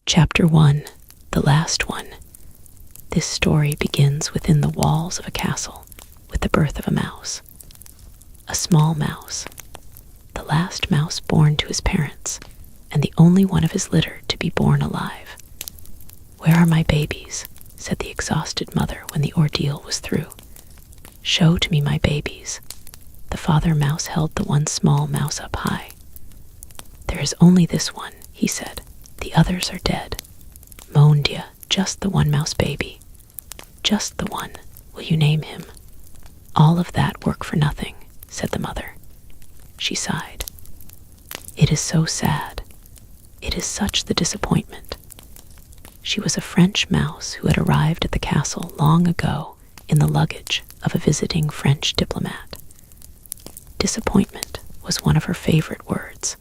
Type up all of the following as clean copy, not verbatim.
Chapter 1, the last one. This story begins within the walls of a castle with the birth of a mouse. A small mouse, the last mouse born to his parents, and the only one of his litter to be born alive. "Where are my babies?" said the exhausted mother when the ordeal was through. "Show to me my babies." The father mouse held the one small mouse up high. "There is only this one," he said. "The others are dead." "Mon Dieu, just the one mouse baby. Just the one. Will you name him?" "All of that work for nothing," said the mother. She sighed. "It is so sad. It is such the disappointment." She was a French mouse who had arrived at the castle long ago in the luggage of a visiting French diplomat. Disappointment was one of her favorite words.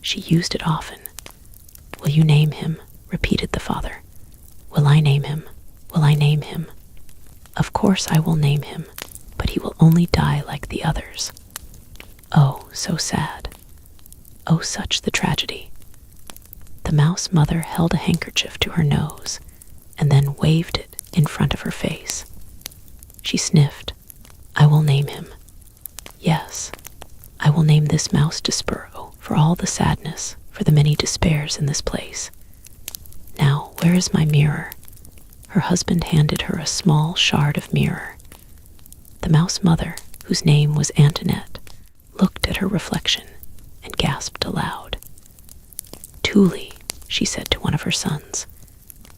She used it often. "Will you name him?" repeated the father. "Will I name him? Will I name him? Of course I will name him, but he will only die like the others." Oh, so sad. Oh, such the tragedy. The mouse mother held a handkerchief to her nose and then waved it in front of her face. She sniffed. "I will name him. Yes, I will name this mouse Despereaux for all the sadness, for the many despairs in this place. Now, where is my mirror?" Her husband handed her a small shard of mirror. The mouse mother, whose name was Antoinette, looked at her reflection and gasped aloud. "Thule," she said to one of her sons,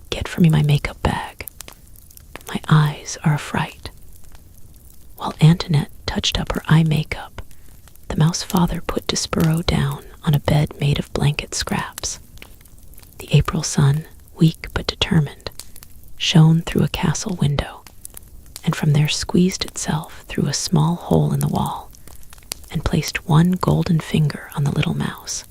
"get for me my makeup bag. My eyes are a fright." While Antoinette touched up her eye makeup, the mouse father put Despereaux down on a bed made of blanket scraps. The April sun, weak but determined, shone through a castle window, and from there squeezed itself through a small hole in the wall and placed one golden finger on the little mouse.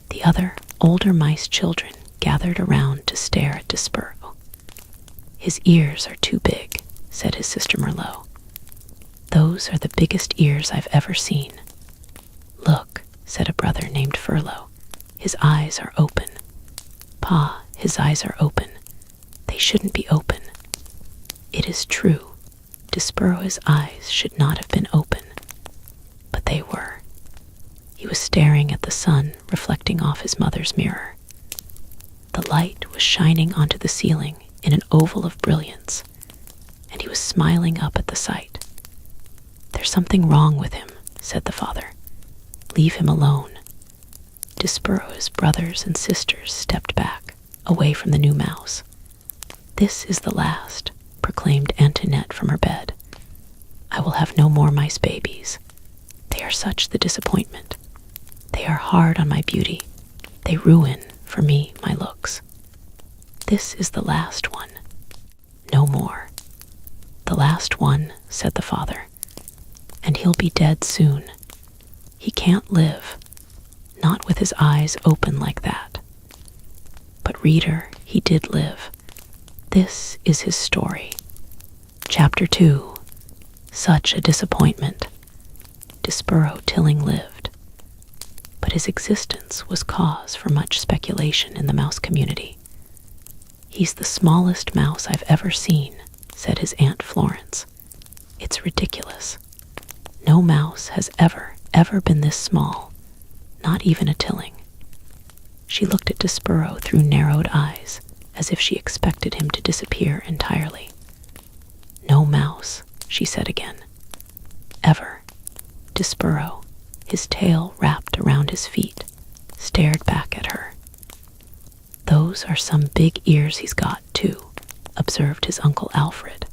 The other, older mice children gathered around to stare at Despereaux. "His ears are too big," said his sister Merlot. "Those are the biggest ears I've ever seen." "Look," said a brother named Furlough. "His eyes are open." "Pa, his eyes are open. They shouldn't be open." It is true, Despereaux's eyes should not have been open, but they were. He was staring at the sun reflecting off his mother's mirror. The light was shining onto the ceiling in an oval of brilliance, and he was smiling up at the sight. "There's something wrong with him," said the father. "Leave him alone." Despereaux's brothers and sisters stepped back, away from the new mouse. "This is the last," proclaimed Antoinette from her bed. "I will have no more mice babies. They are such the disappointment. They are hard on my beauty. They ruin, for me, my looks. This is the last one. No more." "The last one," said the father. "And he'll be dead soon. He can't live, not with his eyes open like that." But reader, he did live. This is his story. Chapter 2. Such a disappointment. Despereaux Tilling lived, but his existence was cause for much speculation in the mouse community. "He's the smallest mouse I've ever seen," said his Aunt Florence. "It's ridiculous. No mouse has ever been this small, not even a Tilling." She looked at Despereaux through narrowed eyes, as if she expected him to disappear entirely. "No mouse," she said again. "Ever." Despereaux, his tail wrapped around his feet, stared back at her. "Those are some big ears he's got, too," observed his Uncle Alfred.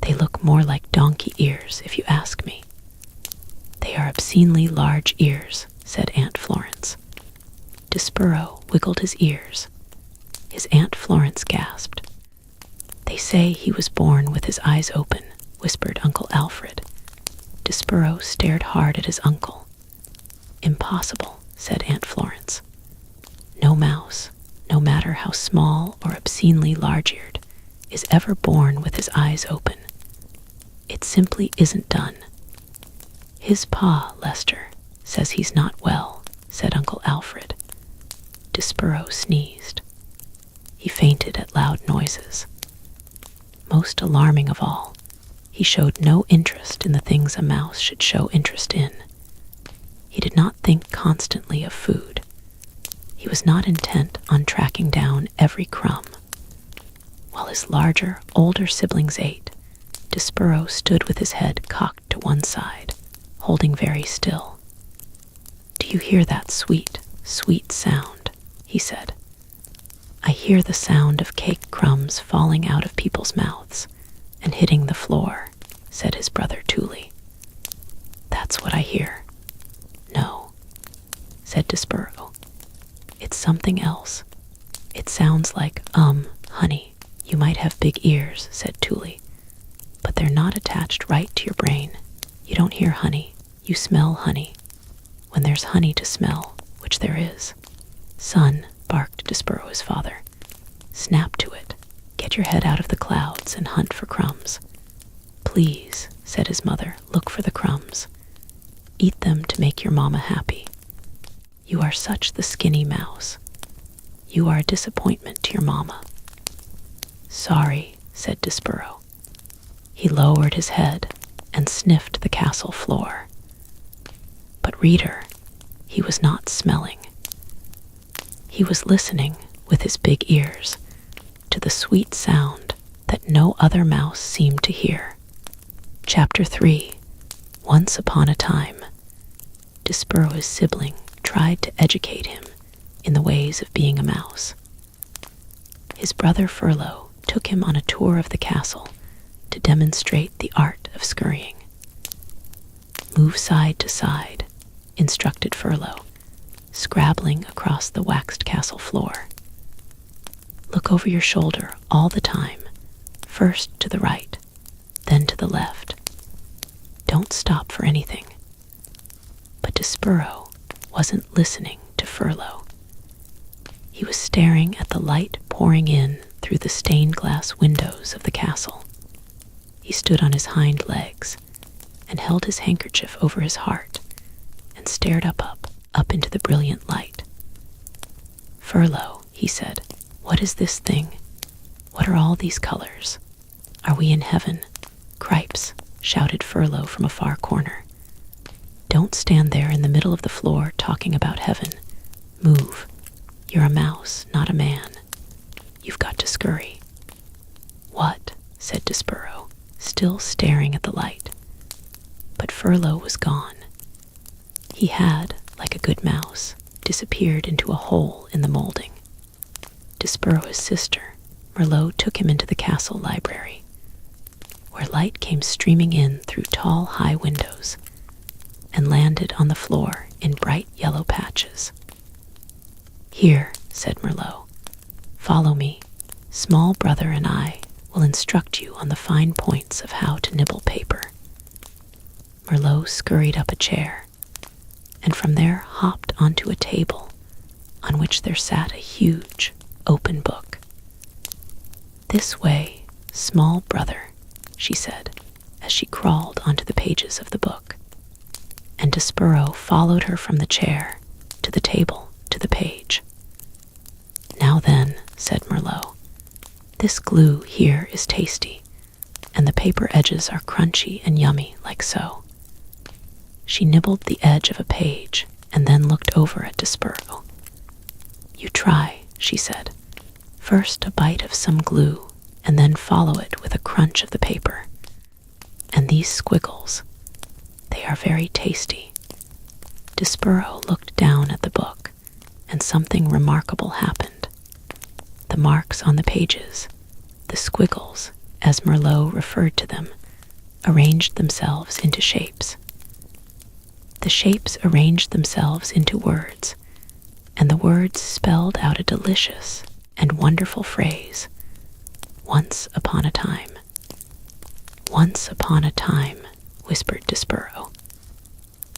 "They look more like donkey ears, if you ask me." "They are obscenely large ears," said Aunt Florence. Despereaux wiggled his ears. His Aunt Florence gasped. "They say he was born with his eyes open," whispered Uncle Alfred. Despereaux stared hard at his uncle. "Impossible," said Aunt Florence. "No mouse, no matter how small or obscenely large-eared, is ever born with his eyes open. It simply isn't done." "His pa, Lester, says he's not well," said Uncle Alfred. Despereaux sneezed. noises. Most alarming of all, he showed no interest in the things a mouse should show interest in. He did not think constantly of food. He was not intent on tracking down every crumb. While his larger, older siblings ate, Despereaux stood with his head cocked to one side, holding very still. "Do you hear that sweet, sweet sound?" he said. "I hear the sound of cake crumbs falling out of people's mouths and hitting the floor," said his brother Tully. "That's what I hear." "No," said Despereaux. "It's something else. It sounds like, honey. You might have big ears," said Tully, "but they're not attached right to your brain. You don't hear honey, you smell honey. When there's honey to smell, which there is." "Son," barked Despereaux' father, "snap to it. Get your head out of the clouds and hunt for crumbs." "Please," said his mother, "look for the crumbs. Eat them to make your mama happy. You are such the skinny mouse. You are a disappointment to your mama." "Sorry," said Despereaux. He lowered his head and sniffed the castle floor. But reader, he was not smelling. He was listening with his big ears to the sweet sound that no other mouse seemed to hear. Chapter 3. Once upon a time, Despereaux' sibling tried to educate him in the ways of being a mouse. His brother Furlough took him on a tour of the castle to demonstrate the art of scurrying. "Move side to side," instructed Furlough, scrabbling across the waxed castle floor. "Look over your shoulder all the time, first to the right, then to the left. Don't stop for anything." But Despereaux wasn't listening to Furlough. He was staring at the light pouring in through the stained glass windows of the castle. He stood on his hind legs and held his handkerchief over his heart and stared up into the brilliant light. "Furlough," he said, "what is this thing? What are all these colors? Are we in heaven?" "Cripes," shouted Furlough from a far corner. "Don't stand there in the middle of the floor talking about heaven. Move. You're a mouse, not a man. You've got to scurry." "What?" said Despereaux, still staring at the light. But Furlough was gone. He had, like a good mouse, disappeared into a hole in the molding. Despereaux' sister, Merlot, took him into the castle library, where light came streaming in through tall, high windows and landed on the floor in bright yellow patches. "Here," said Merlot, "follow me. Small brother and I will instruct you on the fine points of how to nibble paper." Merlot scurried up a chair, and from there hopped onto a table on which there sat a huge, open book. "This way, small brother," she said, as she crawled onto the pages of the book, and Despereaux followed her from the chair to the table to the page. "Now then," said Merlot, "this glue here is tasty, and the paper edges are crunchy and yummy like so." She nibbled the edge of a page and then looked over at Despereaux. "You try," she said. "First a bite of some glue, and then follow it with a crunch of the paper. And these squiggles, they are very tasty." Despereaux looked down at the book, and something remarkable happened. The marks on the pages, the squiggles, as Merlot referred to them, arranged themselves into shapes. The shapes arranged themselves into words, and the words spelled out a delicious and wonderful phrase: "Once upon a time." "Once upon a time," whispered Despereaux.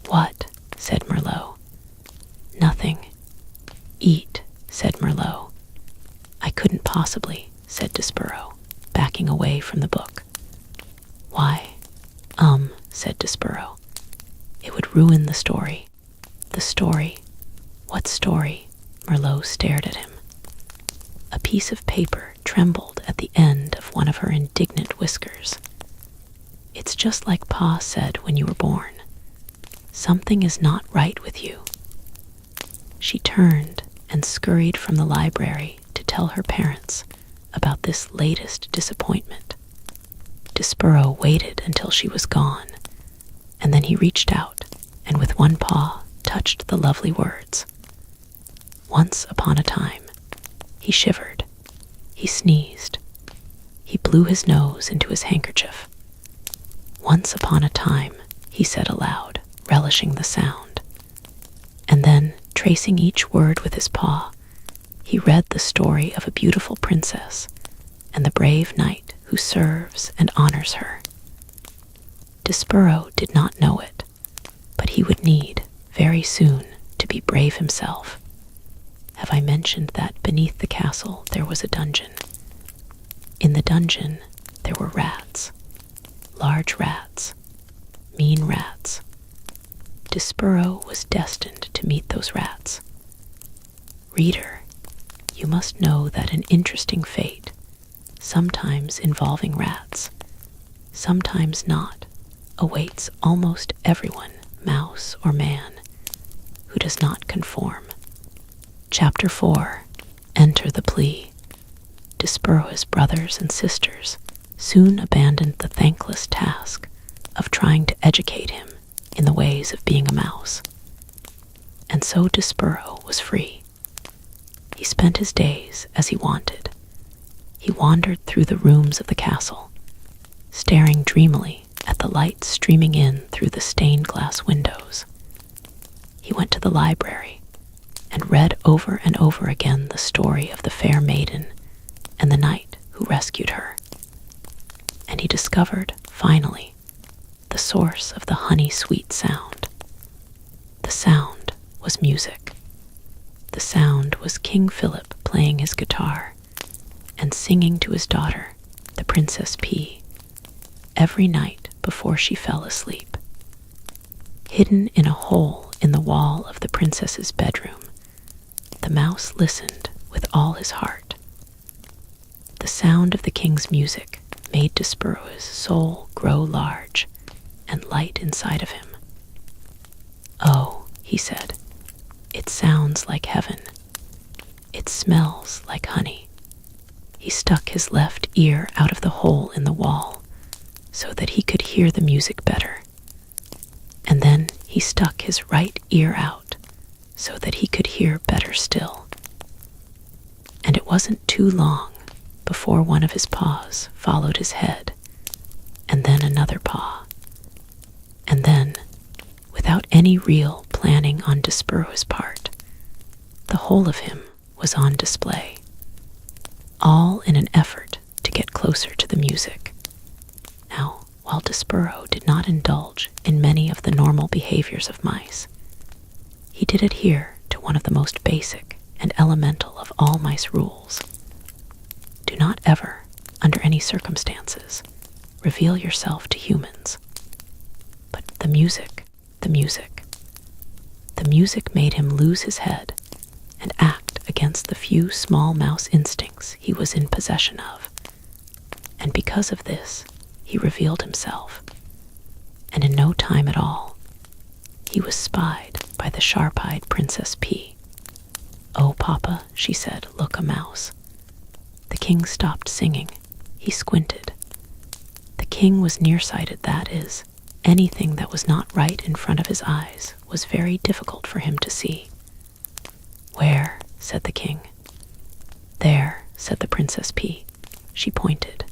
"What?" said Merlot. "Nothing. Eat," said Merlot. "I couldn't possibly," said Despereaux, backing away from the book. "Why, said Despereaux. "It would ruin the story." "The story? What story?" Merlot stared at him. "A piece of paper trembled at the end of one of her indignant whiskers. "It's just like Pa said when you were born. Something is not right with you." She turned and scurried from the library to tell her parents about this latest disappointment. Despereaux waited until she was gone, and then he reached out and with one paw touched the lovely words. "Once upon a time," he shivered, he sneezed, he blew his nose into his handkerchief. "Once upon a time," he said aloud, relishing the sound. And then, tracing each word with his paw, he read the story of a beautiful princess and the brave knight who serves and honors her. Despereaux did not know it, but he would need, very soon, to be brave himself. Have I mentioned that beneath the castle there was a dungeon? In the dungeon there were rats. Large rats. Mean rats. Despereaux was destined to meet those rats. Reader, you must know that an interesting fate, sometimes involving rats, sometimes not, awaits almost everyone, mouse or man, who does not conform. Chapter 4. Enter the plea. Despereaux's brothers and sisters soon abandoned the thankless task of trying to educate him in the ways of being a mouse. And so Despereaux was free. He spent his days as he wanted. He wandered through the rooms of the castle, staring dreamily at the light streaming in through the stained glass windows. He went to the library and read over and over again the story of the fair maiden and the knight who rescued her. And he discovered, finally, the source of the honey-sweet sound. The sound was music. The sound was King Philip playing his guitar and singing to his daughter, the Princess P, every night before she fell asleep. Hidden in a hole in the wall of the princess's bedroom, the mouse listened with all his heart. The sound of the king's music made Despereaux's soul grow large and light inside of him. "Oh," he said, "it sounds like heaven. It smells like honey." He stuck his left ear out of the hole in the wall so that he could hear the music better. And then he stuck his right ear out so that he could hear better still. And it wasn't too long before one of his paws followed his head, and then another paw. And then, without any real planning on Despereaux's part, the whole of him was on display, all in an effort to get closer to the music. Now, while Despereaux did not indulge in many of the normal behaviors of mice, he did adhere to one of the most basic and elemental of all mice rules. Do not ever, under any circumstances, reveal yourself to humans. But the music made him lose his head and act against the few small mouse instincts he was in possession of. And because of this, he revealed himself. And in no time at all, he was spied by the sharp-eyed Princess P. "Oh, Papa," she said, "look, a mouse." The king stopped singing. He squinted. The king was nearsighted, that is, anything that was not right in front of his eyes was very difficult for him to see. "Where?" said the king. "There," said the Princess P. She pointed.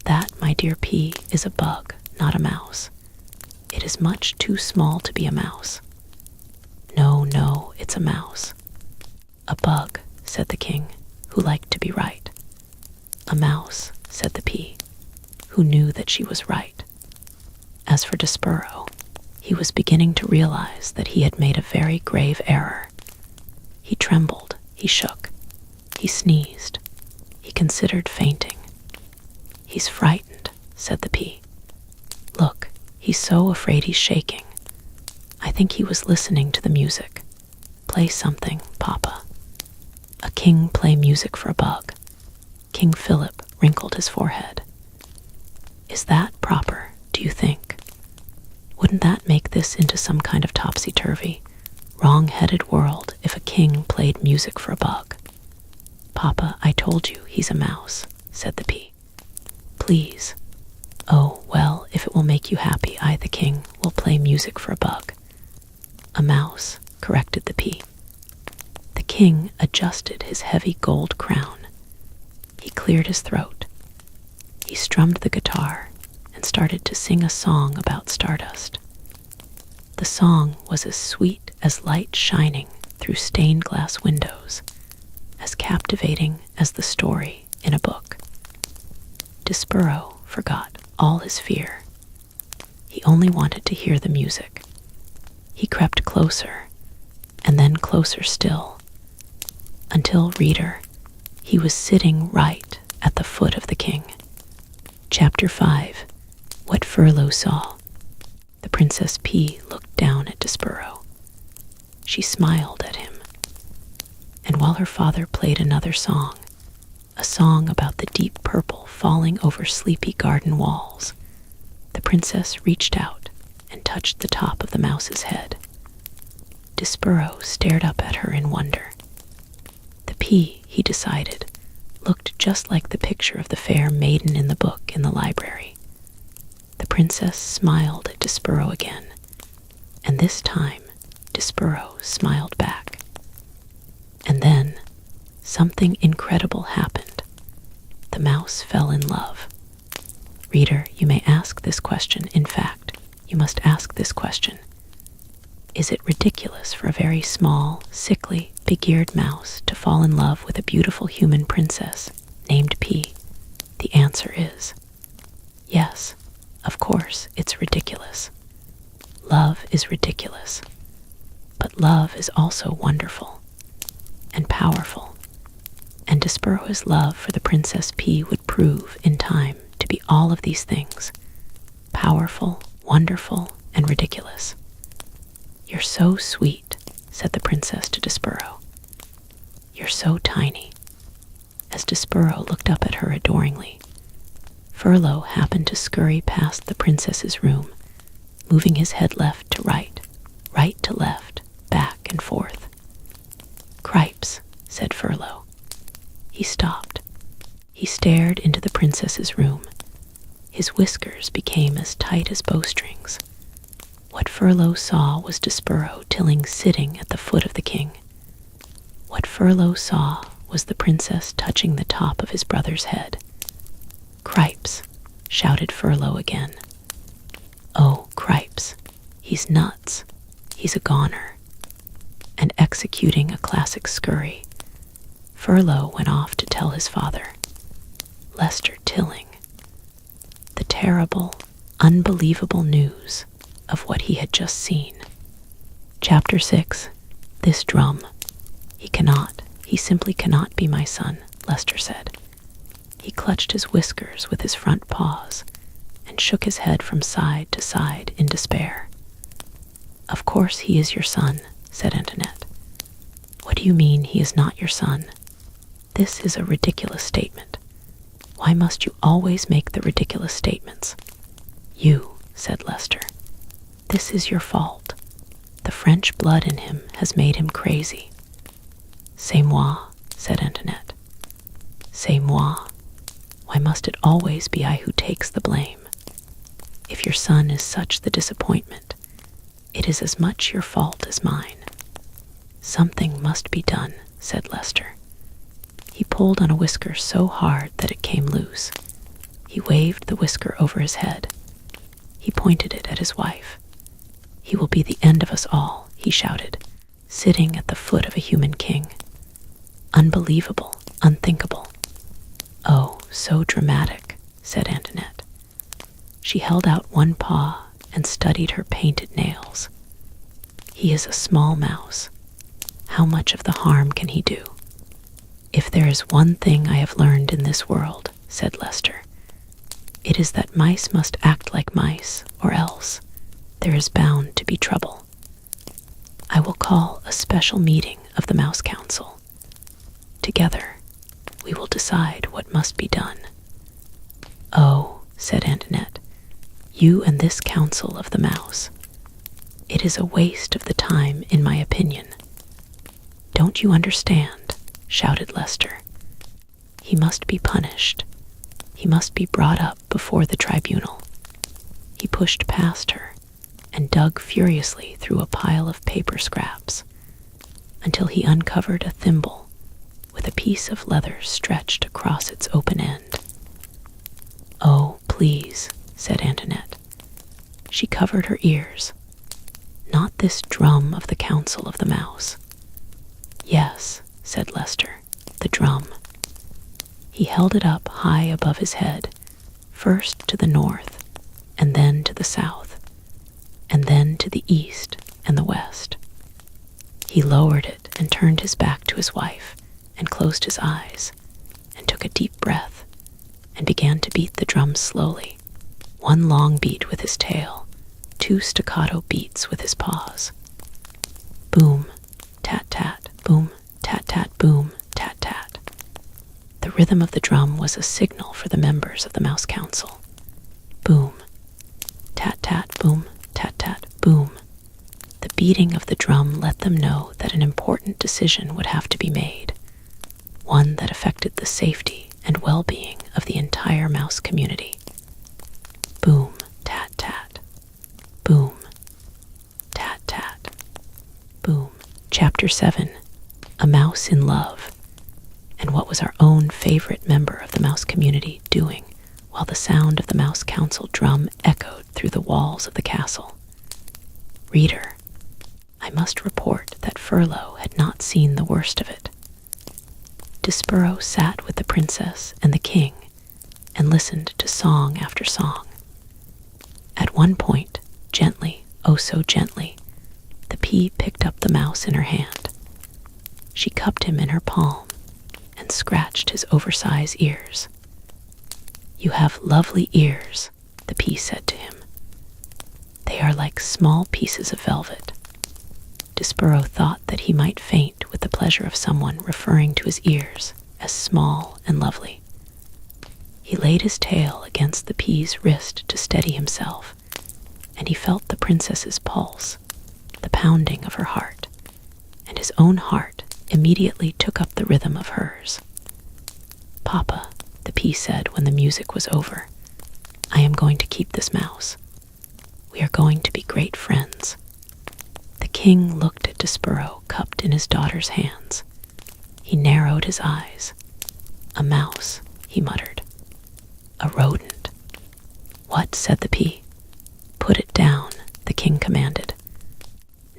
"That, my dear P, is a bug, not a mouse. It is much too small to be a mouse." No, it's a mouse." "A bug," said the king, who liked to be right. "A mouse," said the P, who knew that she was right. As for Despereaux, he was beginning to realize that he had made a very grave error. He trembled, he shook, he sneezed, he considered fainting. "He's frightened," said the P. "Look, he's so afraid he's shaking. I think he was listening to the music. Play something, Papa." A king play music for a bug. King Philip wrinkled his forehead. Is that proper, do you think? Wouldn't that make this into some kind of topsy-turvy, wrong-headed world if a king played music for a bug? Papa, I told you he's a mouse, said the pea. Please. Oh, well, if it will make you happy, I, the king, will play music for a bug. A mouse, corrected the pea. The king adjusted his heavy gold crown. He cleared his throat. He strummed the guitar and started to sing a song about stardust. The song was as sweet as light shining through stained glass windows, as captivating as the story in a book. Despereaux forgot all his fear. He only wanted to hear the music. He crept closer, and then closer still, until, reader, he was sitting right at the foot of the king. Chapter 5. What Furlough Saw. The Princess P looked down at Despereaux. She smiled at him. And while her father played another song, a song about the deep purple falling over sleepy garden walls, the princess reached out and touched the top of the mouse's head. Despereaux stared up at her in wonder. The pea, he decided, looked just like the picture of the fair maiden in the book in the library. The princess smiled at Despereaux again, and this time Despereaux smiled back. And then something incredible happened. The mouse fell in love. Reader, you may ask this question. In fact, you must ask this question. Is it ridiculous for a very small, sickly, big-eared mouse to fall in love with a beautiful human princess named P? The answer is yes, of course it's ridiculous. Love is ridiculous. But love is also wonderful and powerful. And Despereaux's love for the Princess P would prove in time to be all of these things: powerful, wonderful, and ridiculous. You're so sweet, said the princess to Despereaux. You're so tiny. As Despereaux looked up at her adoringly, Furlough happened to scurry past the princess's room, moving his head left to right to left, back and forth. Cripes, said Furlough. He stopped. He stared into the princess's room. His whiskers became as tight as bowstrings. What Furlough saw was Despereaux sitting at the foot of the king. What Furlough saw was the princess touching the top of his brother's head. Cripes, shouted Furlough again. Oh, Cripes, he's nuts. He's a goner. And executing a classic scurry, Furlough went off to tell his father, Lester Tilling, the terrible, unbelievable news of what he had just seen. Chapter 6. This drum. He simply cannot be my son, Lester said. He clutched his whiskers with his front paws and shook his head from side to side in despair. Of course he is your son, said Antoinette. What do you mean he is not your son? This is a ridiculous statement. Why must you always make the ridiculous statements? You, said Lester. This is your fault. The French blood in him has made him crazy. C'est moi, said Antoinette. C'est moi. Why must it always be I who takes the blame? If your son is such the disappointment, it is as much your fault as mine. Something must be done, said Lester. He pulled on a whisker so hard that it came loose. He waved the whisker over his head. He pointed it at his wife. He will be the end of us all, he shouted, sitting at the foot of a human king. Unbelievable, unthinkable. Oh, so dramatic, said Antoinette. She held out one paw and studied her painted nails. He is a small mouse. How much of the harm can he do? If there is one thing I have learned in this world, said Lester, it is that mice must act like mice, or else there is bound to be trouble. I will call a special meeting of the Mouse Council. Together, we will decide what must be done." "Oh," said Antoinette, "you and this council of the mouse. It is a waste of the time, in my opinion." "Don't you understand?" shouted Lester. "He must be punished. He must be brought up before the tribunal." He pushed past her and dug furiously through a pile of paper scraps until he uncovered a thimble with a piece of leather stretched across its open end. "Oh, please," said Antoinette. She covered her ears. "Not this drum of the Council of the Mouse." "Yes," said Lester, "the drum." He held it up high above his head, first to the north, and then to the south, and then to the east and the west. He lowered it and turned his back to his wife, and closed his eyes, and took a deep breath, and began to beat the drum slowly, one long beat with his tail, two staccato beats with his paws. Boom, tat-tat, boom, tat-tat, boom, tat-tat. The rhythm of the drum was a signal for the members of the Mouse Council. Boom, tat-tat, boom, tat-tat, boom. The beating of the drum let them know that an important decision would have to be made, one that affected the safety and well-being of the entire mouse community. Boom, tat-tat, boom, tat-tat, boom. Chapter 7, A Mouse in Love. And what was our own favorite member of the mouse community doing while the sound of the Mouse Council drum echoed through the walls of the castle? Reader, I must report that Furlough had not seen the worst of it. Despereaux sat with the princess and the king and listened to song after song. At one point, gently, oh so gently, the pea picked up the mouse in her hand. She cupped him in her palm and scratched his oversized ears. "You have lovely ears," the pea said to him. "They are like small pieces of velvet." Despereaux thought that he might faint with the pleasure of someone referring to his ears as small and lovely. He laid his tail against the pea's wrist to steady himself, and he felt the princess's pulse, the pounding of her heart, and his own heart immediately took up the rhythm of hers. "Papa," the pea said when the music was over, "I am going to keep this mouse. We are going to be great friends." The king looked at Despereaux cupped in his daughter's hands. He narrowed his eyes. "A mouse," he muttered. "A rodent." "What?" said the pea. "Put it down," the king commanded.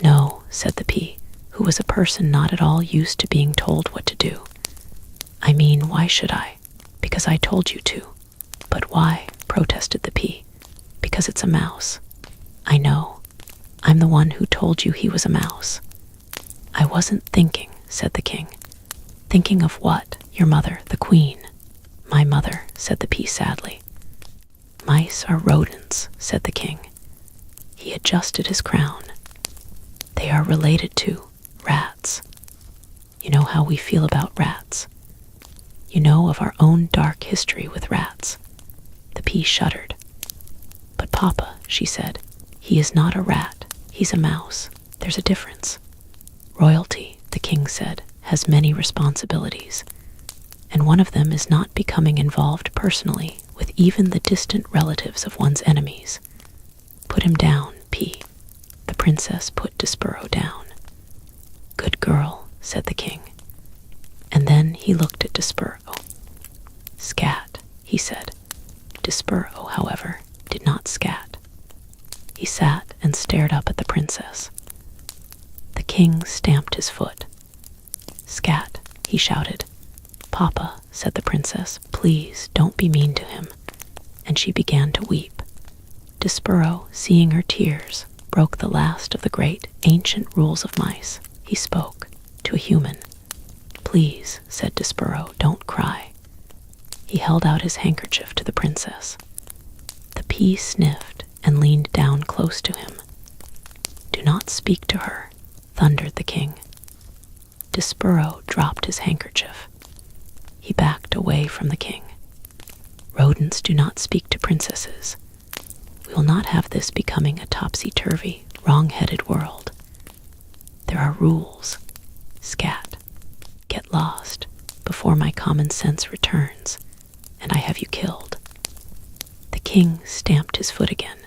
"No," said the pea, who was a person not at all used to being told what to do. "I mean, why should I? Because I told you to." "But why?" protested the pea. "Because it's a mouse." "I know. I'm the one who told you he was a mouse." "I wasn't thinking," said the king. "Thinking of what? Your mother, the queen." "My mother," said the pea sadly. "Mice are rodents," said the king. He adjusted his crown. "They are related to rats. You know how we feel about rats. You know of our own dark history with rats." The pea shuddered. "But Papa," she said, "he is not a rat. He's a mouse. There's a difference." "Royalty," the king said, "has many responsibilities, and one of them is not becoming involved personally with even the distant relatives of one's enemies. Put him down, Pea." The princess put Despereaux down. "Good girl," said the king. And then he looked at Despereaux. "Scat," he said. Despereaux, however, did not scat. He sat and stared up at the princess. The king stamped his foot. "Scat," he shouted. "Papa," said the princess, "please don't be mean to him." And she began to weep. Despereaux, seeing her tears, broke the last of the great ancient rules of mice. He spoke to a human. "Please," said Despereaux, "don't cry." He held out his handkerchief to the princess. The pea sniffed and leaned down close to him. "Do not speak to her," thundered the king. Despereaux dropped his handkerchief. He backed away from the king. Rodents do not speak to princesses. We will not have this becoming a topsy-turvy, wrong-headed world. There are rules. Scat. Get lost before my common sense returns, and I have you killed. The king stamped his foot again.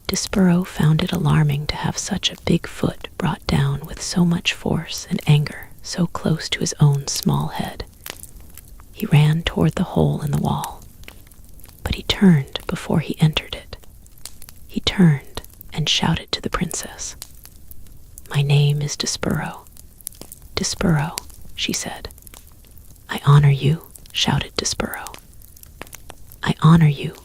Despereaux found it alarming to have such a big foot brought down with so much force and anger so close to his own small head. He ran toward the hole in the wall, but he turned before he entered it. He turned and shouted to the princess. "My name is Despereaux." "Despereaux," she said. "I honor you," shouted Despereaux. "I honor you,"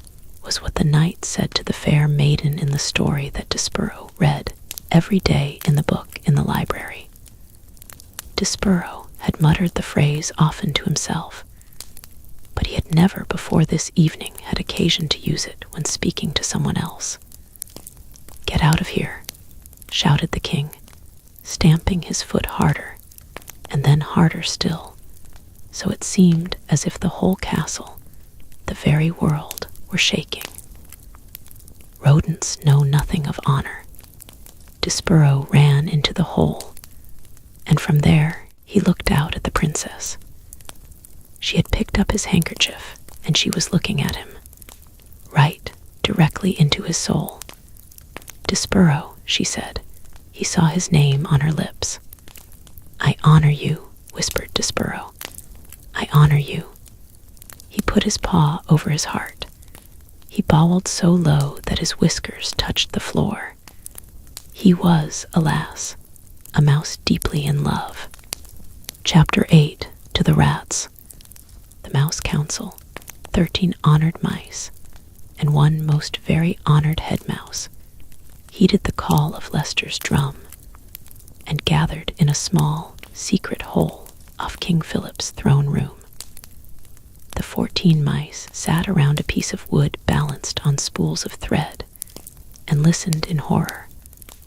was what the knight said to the fair maiden in the story that Despereaux read every day in the book in the library. Despereaux had muttered the phrase often to himself, but he had never before this evening had occasion to use it when speaking to someone else. "Get out of here," shouted the king, stamping his foot harder, and then harder still, so it seemed as if the whole castle, the very world, were shaking. Rodents know nothing of honor. Despereaux ran into the hole, and from there he looked out at the princess. She had picked up his handkerchief, and she was looking at him, right directly into his soul. "Despereaux," she said. He saw his name on her lips. "I honor you," whispered Despereaux. "I honor you." He put his paw over his heart. He bowled so low that his whiskers touched the floor. He was, alas, a mouse deeply in love. Chapter 8, To the Rats. The Mouse Council, 13 honored mice, and one most very honored head mouse, heeded the call of Leicester's drum, and gathered in a small, secret hole off King Philip's throne room. The 14 mice sat around a piece of wood balanced on spools of thread, and listened in horror,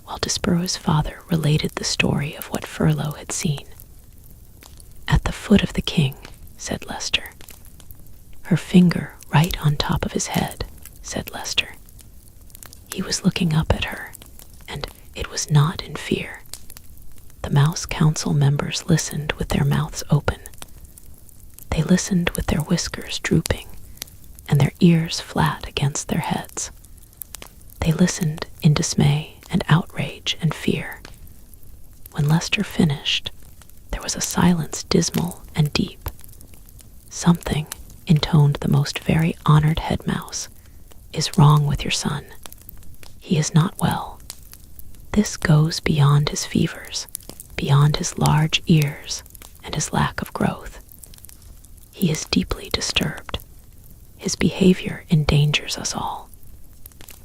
while Despereaux's father related the story of what Furlough had seen. "At the foot of the king," said Leicester. "Her finger right on top of his head," said Leicester. He was looking up at her, and it was not in fear. The Mouse Council members listened with their mouths open. They listened with their whiskers drooping and their ears flat against their heads. They listened in dismay and outrage and fear. When Leicester finished, there was a silence dismal and deep. "Something," intoned the most very honored head mouse, "is wrong with your son. He is not well. This goes beyond his fevers, beyond his large ears and his lack of growth. He is deeply disturbed. His behavior endangers us all.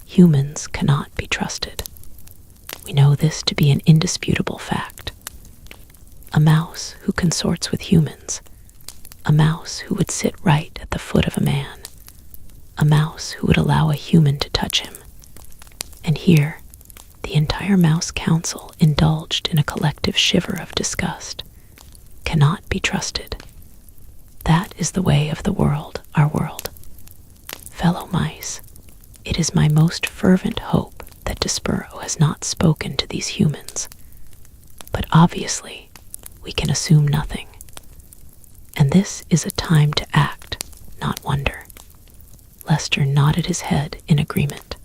Humans cannot be trusted. We know this to be an indisputable fact. A mouse who consorts with humans, a mouse who would sit right at the foot of a man, a mouse who would allow a human to touch him." And here, the entire Mouse Council indulged in a collective shiver of disgust. "Cannot be trusted. That is the way of the world, our world. Fellow mice, it is my most fervent hope that Despereaux has not spoken to these humans. But obviously, we can assume nothing. And this is a time to act, not wonder." Leicester nodded his head in agreement,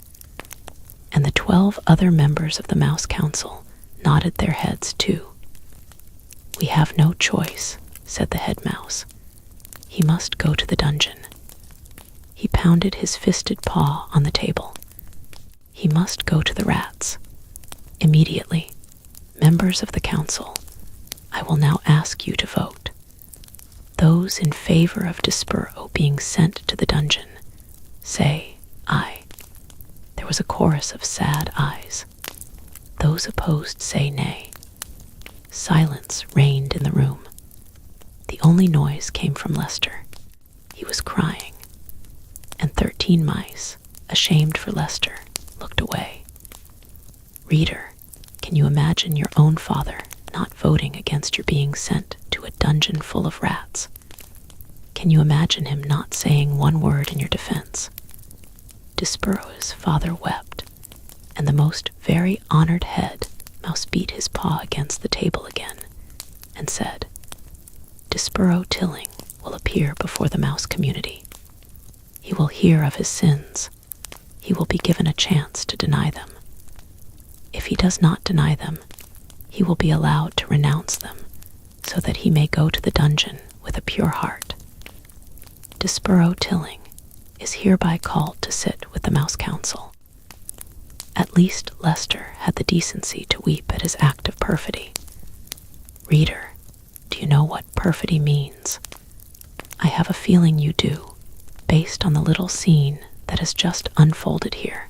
and the 12 other members of the Mouse Council nodded their heads too. "We have no choice," said the head mouse. "He must go to the dungeon." He pounded his fisted paw on the table. "He must go to the rats. Immediately. Members of the council, I will now ask you to vote. Those in favor of Despereaux being sent to the dungeon, say aye." There was a chorus of sad ayes. Those opposed say nay. Silence reigned in the room. The only noise came from Leicester. He was crying, and 13 mice, ashamed for Leicester, looked away. Reader, can you imagine your own father not voting against your being sent to a dungeon full of rats? Can you imagine him not saying one word in your defense? Despereaux's father wept, and the most very honored head mouse beat his paw against the table again, and said, Despereaux Tilling will appear before the mouse community. He will hear of his sins. He will be given a chance to deny them. If he does not deny them, he will be allowed to renounce them, so that he may go to the dungeon with a pure heart. Despereaux Tilling is hereby called to sit with the Mouse Council. At least Lester had the decency to weep at his act of perfidy. Reader, do you know what perfidy means? I have a feeling you do, based on the little scene that has just unfolded here.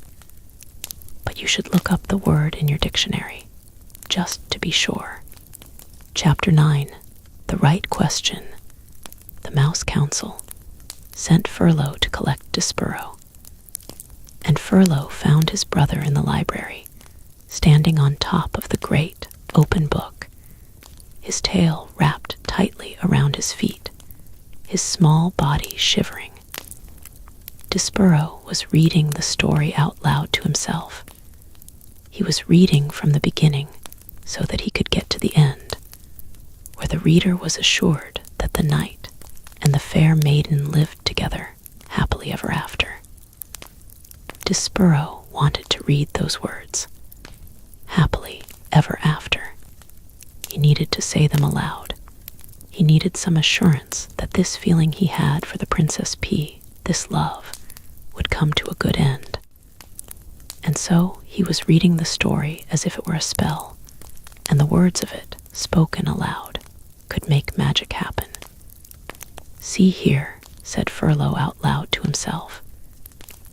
But you should look up the word in your dictionary, just to be sure. Chapter 9, The Right Question. The Mouse Council sent Furlough to collect Despereaux. And Furlough found his brother in the library, standing on top of the great open book, his tail wrapped tightly around his feet, his small body shivering. Despereaux was reading the story out loud to himself. He was reading from the beginning so that he could get to the end, where the reader was assured that the knight and the fair maiden lived together happily ever after. Despereaux wanted to read those words, happily ever after. He needed to say them aloud. He needed some assurance that this feeling he had for the Princess P, this love, would come to a good end. And so he was reading the story as if it were a spell, and the words of it, spoken aloud, could make magic happen. See here, said Furlough out loud to himself.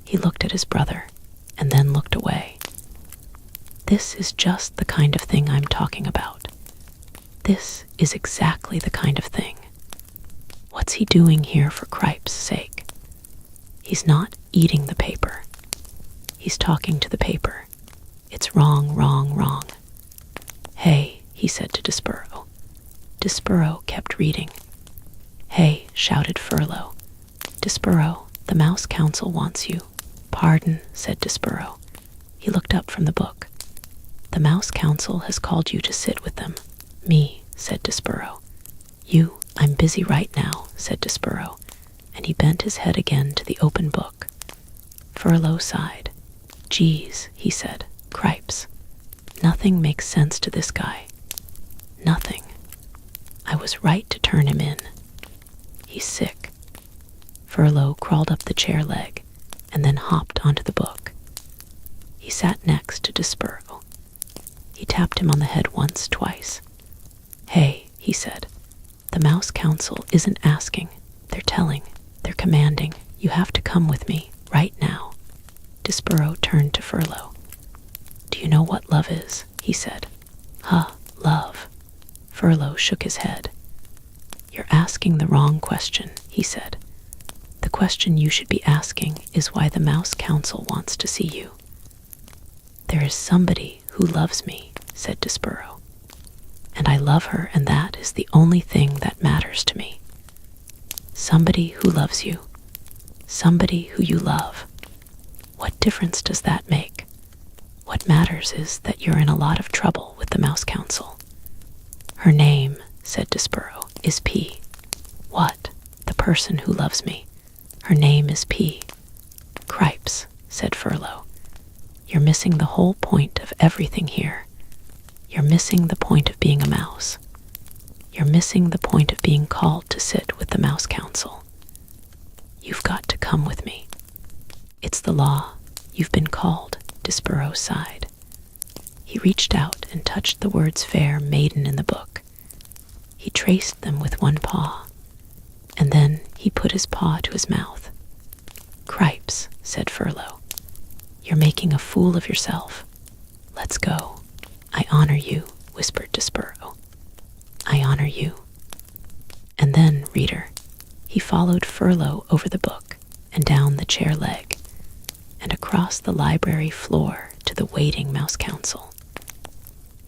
He looked at his brother, and then looked away. This is just the kind of thing I'm talking about. This is exactly the kind of thing. What's he doing here for Cripe's sake? He's not eating the paper. He's talking to the paper. It's wrong, wrong, wrong. Hey, he said to Despereaux. Despereaux kept reading. Hey, shouted Furlough. Despereaux, the Mouse Council wants you. Pardon, said Despereaux. He looked up from the book. The Mouse Council has called you to sit with them. Me, said Despereaux. You, I'm busy right now, said Despereaux, and he bent his head again to the open book. Furlough sighed. Geez, he said, Cripes. Nothing makes sense to this guy. Nothing. I was right to turn him in. He's sick. Furlough crawled up the chair leg and then hopped onto the book. He sat next to Despereaux. He tapped him on the head once, twice. Hey, he said, the Mouse Council isn't asking. They're telling. They're commanding. You have to come with me, right now. Despereaux turned to Furlough. Do you know what love is? He said. Huh, love. Furlough shook his head. You're asking the wrong question, he said. The question you should be asking is why the Mouse Council wants to see you. There is somebody who loves me, said Despereaux. And I love her, and that is the only thing that matters to me. Somebody who loves you. Somebody who you love. What difference does that make? What matters is that you're in a lot of trouble with the Mouse Council. Her name, said Despereaux, is P. What? The person who loves me. Her name is P. Cripes, said Furlough. You're missing the whole point of everything here. You're missing the point of being a mouse. You're missing the point of being called to sit with the Mouse Council. You've got to come with me. It's the law. You've been called, Despereaux sighed. He reached out and touched the words fair maiden in the book. He traced them with one paw, and then he put his paw to his mouth. Cripes, said Furlough. You're making a fool of yourself. Let's go. I honor you, whispered Despereaux. I honor you. And then, reader, he followed Furlough over the book and down the chair leg and across the library floor to the waiting Mouse Council.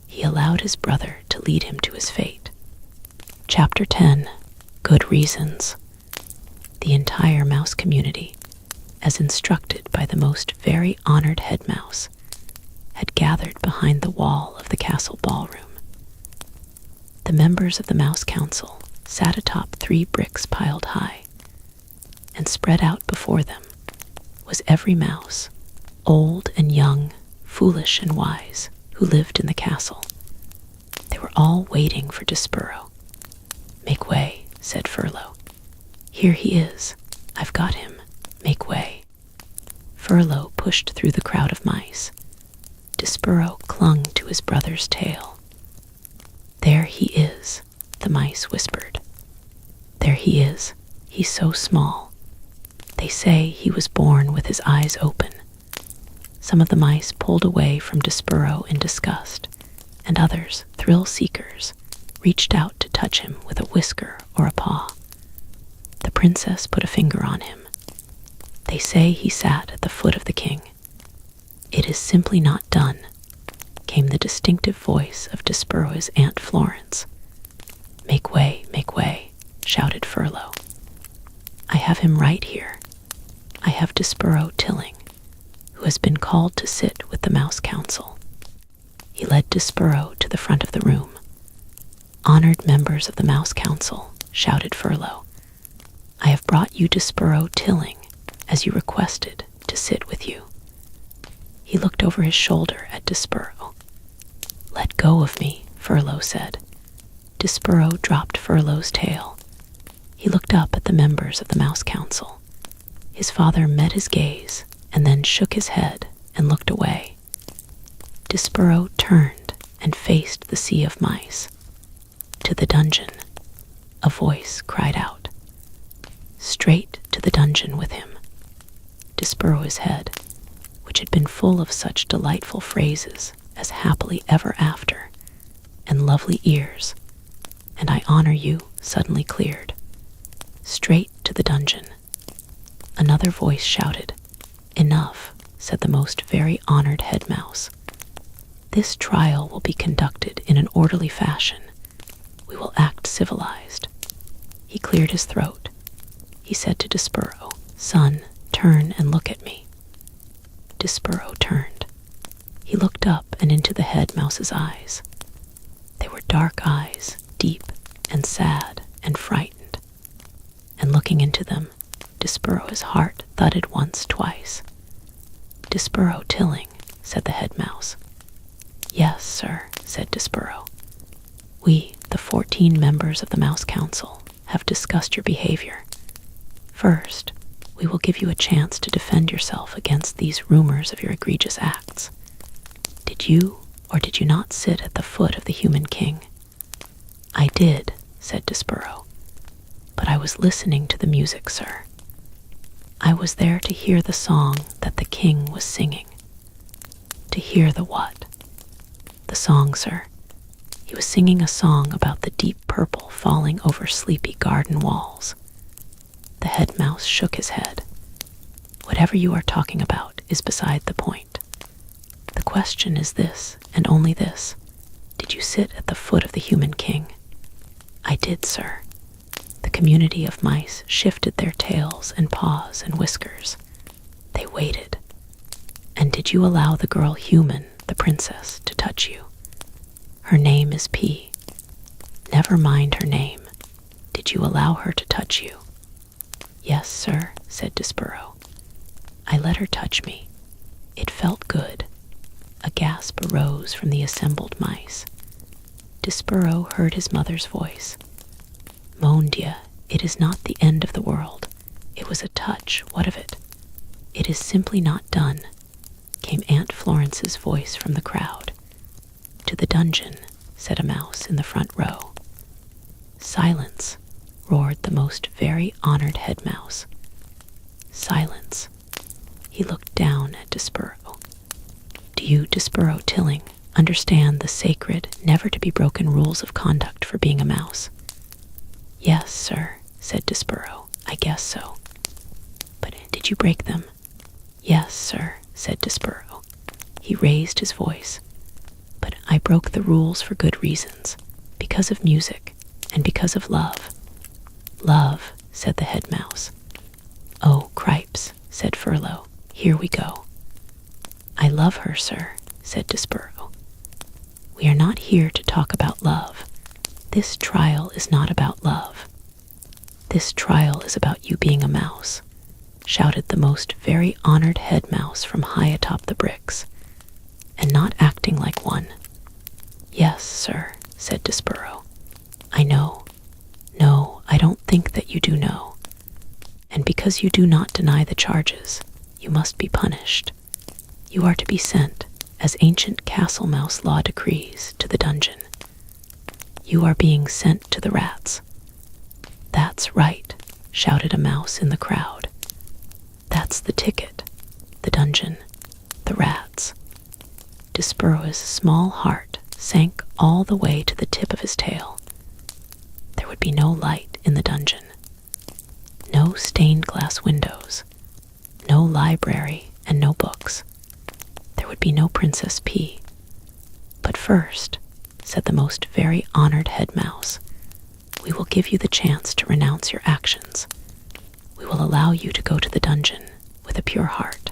He allowed his brother to lead him to his fate. Chapter 10, Good Reasons. The entire mouse community, as instructed by the most very honored head mouse, had gathered behind the wall of the castle ballroom. The members of the Mouse Council sat atop 3 bricks piled high, and spread out before them was every mouse, old and young, foolish and wise, who lived in the castle. They were all waiting for Despereaux. "Make way," said Furlough. "Here he is. I've got him. Make way." Furlough pushed through the crowd of mice. Despereaux clung to his brother's tail. "There he is," the mice whispered. "There he is. He's so small. They say he was born with his eyes open." Some of the mice pulled away from Despereaux in disgust, and others, thrill-seekers, reached out to touch him with a whisker or a paw. The princess put a finger on him. "They say he sat at the foot of the king." "It is simply not done," came the distinctive voice of Despereaux's Aunt Florence. Make way," shouted Furlough. "I have him right here. I have Despereaux Tilling, who has been called to sit with the Mouse Council." He led Despereaux to the front of the room. "Honored members of the Mouse Council," shouted Furlough, "I have brought you Despereaux Tilling, as you requested, to sit with you." He looked over his shoulder at Despereaux. "Let go of me," Furlough said. Despereaux dropped Furlough's tail. He looked up at the members of the Mouse Council. His father met his gaze and then shook his head and looked away. Despereaux turned and faced the sea of mice. "To the dungeon," a voice cried out. Straight to the dungeon with him. Despereaux's head, which had been full of such delightful phrases as happily ever after, and lovely ears, and I honor you, suddenly cleared. Straight to the dungeon. Another voice shouted. "Enough," said the most very honored head mouse. "This trial will be conducted in an orderly fashion. We will act civilized." He cleared his throat. He said to Despereaux, "Son, turn and look at me." Despereaux turned. He looked up and into the head mouse's eyes. They were dark eyes, deep and sad and frightened. And looking into them, Despereaux's heart thudded once, twice. "Despereaux Tilling," said the head mouse. "Yes, sir," said Despereaux. "We, the 14 members of the Mouse Council, have discussed your behavior. First, we will give you a chance to defend yourself against these rumors of your egregious acts. Did you or did you not sit at the foot of the human king?" "I did," said Despereaux. "But I was listening to the music, sir. I was there to hear the song that the king was singing." "To hear the what?" "The song, sir. He was singing a song about the deep purple falling over sleepy garden walls." The head mouse shook his head. "Whatever you are talking about is beside the point. The question is this, and only this. Did you sit at the foot of the human king?" "I did, sir." The community of mice shifted their tails and paws and whiskers. They waited. "And did you allow the girl human, the princess, to touch you?" "Her name is P." "Never mind her name. Did you allow her to touch you?" "Yes, sir," said Despereaux. "I let her touch me. It felt good." A gasp arose from the assembled mice. Despereaux heard his mother's voice. "Mon Dieu, it is not the end of the world. It was a touch, what of it? It is simply not done," came Aunt Florence's voice from the crowd. "To the dungeon," said a mouse in the front row. "Silence," roared the most very honored head mouse. "Silence." He looked down at Despereaux. "Do you, Despereaux Tilling, understand the sacred, never-to-be-broken rules of conduct for being a mouse?" "Yes, sir," said Despereaux. "I guess so." "But did you break them?" "Yes, sir," said Despereaux. He raised his voice. "But I broke the rules for good reasons, because of music and because of love." "Love," said the head mouse. said Furlough. "Here we go." "I love her, sir," said Despereaux. "We are not here to talk about love. This trial is not about love. This trial is about you being a mouse," shouted the most very honored head mouse from high atop the bricks, "and not acting like one." "Yes, sir," said Despereaux. "I know. No, I don't think that you do know. And because you do not deny the charges, you must be punished. You are to be sent, as ancient castle mouse law decrees, to the dungeon. You are being sent to the rats." "That's right," shouted a mouse in the crowd. "That's the ticket. The dungeon. The rats." Despereaux's small heart sank all the way to the tip of his tail. There would be no light in the dungeon. No stained glass windows. No library and no books. There would be no Princess P. "But first," said the most very honored head mouse, "we will give you the chance to renounce your actions. We will allow you to go to the dungeon with a pure heart.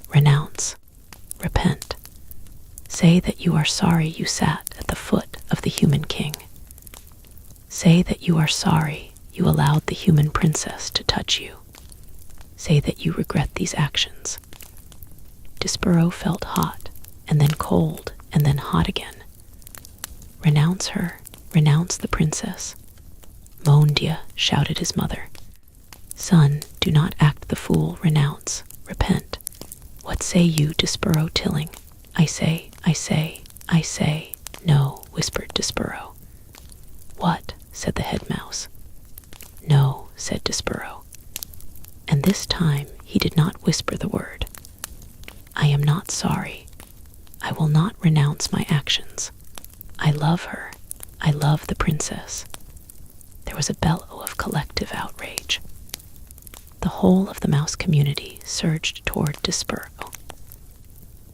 Renounce. Repent. Say that you are sorry you sat at the foot of the human king. Say that you are sorry you allowed the human princess to touch you. Say that you regret these actions." Despereaux felt hot, and then cold, and then hot again. "Renounce her. Renounce the princess." "Mon Dieu," shouted his mother. "Son, do not act the fool. Renounce. Repent. What say you, Despereaux Tilling?" I say, I say, I say, no," whispered Despereaux. "What?" said the head mouse. "No," said Despereaux. And this time he did not whisper the word. "I am not sorry. I will not renounce my actions. I love her. I love the princess." There was a bellow of collective outrage. The whole of the mouse community surged toward Despereaux.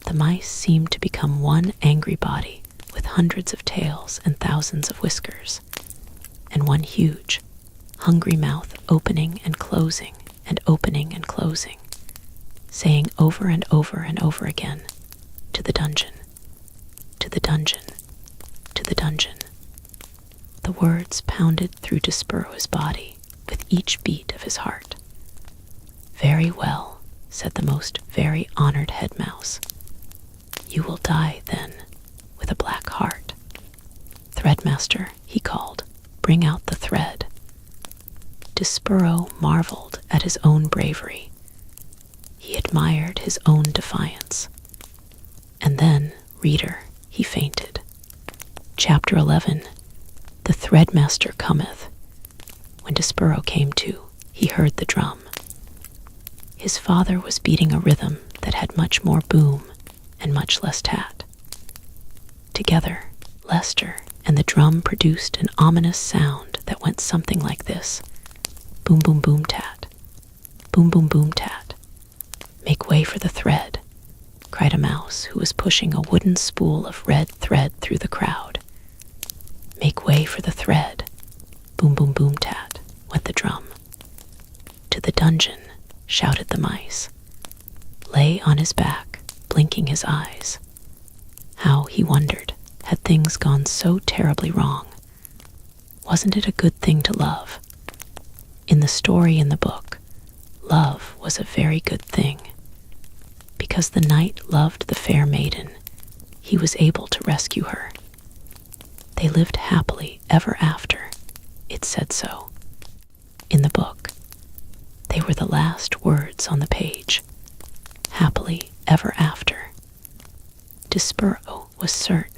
The mice seemed to become one angry body with hundreds of tails and thousands of whiskers, and one huge, hungry mouth opening and closing and opening and closing, saying over and over and over again, "To the dungeon, to the dungeon, to the dungeon." The words pounded through Despereaux's body with each beat of his heart. "Very well," said the most very honored head mouse. "You will die, then, with a black heart. Threadmaster," he called, "bring out the thread." Despereaux marveled at his own bravery. He admired his own defiance. And then, reader, he fainted. Chapter 11. The Threadmaster Cometh. When Despereaux came to, he heard the drum. His father was beating a rhythm that had much more boom and much less tat. Together, Lester and the drum produced an ominous sound that went something like this: boom, boom, boom, tat. Boom, boom, boom, tat. "Make way for the thread," cried a mouse who was pushing a wooden spool of red thread through the crowd. "Make way for the thread." Boom, boom, boom, tat, went the drum. "To the dungeon," shouted the mice. Lay on his back, blinking his eyes. How, he wondered, had things gone so terribly wrong? Wasn't it a good thing to love? In the story in the book, love was a very good thing. Because the knight loved the fair maiden, he was able to rescue her. They lived happily ever after. It said so. In the book, they were the last words on the page. Happily ever after. Despereaux was certain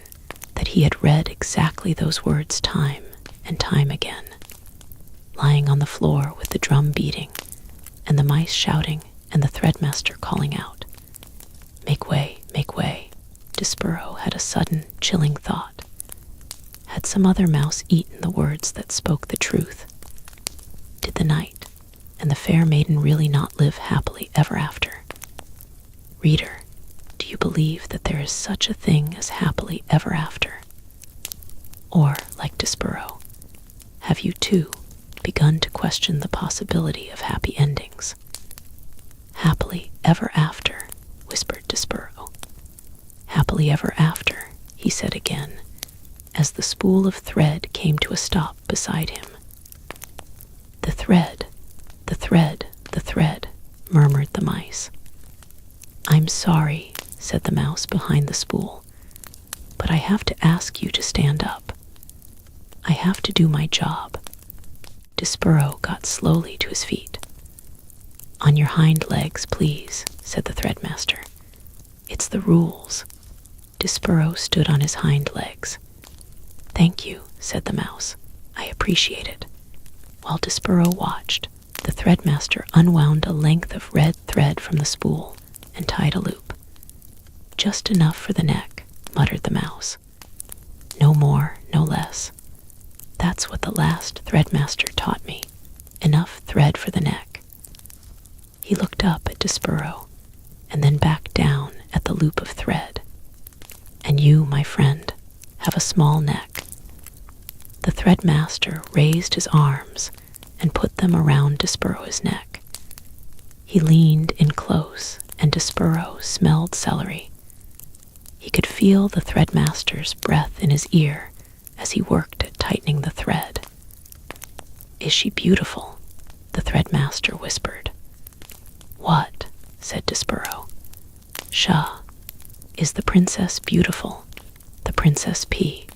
that he had read exactly those words time and time again, lying on the floor with the drum beating and the mice shouting and the threadmaster calling out, "Make way, make way." Despereaux had a sudden, chilling thought. Had some other mouse eaten the words that spoke the truth? Did the knight and the fair maiden really not live happily ever after? Reader, do you believe that there is such a thing as happily ever after? Or, like Despereaux, have you too begun to question the possibility of happy endings? happily ever after, whispered Despereaux. Happily ever after, he said again, as the spool of thread came to a stop beside him. The thread, the thread, the thread, murmured the mice. I'm sorry, said the mouse behind the spool, but I have to ask you to stand up. I have to do my job. Despereaux got slowly to his feet. On your hind legs, please, said the threadmaster. It's the rules. Despereaux stood on his hind legs. Thank you, said the mouse. I appreciate it. While Despereaux watched, the threadmaster unwound a length of red thread from the spool and tied a loop. Just enough for the neck, muttered the mouse. No more, no less. That's what the last threadmaster taught me. Enough thread for the neck. He looked up at Despereaux, and then back down at the loop of thread. And you, my friend, have a small neck. The threadmaster raised his arms and put them around Despereaux's neck. He leaned in close, and Despereaux smelled celery. He could feel the threadmaster's breath in his ear as he worked at tightening the thread. Is she beautiful? The threadmaster whispered. What? Said Despereaux. Sha. Is the princess beautiful? The Princess P.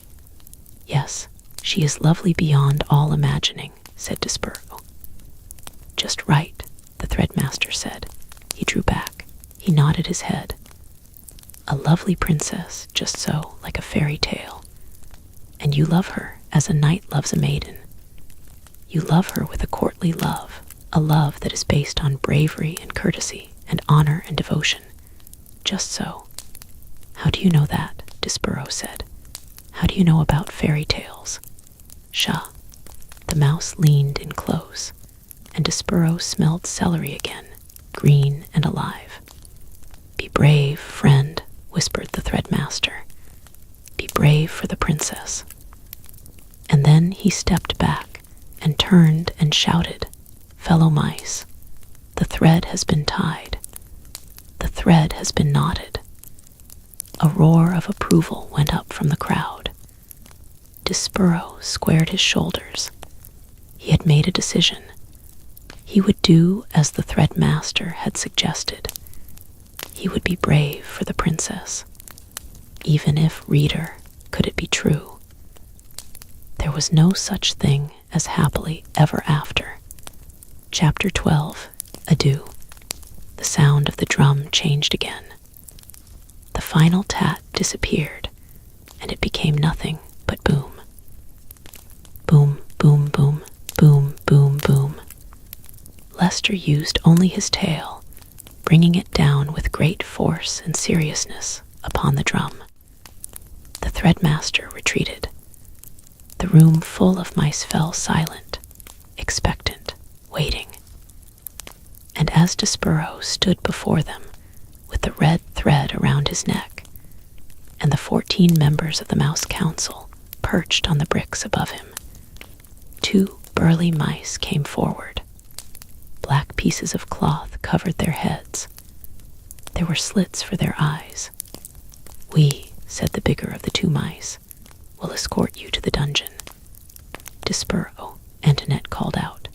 Yes, she is lovely beyond all imagining, said Despereaux. Just right, the threadmaster said. He drew back. He nodded his head. A lovely princess, just so, like a fairy tale. And you love her as a knight loves a maiden. You love her with a courtly love, a love that is based on bravery and courtesy and honor and devotion. Just so. How do you know that? Despereaux said. How do you know about fairy tales? Sha. The mouse leaned in close, and Despereaux smelled celery again, green and alive. Be brave, friend, whispered the threadmaster. Be brave for the princess. And then he stepped back and turned and shouted, Fellow mice, the thread has been tied. The thread has been knotted. A roar of approval went up from the crowd. Despereaux squared his shoulders. He had made a decision. He would do as the threadmaster had suggested. He would be brave for the princess. Even if, reader, could it be true? There was no such thing as happily ever after. Chapter 12, Adieu. The sound of the drum changed again. The final tat disappeared, and it became nothing but boom. Boom, boom, boom, boom, boom, boom. Lester used only his tail, bringing it down with great force and seriousness upon the drum. The threadmaster retreated. The room full of mice fell silent, expectant, waiting. And as Despereaux stood before them, with the red thread around his neck, and the 14 members of the Mouse Council perched on the bricks above him, 2 burly mice came forward. Black pieces of cloth covered their heads. There were slits for their eyes. We, said the bigger of the 2 mice, will escort you to the dungeon. Despereaux, Antoinette called out.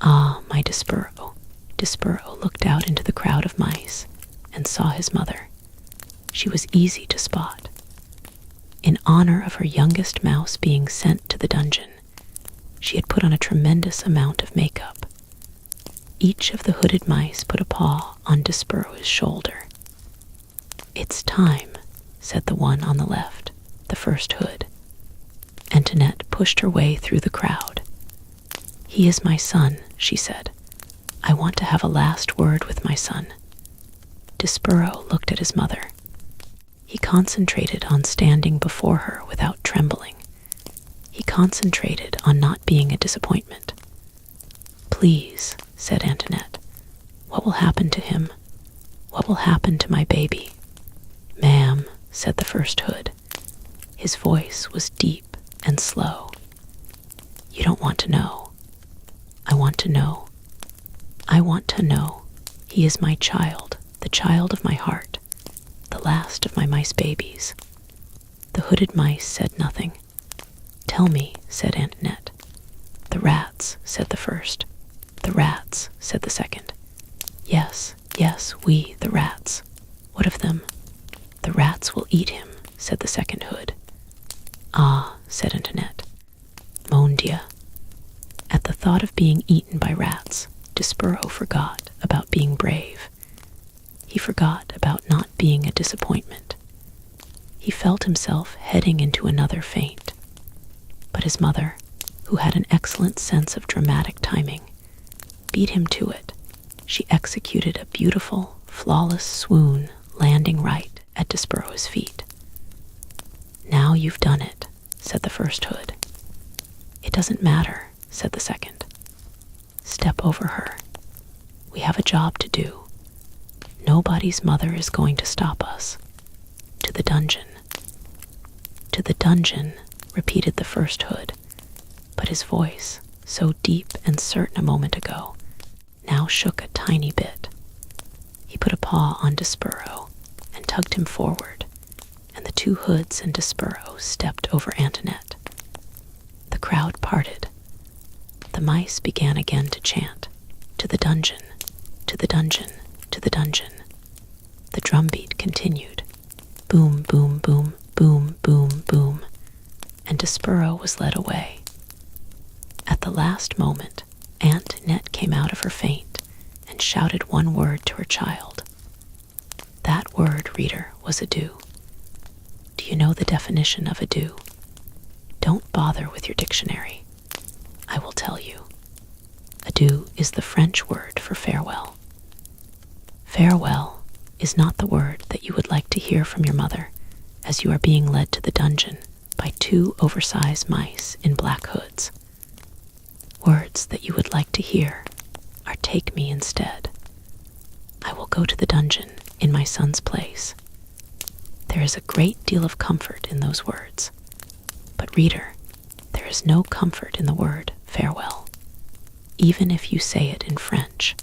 Ah, my Despereaux. Despereaux looked out into the crowd of mice and saw his mother. She was easy to spot. In honor of her youngest mouse being sent to the dungeon, she had put on a tremendous amount of makeup. Each of the hooded mice put a paw on Despereaux's shoulder. It's time, said the one on the left, the first hood. Antoinette pushed her way through the crowd. He is my son, she said. I want to have a last word with my son. Despereaux looked at his mother. He concentrated on standing before her without trembling. He concentrated on not being a disappointment. Please, said Antoinette, what will happen to him? What will happen to my baby? Ma'am, said the first hood. His voice was deep and slow. You don't want to know. I want to know. I want to know. He is my child, the child of my heart, the last of my mice babies. The hooded mice said nothing. Tell me, said Antoinette. The rats, said the first. The rats, said the second. Yes, yes, we, the rats. What of them? The rats will eat him, said the second hood. Ah, said Antoinette. Mon Dieu. At the thought of being eaten by rats, Despereaux forgot about being brave. He forgot about not being a disappointment. He felt himself heading into another faint. But his mother, who had an excellent sense of dramatic timing, beat him to it. She executed a beautiful, flawless swoon, landing right at Despereaux's feet. Now you've done it, said the first hood. It doesn't matter, said the second. Step over her. We have a job to do. Nobody's mother is going to stop us. To the dungeon. To the dungeon, repeated the first hood, but his voice, so deep and certain a moment ago, now shook a tiny bit. He put a paw on Despereaux and tugged him forward, and the two hoods and Despereaux stepped over Antoinette. The crowd parted. The mice began again to chant, to the dungeon, to the dungeon, to the dungeon. The drumbeat continued. Boom, boom, boom, boom, boom, boom, and Despereaux was led away. At the last moment, Antoinette came out of her faint and shouted one word to her child. That word, reader, was adieu. Do you know the definition of adieu? Don't bother with your dictionary. I will tell you. Adieu is the French word for farewell. Farewell is not the word that you would like to hear from your mother as you are being led to the dungeon by two oversized mice in black hoods. Words that you would like to hear are take me instead. I will go to the dungeon in my son's place. There is a great deal of comfort in those words. But reader, there is no comfort in the word farewell, even if you say it in French.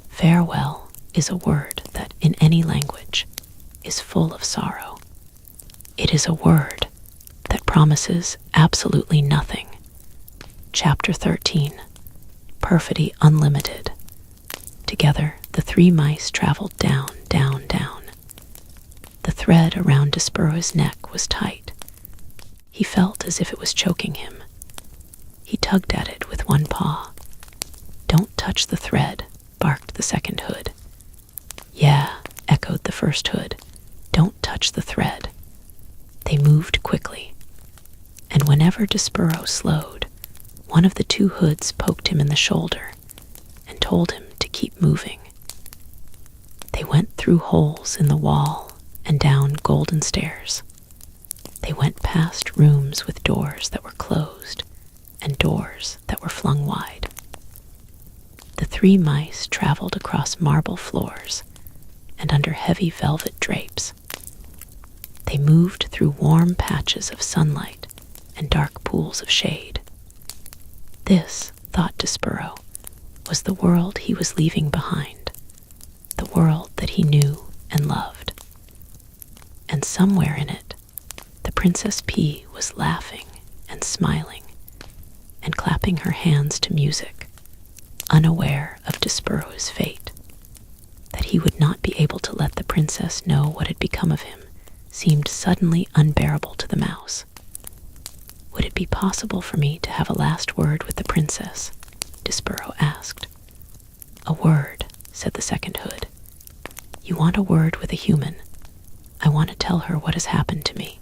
Farewell is a word that in any language is full of sorrow. It is a word that promises absolutely nothing. Chapter 13, Perfidy Unlimited. Together, the three mice traveled down, down, down. The thread around Despereaux's neck was tight. He felt as if it was choking him. He tugged at it with one paw. Don't touch the thread, barked the second hood. Yeah, echoed the first hood. Don't touch the thread. They moved quickly, and whenever Despereaux slowed, one of the two hoods poked him in the shoulder and told him to keep moving. They went through holes in the wall and down golden stairs. They went past rooms with doors that were closed and doors that were flung wide. The three mice traveled across marble floors and under heavy velvet drapes. They moved through warm patches of sunlight and dark pools of shade. This, thought Despereaux, was the world he was leaving behind, the world that he knew and loved. And somewhere in it, the Princess P was laughing and smiling and clapping her hands to music, unaware of Despereaux's fate. That he would not be able to let the princess know what had become of him seemed suddenly unbearable to the mouse. Would it be possible for me to have a last word with the princess? Despereaux asked. A word, said the second hood. You want a word with a human? I want to tell her what has happened to me.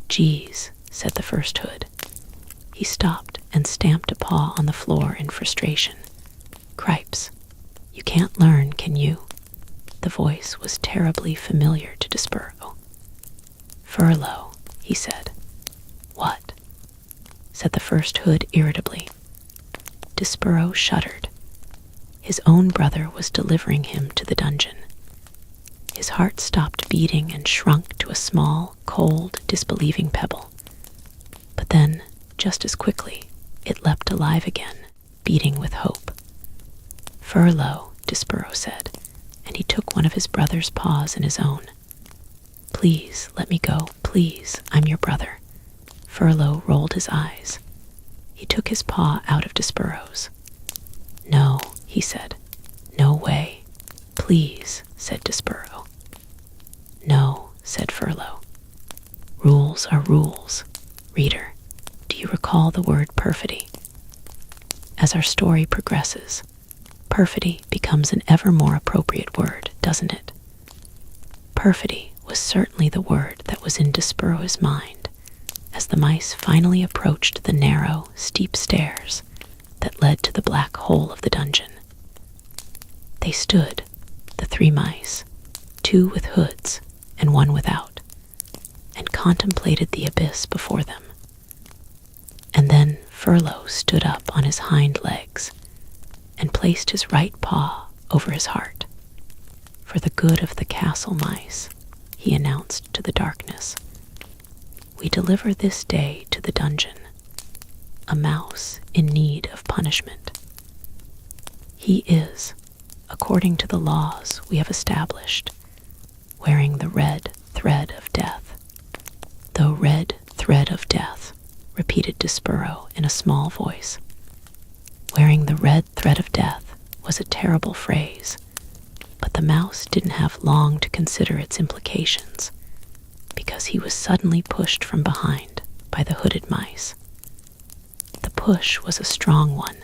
Geez, said the first hood. He stopped and stamped a paw on the floor in frustration. Cripes, you can't learn, can you? The voice was terribly familiar to Despereaux. Furlough, he said. What? Said the first hood irritably. Despereaux shuddered. His own brother was delivering him to the dungeon. His heart stopped beating and shrunk to a small, cold, disbelieving pebble. But then, just as quickly, it leapt alive again, beating with hope. Furlough, Despereaux said, and he took one of his brother's paws in his own. Please, let me go, please, I'm your brother. Furlough rolled his eyes. He took his paw out of Despereaux's. No, he said. No way. Please, said Despereaux. No, said Furlough. Rules are rules. Reader, do you recall the word perfidy? As our story progresses, perfidy becomes an ever more appropriate word, doesn't it? Perfidy was certainly the word that was in Despereaux's mind as the mice finally approached the narrow, steep stairs that led to the black hole of the dungeon. They stood, the 3 mice, 2 with hoods and 1 without, and contemplated the abyss before them. And then Furlough stood up on his hind legs and placed his right paw over his heart. For the good of the castle mice, he announced to the darkness, we deliver this day to the dungeon a mouse in need of punishment. He is, according to the laws we have established, wearing the red thread of death. The red thread of death, repeated Despereaux in a small voice. Wearing the red thread of death was a terrible phrase, but the mouse didn't have long to consider its implications, because he was suddenly pushed from behind by the hooded mice. The push was a strong one,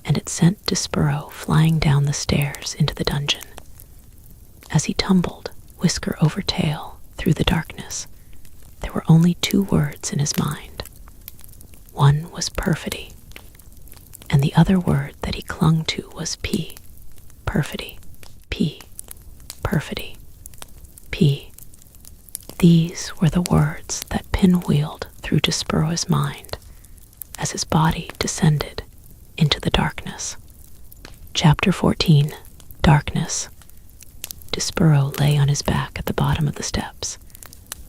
and it sent Despereaux flying down the stairs into the dungeon. As he tumbled, whisker over tail, through the darkness, there were only 2 words in his mind. One was perfidy, and the other word that he clung to was P. Perfidy. P. Perfidy. P. These were the words that pinwheeled through Despereaux's mind as his body descended into the darkness. Chapter 14. Darkness. Despereaux lay on his back at the bottom of the steps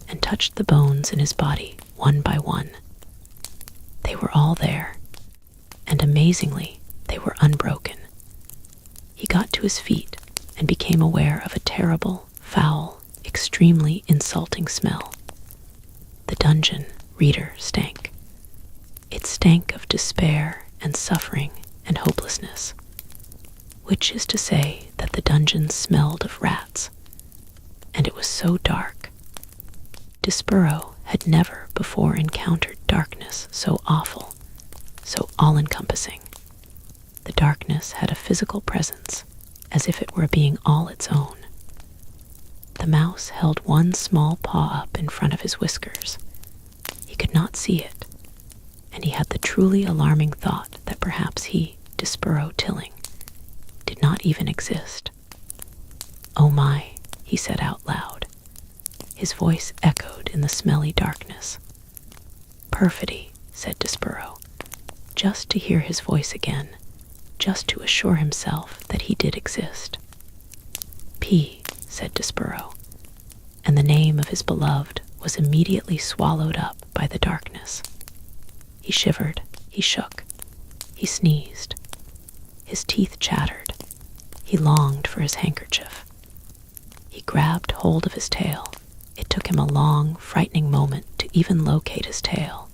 and touched the bones in his body one by one. They were all there, and amazingly, they were unbroken. He got to his feet and became aware of a terrible, foul, extremely insulting smell. The dungeon, reader, stank. It stank of despair and suffering and hopelessness, which is to say that the dungeon smelled of rats, and it was so dark. Despereaux had never before encountered darkness so awful, so all-encompassing. The darkness had a physical presence, as if it were a being all its own. The mouse held one small paw up in front of his whiskers. He could not see it, and he had the truly alarming thought that perhaps he, Despereaux Tilling, did not even exist. Oh my, he said out loud. His voice echoed in the smelly darkness. Perfidy, said Despereaux, just to hear his voice again, just to assure himself that he did exist. P, said Despereaux, and the name of his beloved was immediately swallowed up by the darkness. He shivered, he shook, he sneezed. His teeth chattered. He longed for his handkerchief. He grabbed hold of his tail. It took him a long, frightening moment to even locate his tail.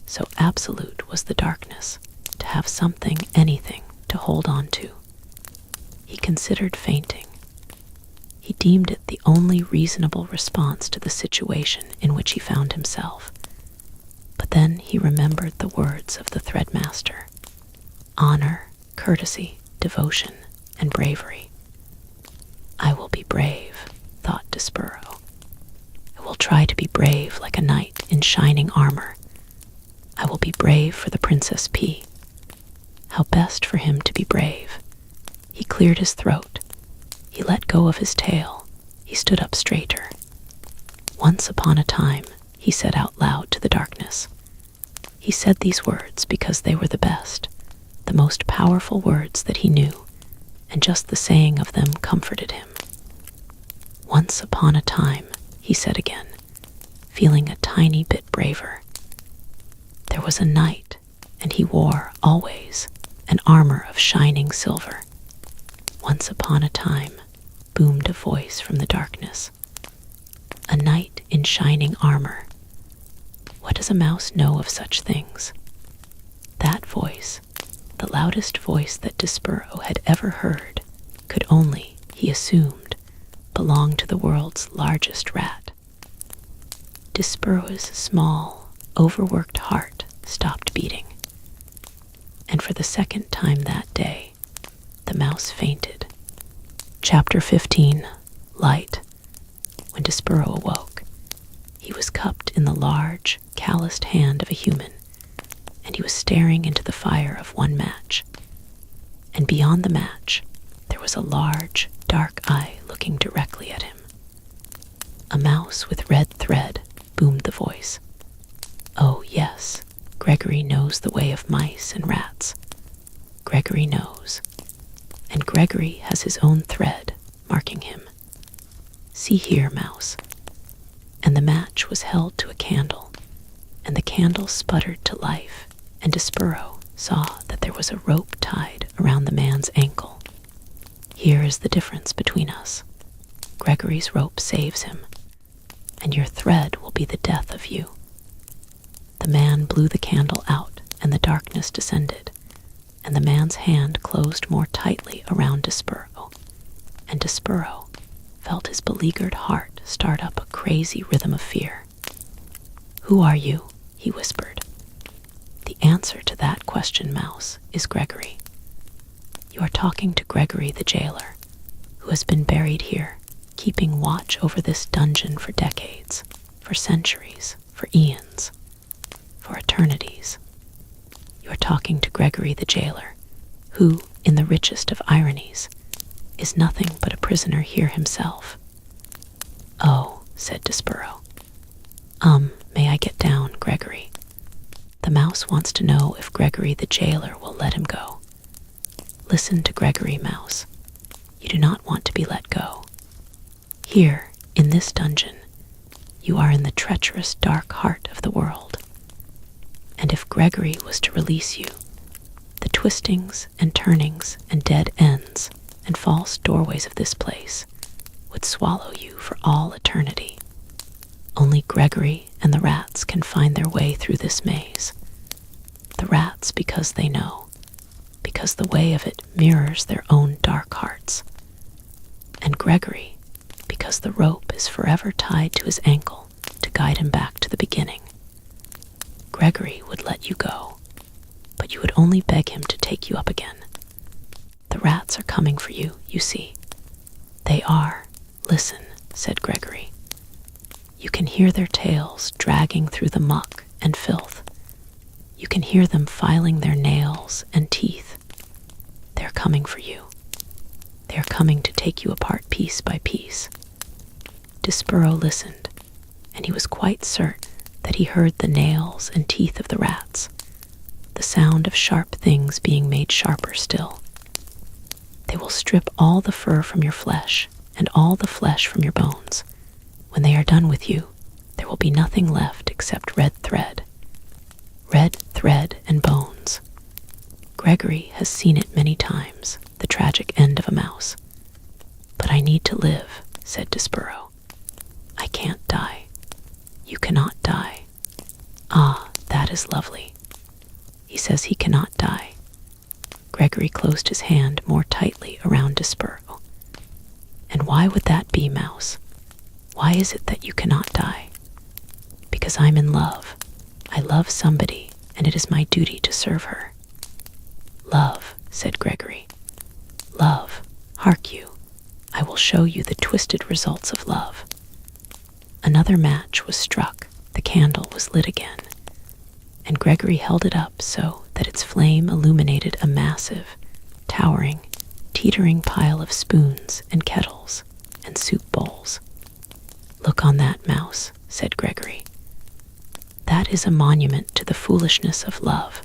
So absolute was the darkness, to have something, anything, to hold on to. He considered fainting. He deemed it the only reasonable response to the situation in which he found himself. But then he remembered the words of the threadmaster. Honor, courtesy, devotion, and bravery. I will be brave, thought Despereaux. I will try to be brave like a knight in shining armor. I will be brave for the Princess P. How best for him to be brave. He cleared his throat. He let go of his tail. He stood up straighter. Once upon a time, he said out loud to the darkness. He said these words because they were the best, the most powerful words that he knew, and just the saying of them comforted him. Once upon a time, he said again, feeling a tiny bit braver. There was a knight, and he wore, always, an armor of shining silver. Once upon a time, boomed a voice from the darkness. A knight in shining armor. What does a mouse know of such things? That voice, the loudest voice that Despereaux had ever heard, could only, he assumed, belong to the world's largest rat. Despereaux's small, overworked heart stopped beating. And for the second time that day, the mouse fainted. Chapter 15, Light. When Despereaux awoke, he was cupped in the large, calloused hand of a human, and he was staring into the fire of one match. And beyond the match, there was a large, dark eye looking directly at him. A mouse with red thread, boomed the voice. Oh, yes, Gregory knows the way of mice and rats. Gregory knows. And Gregory has his own thread, marking him. See here, mouse. And the match was held to a candle, and the candle sputtered to life, and Despereaux saw that there was a rope tied around the man's ankle. Here is the difference between us. Gregory's rope saves him, and your thread will be the death of you. The man blew the candle out, and the darkness descended, and the man's hand closed more tightly around Despereaux, and Despereaux felt his beleaguered heart start up a crazy rhythm of fear. Who are you? He whispered. The answer to that question, mouse, is Gregory. You are talking to Gregory the jailer, who has been buried here, keeping watch over this dungeon for decades, for centuries, for eons, for eternities. You are talking to Gregory the jailer, who, in the richest of ironies, is nothing but a prisoner here himself. Oh, said Despereaux. May I get down, Gregory? The mouse wants to know if Gregory the jailer will let him go. Listen to Gregory, mouse. You do not want to be let go. Here, in this dungeon, you are in the treacherous dark heart of the world. And if Gregory was to release you, the twistings and turnings and dead ends and false doorways of this place would swallow you for all eternity. Only Gregory and the rats can find their way through this maze. The rats because they know, because the way of it mirrors their own dark hearts. And Gregory because the rope is forever tied to his ankle to guide him back to the beginning. Gregory would let you go, but you would only beg him to take you up again. The rats are coming for you, you see. They are. Listen, said Gregory. You can hear their tails dragging through the muck and filth. You can hear them filing their nails and teeth. They are coming for you. They are coming to take you apart piece by piece. Despereaux listened, and he was quite certain that he heard the nails and teeth of the rats, the sound of sharp things being made sharper still. They will strip all the fur from your flesh and all the flesh from your bones. When they are done with you, there will be nothing left except red thread. Red thread and bones. Gregory has seen it many times, the tragic end of a mouse. But I need to live, said Despereaux. I can't die. You cannot die. Ah, that is lovely. He says he cannot die. Gregory closed his hand more tightly around Despereaux. And why would that be, mouse? Why is it that you cannot die? Because I'm in love. I love somebody, and it is my duty to serve her. Love, said Gregory. Love, hark you. I will show you the twisted results of love. Another match was struck, the candle was lit again, and Gregory held it up so that its flame illuminated a massive, towering, teetering pile of spoons and kettles and soup bowls. Look on that, mouse, said Gregory. That is a monument to the foolishness of love.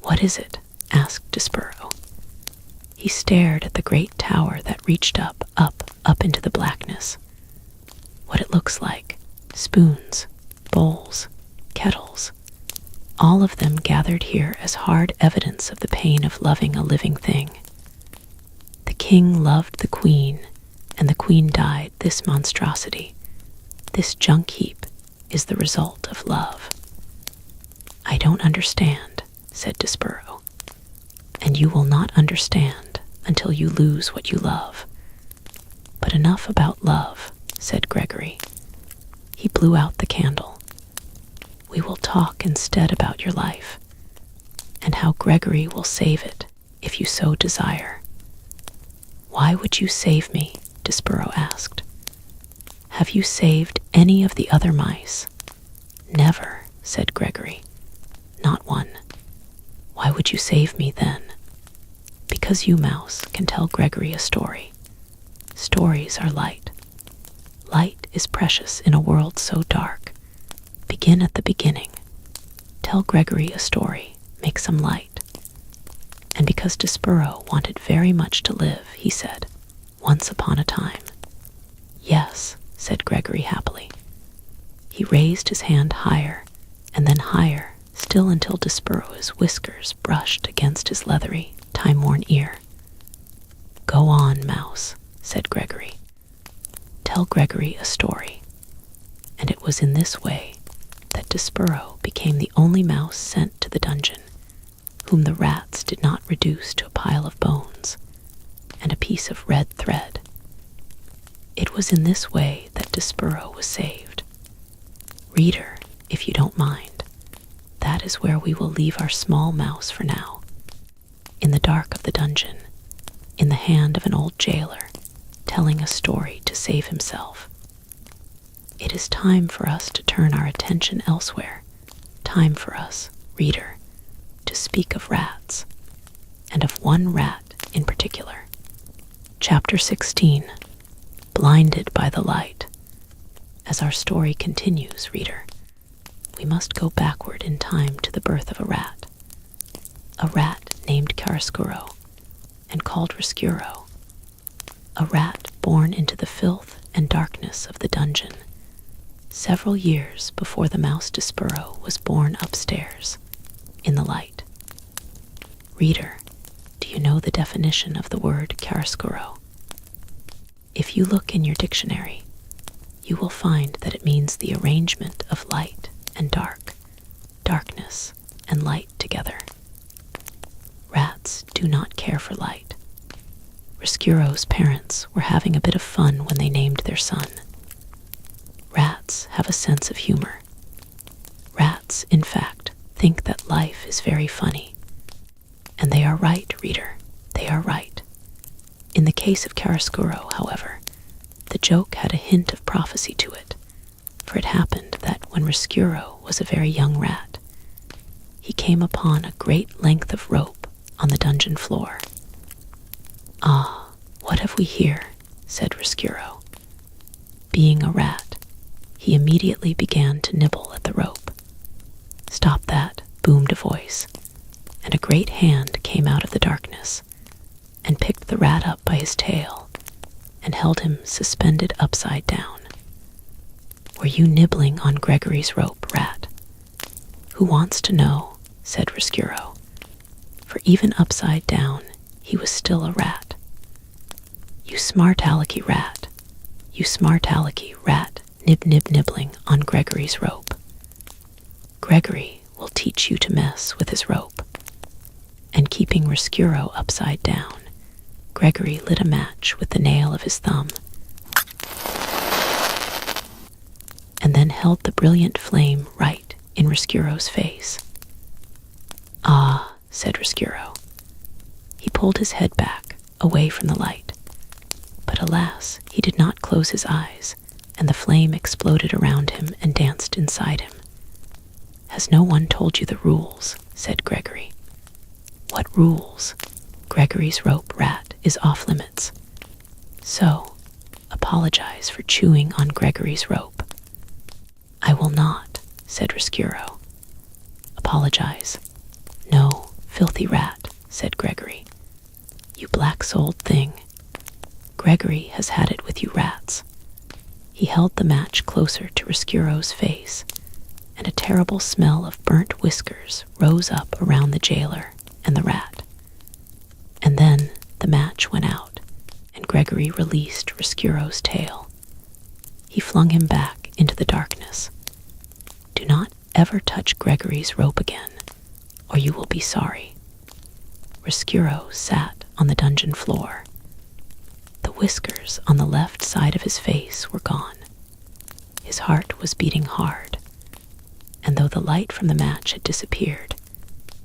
What is it? Asked Despereaux. He stared at the great tower that reached up into the blackness. What it looks like, spoons, bowls, kettles, all of them gathered here as hard evidence of the pain of loving a living thing. The king loved the queen, and the queen died. This monstrosity, this junk heap, is the result of love." "I don't understand," said Despereaux. "And you will not understand until you lose what you love." "But enough about love," said Gregory. He blew out the candle. "We will talk instead about your life, and how Gregory will save it if you so desire." "Why would you save me?" Despereaux asked. "Have you saved any of the other mice?" "Never," said Gregory. "Not one." "Why would you save me then?" "Because you, mouse, can tell Gregory a story. Stories are light. Light is precious in a world so dark. Begin at the beginning. Tell Gregory a story. Make some light." And because Despereaux wanted very much to live, he said, "Once upon a time." "Yes," said Gregory happily. He raised his hand higher, and then higher, still until Despereaux's whiskers brushed against his leathery, time-worn ear. "Go on, mouse," said Gregory. "Tell Gregory a story." And it was in this way that Despereaux became the only mouse sent to the dungeon whom the rats did not reduce to a pile of bones and a piece of red thread. It was in this way that Despereaux was saved. Reader, if you don't mind, that is where we will leave our small mouse for now, in the dark of the dungeon, in the hand of an old jailer, telling a story to save himself. It is time for us to turn our attention elsewhere, time for us, reader, to speak of rats, and of one rat in particular. Chapter 16, Blinded by the Light. As our story continues, reader, we must go backward in time to the birth of a rat named Chiaroscuro and called Chiaroscuro, a rat born into the filth and darkness of the dungeon, several years before the mouse Despereaux was born upstairs, in the light. Reader, do you know the definition of the word chiaroscuro? If you look in your dictionary, you will find that it means the arrangement of light and dark, darkness and light together. Rats do not care for light. Chiaroscuro's parents were having a bit of fun when they named their son. Rats have a sense of humor. Rats, in fact, think that life is very funny. And they are right, reader, they are right. In the case of Chiaroscuro, however, the joke had a hint of prophecy to it, for it happened that when Chiaroscuro was a very young rat, he came upon a great length of rope on the dungeon floor. "Ah, what have we here?" said Chiaroscuro. Being a rat, he immediately began to nibble at the rope. "Stop that," boomed a voice, and a great hand came out of the darkness and picked the rat up by his tail and held him suspended upside down. "Were you nibbling on Gregory's rope, rat?" "Who wants to know?" said Chiaroscuro, for even upside down he was still a rat. "You smart alecky rat, you smart alecky rat, nibbling on Gregory's rope. Gregory will teach you to mess with his rope." And keeping Chiaroscuro upside down, Gregory lit a match with the nail of his thumb, and then held the brilliant flame right in Chiaroscuro's face. "Ah," said Chiaroscuro. He pulled his head back, away from the light. But alas, he did not close his eyes, and the flame exploded around him and danced inside him. "Has no one told you the rules?" said Gregory. "What rules?" "Gregory's rope, rat, is off limits. So, apologize for chewing on Gregory's rope." "I will not," said Chiaroscuro. "Apologize." "No, filthy rat," said Gregory. "You black-souled thing. Gregory has had it with you rats." He held the match closer to Chiaroscuro's face, and a terrible smell of burnt whiskers rose up around the jailer and the rat. And then the match went out, Miggery released Chiaroscuro's tail. He flung him back into the darkness. Do not ever touch Gregory's rope again, or you will be sorry. Chiaroscuro sat on the dungeon floor. The whiskers on the left side of his face were gone. His heart was beating hard, and though the light from the match had disappeared,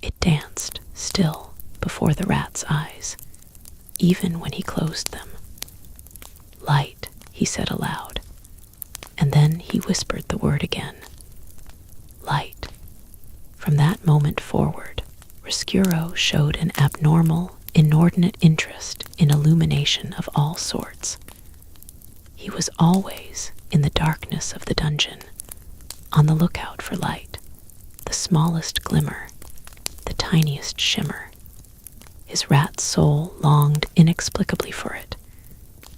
it danced still before the rat's eyes, even when he closed them. Light, he said aloud, and then he whispered the word again. Light. From that moment forward, Chiaroscuro showed an abnormal, inordinate interest in illumination of all sorts. He was always in the darkness of the dungeon, on the lookout for light, the smallest glimmer, the tiniest shimmer. His rat soul longed inexplicably for it.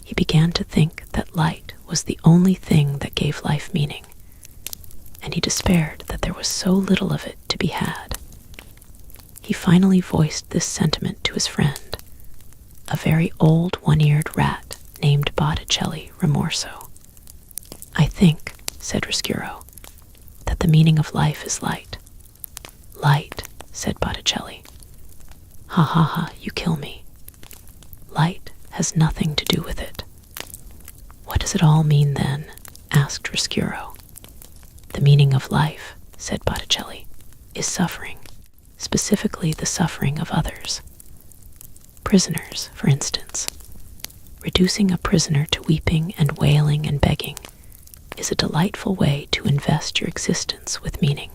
He began to think that light was the only thing that gave life meaning, and he despaired that there was so little of it to be had. He finally voiced this sentiment to his friend, a very old one-eared rat named Botticelli Rimorso. I think, said Chiaroscuro, that the meaning of life is light. Light, said Botticelli. Ha ha ha, you kill me. Light has nothing to do with it. What does it all mean then? Asked Chiaroscuro. The meaning of life, said Botticelli, is suffering, specifically the suffering of others. Prisoners, for instance. Reducing a prisoner to weeping and wailing and begging is a delightful way to invest your existence with meaning.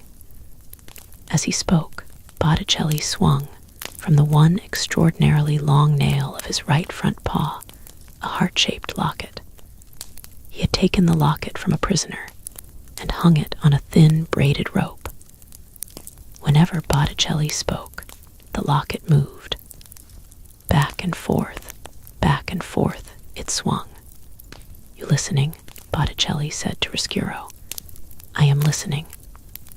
As he spoke, Botticelli swung from the one extraordinarily long nail of his right front paw a heart-shaped locket. He had taken the locket from a prisoner and hung it on a thin braided rope. Whenever Botticelli spoke, the locket moved. Back and forth it swung. You listening? Botticelli said to Chiaroscuro. I am listening.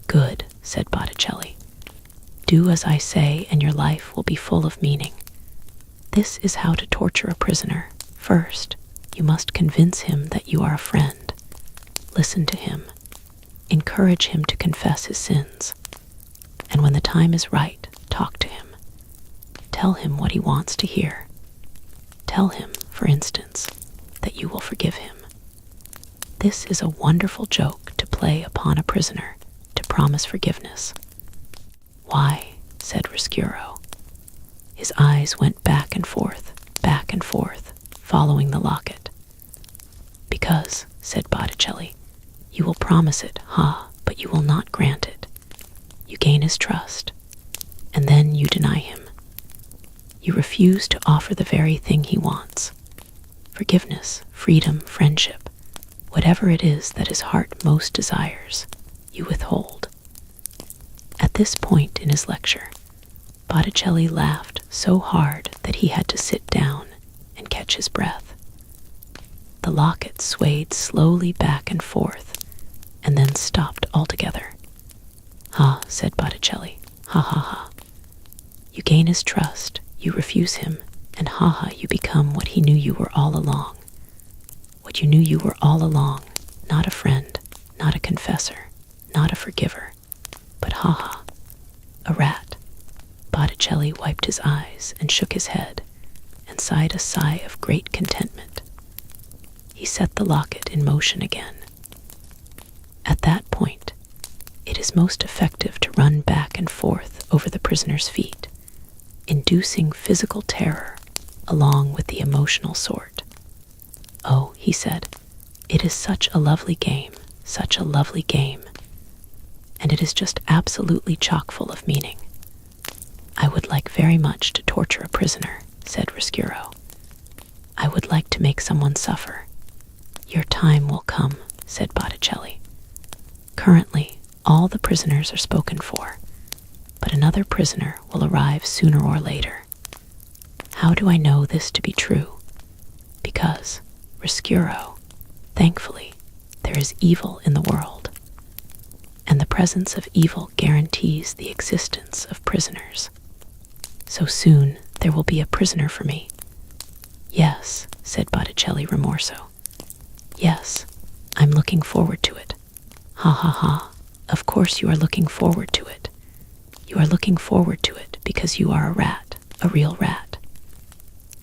Good, said Botticelli. Do as I say and your life will be full of meaning. This is how to torture a prisoner. First, you must convince him that you are a friend. Listen to him. Encourage him to confess his sins. And when the time is right, talk to him. Tell him what he wants to hear. Tell him, for instance, that you will forgive him. This is a wonderful joke to play upon a prisoner, to promise forgiveness. Why? Said Chiaroscuro. His eyes went back and forth, following the locket. Because, said Botticelli, you will promise it, but you will not grant it. You gain his trust, and then you deny him. You refuse to offer the very thing he wants. Forgiveness, freedom, friendship, whatever it is that his heart most desires, you withhold. At this point in his lecture, Botticelli laughed so hard that he had to sit down and catch his breath. The locket swayed slowly back and forth, and then stopped altogether. Ha, said Botticelli. Ha ha ha. You gain his trust, you refuse him, and ha ha, you become what he knew you were all along. What you knew you were all along, not a friend, not a confessor, not a forgiver, but ha ha, a rat. Botticelli wiped his eyes and shook his head and sighed a sigh of great contentment. He set the locket in motion again. At that point, it is most effective to run back and forth over the prisoner's feet, inducing physical terror along with the emotional sort. Oh, he said, it is such a lovely game, such a lovely game, and it is just absolutely chock full of meaning. I would like very much to torture a prisoner, said Chiaroscuro. I would like to make someone suffer. Your time will come, said Botticelli. Currently, all the prisoners are spoken for, but another prisoner will arrive sooner or later. How do I know this to be true? Because, Chiaroscuro, thankfully, there is evil in the world, and the presence of evil guarantees the existence of prisoners. So soon there will be a prisoner for me. Yes, said Botticelli remorso. Yes, I'm looking forward to it. Ha ha ha. Of course you are looking forward to it. You are looking forward to it because you are a rat, a real rat.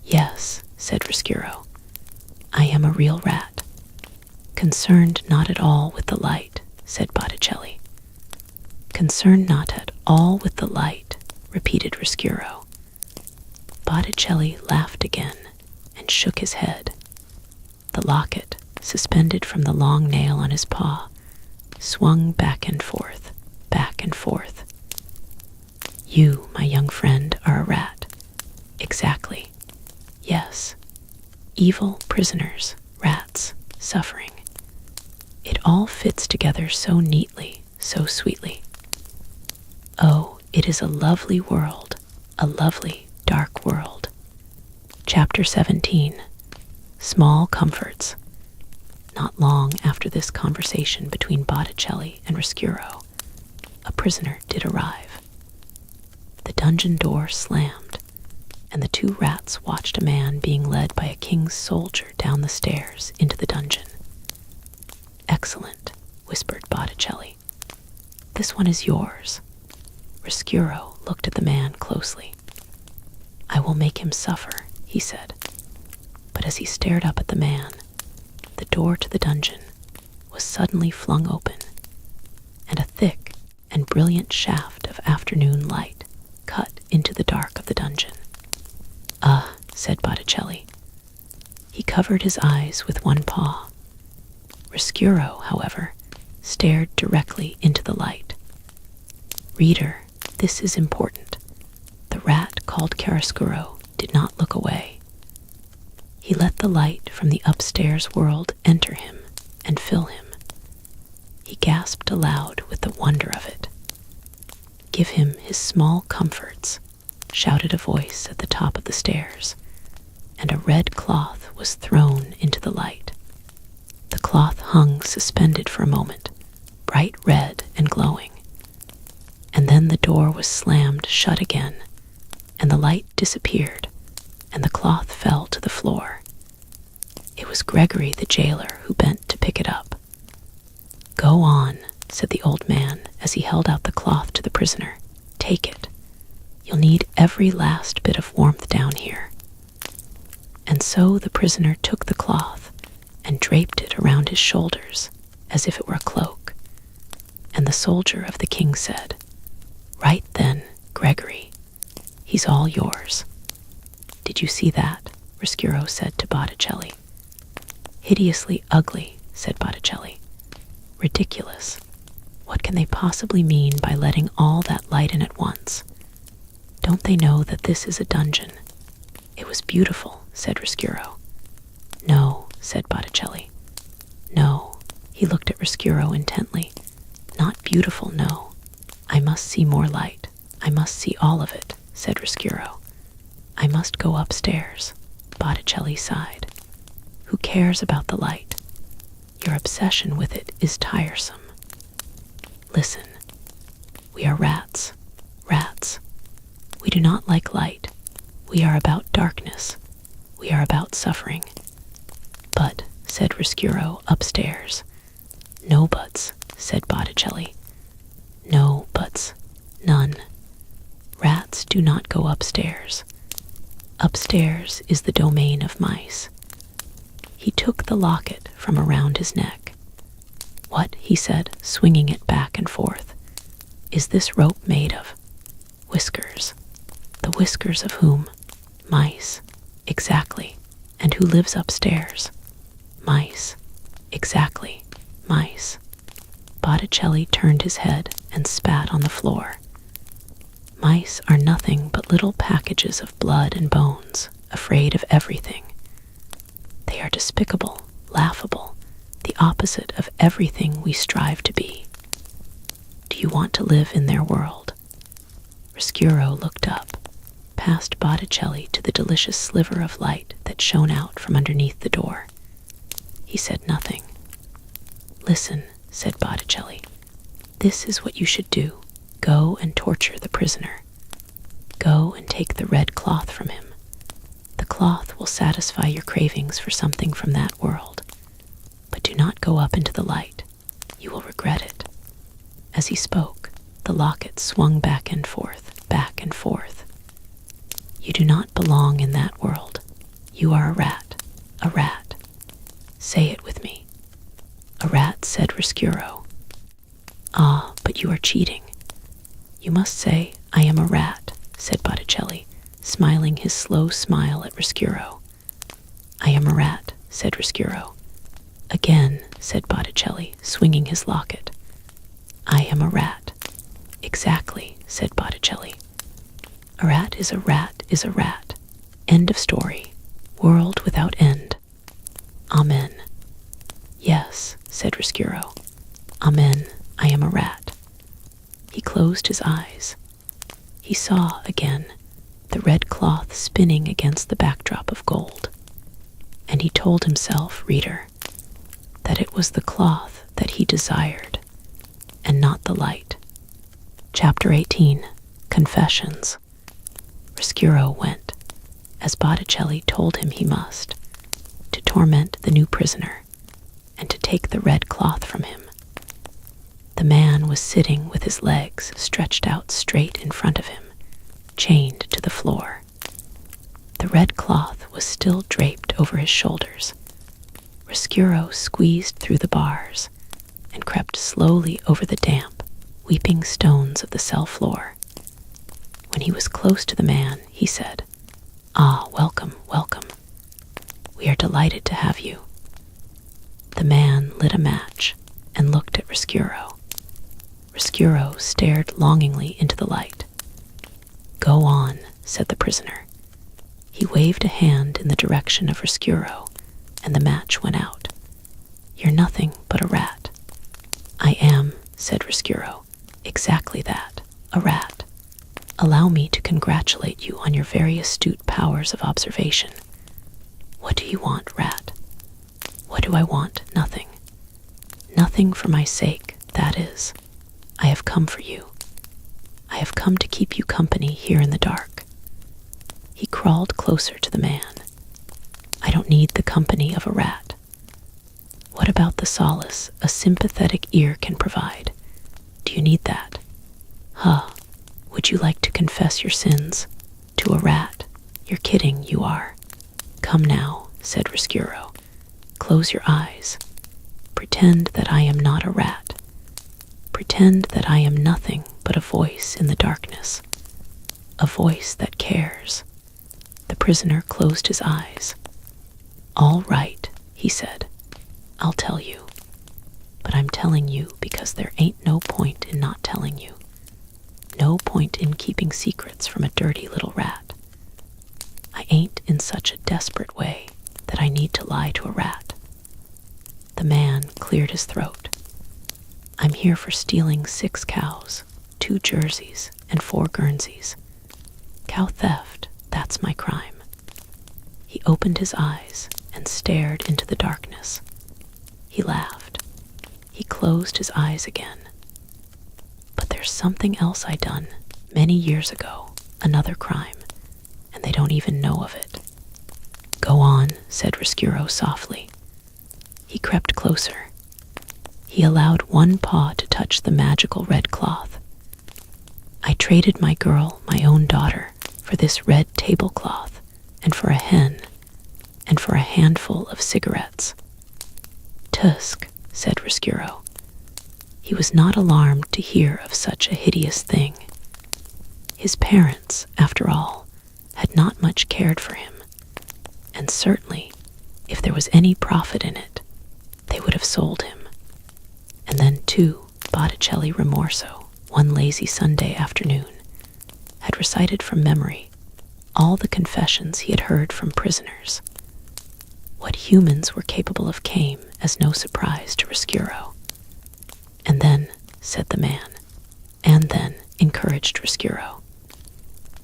Yes, said Chiaroscuro. I am a real rat. Concerned not at all with the light, said Botticelli. Concerned not at all with the light, repeated Chiaroscuro. Botticelli laughed again and shook his head. The locket, suspended from the long nail on his paw, swung back and forth, back and forth. You, my young friend, are a rat. Exactly. Yes. Evil prisoners, rats, suffering. It all fits together so neatly, so sweetly. Oh, it is a lovely world, a lovely, dark world. Chapter 17. Small Comforts. Not long after this conversation between Botticelli and Chiaroscuro, a prisoner did arrive. The dungeon door slammed, and the two rats watched a man being led by a king's soldier down the stairs into the dungeon. Excellent, whispered Botticelli. This one is yours. Chiaroscuro looked at the man closely. I will make him suffer, he said. But as he stared up at the man, the door to the dungeon was suddenly flung open, and a thick and brilliant shaft of afternoon light cut into the dark of the dungeon. Ah, said Botticelli. He covered his eyes with one paw. Chiaroscuro, however, stared directly into the light. Reader, this is important. The rat called Chiaroscuro did not look away. He let the light from the upstairs world enter him and fill him. He gasped aloud with the wonder of it. Give him his small comforts, shouted a voice at the top of the stairs, and a red cloth was thrown into the light. The cloth hung suspended for a moment, bright red and glowing. And then the door was slammed shut again, and the light disappeared, and the cloth fell to the floor. It was Gregory the jailer who bent to pick it up. Go on, said the old man as he held out the cloth to the prisoner. Take it. You'll need every last bit of warmth down here. And so the prisoner took the cloth and draped it around his shoulders as if it were a cloak. And the soldier of the king said, Right then, Gregory, he's all yours. Did you see that? Chiaroscuro said to Botticelli. Hideously ugly, said Botticelli. Ridiculous. What can they possibly mean by letting all that light in at once? Don't they know that this is a dungeon? It was beautiful, said Chiaroscuro. No, said Botticelli. No. He looked at Chiaroscuro intently. Not beautiful, no. I must see more light. I must see all of it, said Chiaroscuro. I must go upstairs. Botticelli sighed. Who cares about the light? Your obsession with it is tiresome. Listen. We are rats. Rats. We do not like light. We are about darkness. We are about suffering. But, said Chiaroscuro upstairs. No buts, said Botticelli. No buts. None. Rats do not go upstairs. Upstairs is the domain of mice. He took the locket from around his neck. What, he said, swinging it back and forth, is this rope made of? Whiskers. The whiskers of whom? Mice. Exactly. And who lives upstairs? Mice. Exactly. Mice. Botticelli turned his head and spat on the floor. Mice are nothing but little packages of blood and bones, afraid of everything. They are despicable, laughable, the opposite of everything we strive to be. Do you want to live in their world? Chiaroscuro looked up, past Botticelli to the delicious sliver of light that shone out from underneath the door. He said nothing. Listen, said Botticelli. This is what you should do. Go and torture the prisoner. Go and take the red cloth from him. The cloth will satisfy your cravings for something from that world, but do not go up into the light. You will regret it." As he spoke, the locket swung back and forth, back and forth. "You do not belong in that world. You are a rat, a rat. Say it with me." "A rat," said Chiaroscuro. "Ah, but you are cheating. You must say, 'I am a rat,'" said Botticelli, smiling his slow smile at Chiaroscuro. "I am a rat," said Chiaroscuro. "Again," said Botticelli, swinging his locket. "I am a rat." "Exactly," said Botticelli. "A rat is a rat is a rat. End of story. World without end. Amen." "Yes," said Chiaroscuro. "Amen, I am a rat." He closed his eyes. He saw again the red cloth spinning against the backdrop of gold. And he told himself, reader, that it was the cloth that he desired, and not the light. Chapter 18, Confessions. Chiaroscuro went, as Botticelli told him he must, to torment the new prisoner, and to take the red cloth from him. The man was sitting with his legs stretched out straight in front of him, chained to the floor. The red cloth was still draped over his shoulders. Chiaroscuro squeezed through the bars and crept slowly over the damp, weeping stones of the cell floor. When he was close to the man, he said, "Ah, welcome, welcome. We are delighted to have you." The man lit a match and looked at Chiaroscuro. Chiaroscuro stared longingly into the light. "Go on," said the prisoner. He waved a hand in the direction of Chiaroscuro, and the match went out. "You're nothing but a rat." "I am," said Chiaroscuro, "exactly that, a rat. Allow me to congratulate you on your very astute powers of observation. What do you want, rat?" "What do I want? Nothing. Nothing for my sake, that is. I have come for you. I have come to keep you company here in the dark." He crawled closer to the man. "I don't need the company of a rat. What about the solace a sympathetic ear can provide? Do you need that? Huh, would you like to confess your sins to a rat? You're kidding, you are. Come now," said Chiaroscuro. "Close your eyes. Pretend that I am not a rat. Pretend that I am nothing but a voice in the darkness. A voice that cares." The prisoner closed his eyes. "All right," he said. "I'll tell you. But I'm telling you because there ain't no point in not telling you. No point in keeping secrets from a dirty little rat. I ain't in such a desperate way that I need to lie to a rat." The man cleared his throat. "I'm here for stealing 6 cows, 2 jerseys, and 4 Guernseys. Cow theft, that's my crime." He opened his eyes and stared into the darkness. He laughed. He closed his eyes again. "But there's something else I done many years ago, another crime, and they don't even know of it." "Go on," said Chiaroscuro softly. He crept closer. He allowed one paw to touch the magical red cloth. "I traded my girl, my own daughter, for this red tablecloth, and for a hen, and for a handful of cigarettes." "Tusk," said Chiaroscuro. He was not alarmed to hear of such a hideous thing. His parents, after all, had not much cared for him, and certainly, if there was any profit in it, they would have sold him. And then, too, Botticelli Rimorso, one lazy Sunday afternoon, had recited from memory all the confessions he had heard from prisoners. What humans were capable of came as no surprise to Chiaroscuro. "And then," said the man, "and then," encouraged Chiaroscuro.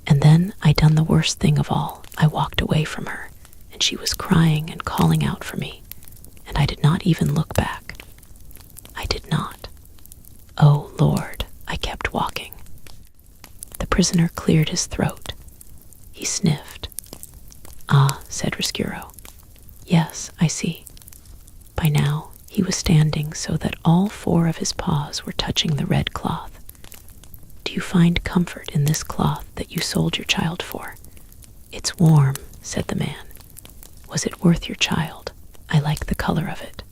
"And then I done the worst thing of all. I walked away from her, and she was crying and calling out for me, and I did not even look back. I did not. Oh, Lord, I kept walking." The prisoner cleared his throat. He sniffed. "Ah, said Riscuro. Yes, I see. By now, he was standing so that all 4 of his paws were touching the red cloth. Do you find comfort in this cloth that you sold your child for? It's warm, said the man. Was it worth your child? I like the color of it.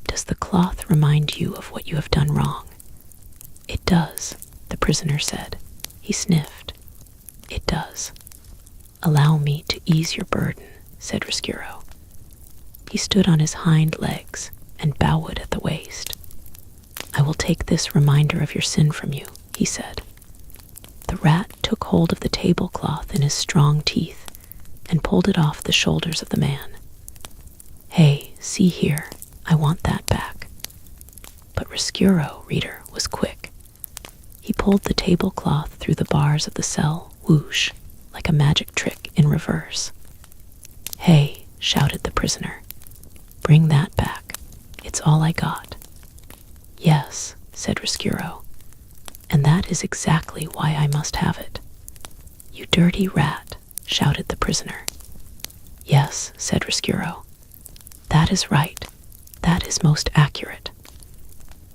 Does the cloth remind you of what you have done wrong? It does, the prisoner said. He sniffed. It does. Allow me to ease your burden, said Riscuro. He stood on his hind legs and bowed at the waist. I will take this reminder of your sin from you, he said. The rat took hold of the tablecloth in his strong teeth and pulled it off the shoulders of the man. Hey, see here, I want that back. But Riscuro, reader, was quick. He pulled the tablecloth through the bars of the cell, whoosh, like a magic trick in reverse. Hey, shouted the prisoner, bring that back. It's all I got. Yes, said Riscuro, and that is exactly why I must have it. You dirty rat, shouted the prisoner. Yes, said Riscuro, that is right. That is most accurate.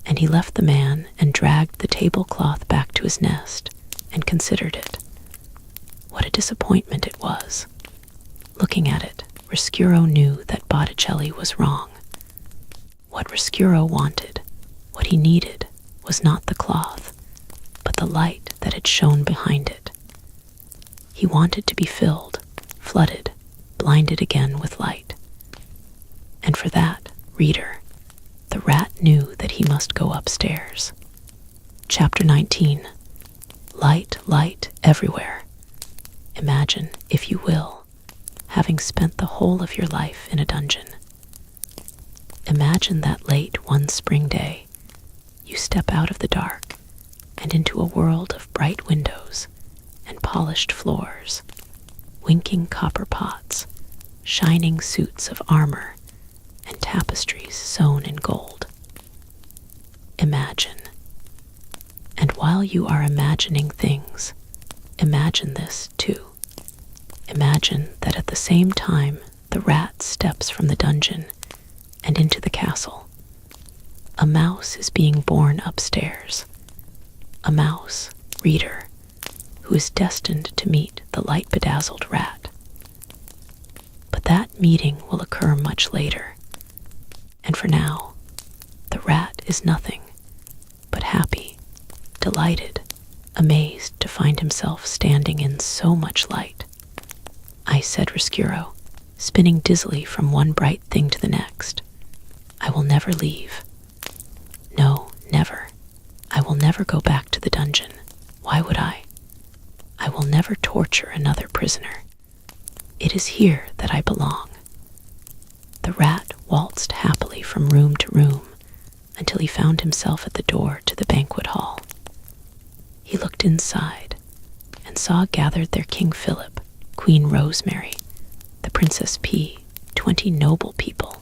And he left the man and dragged the tablecloth back to his nest and considered it. What a disappointment it was. Looking at it, Riscuro knew that Botticelli was wrong. What Riscuro wanted, what he needed, was not the cloth, but the light that had shone behind it. He wanted to be filled, flooded, blinded again with light. And for that, reader, the rat knew that he must go upstairs. Chapter 19. Light, light everywhere. Imagine, if you will, having spent the whole of your life in a dungeon. Imagine that late one spring day, you step out of the dark and into a world of bright windows and polished floors, winking copper pots, shining suits of armor, and tapestries sewn in gold. Imagine. And while you are imagining things, imagine this too. Imagine that at the same time the rat steps from the dungeon and into the castle, a mouse is being born upstairs. A mouse, reader, who is destined to meet the light-bedazzled rat. But that meeting will occur much later. And for now, the rat is nothing but happy, delighted, amazed to find himself standing in so much light. I said Riscuro, spinning dizzily from one bright thing to the next. I will never leave. No, never. I will never go back to the dungeon. Why would I? I will never torture another prisoner. It is here that I belong. The rat waltzed happily from room to room until he found himself at the door to the banquet hall. He looked inside and saw gathered there King Philip, Queen Rosemary, the Princess P, 20 noble people,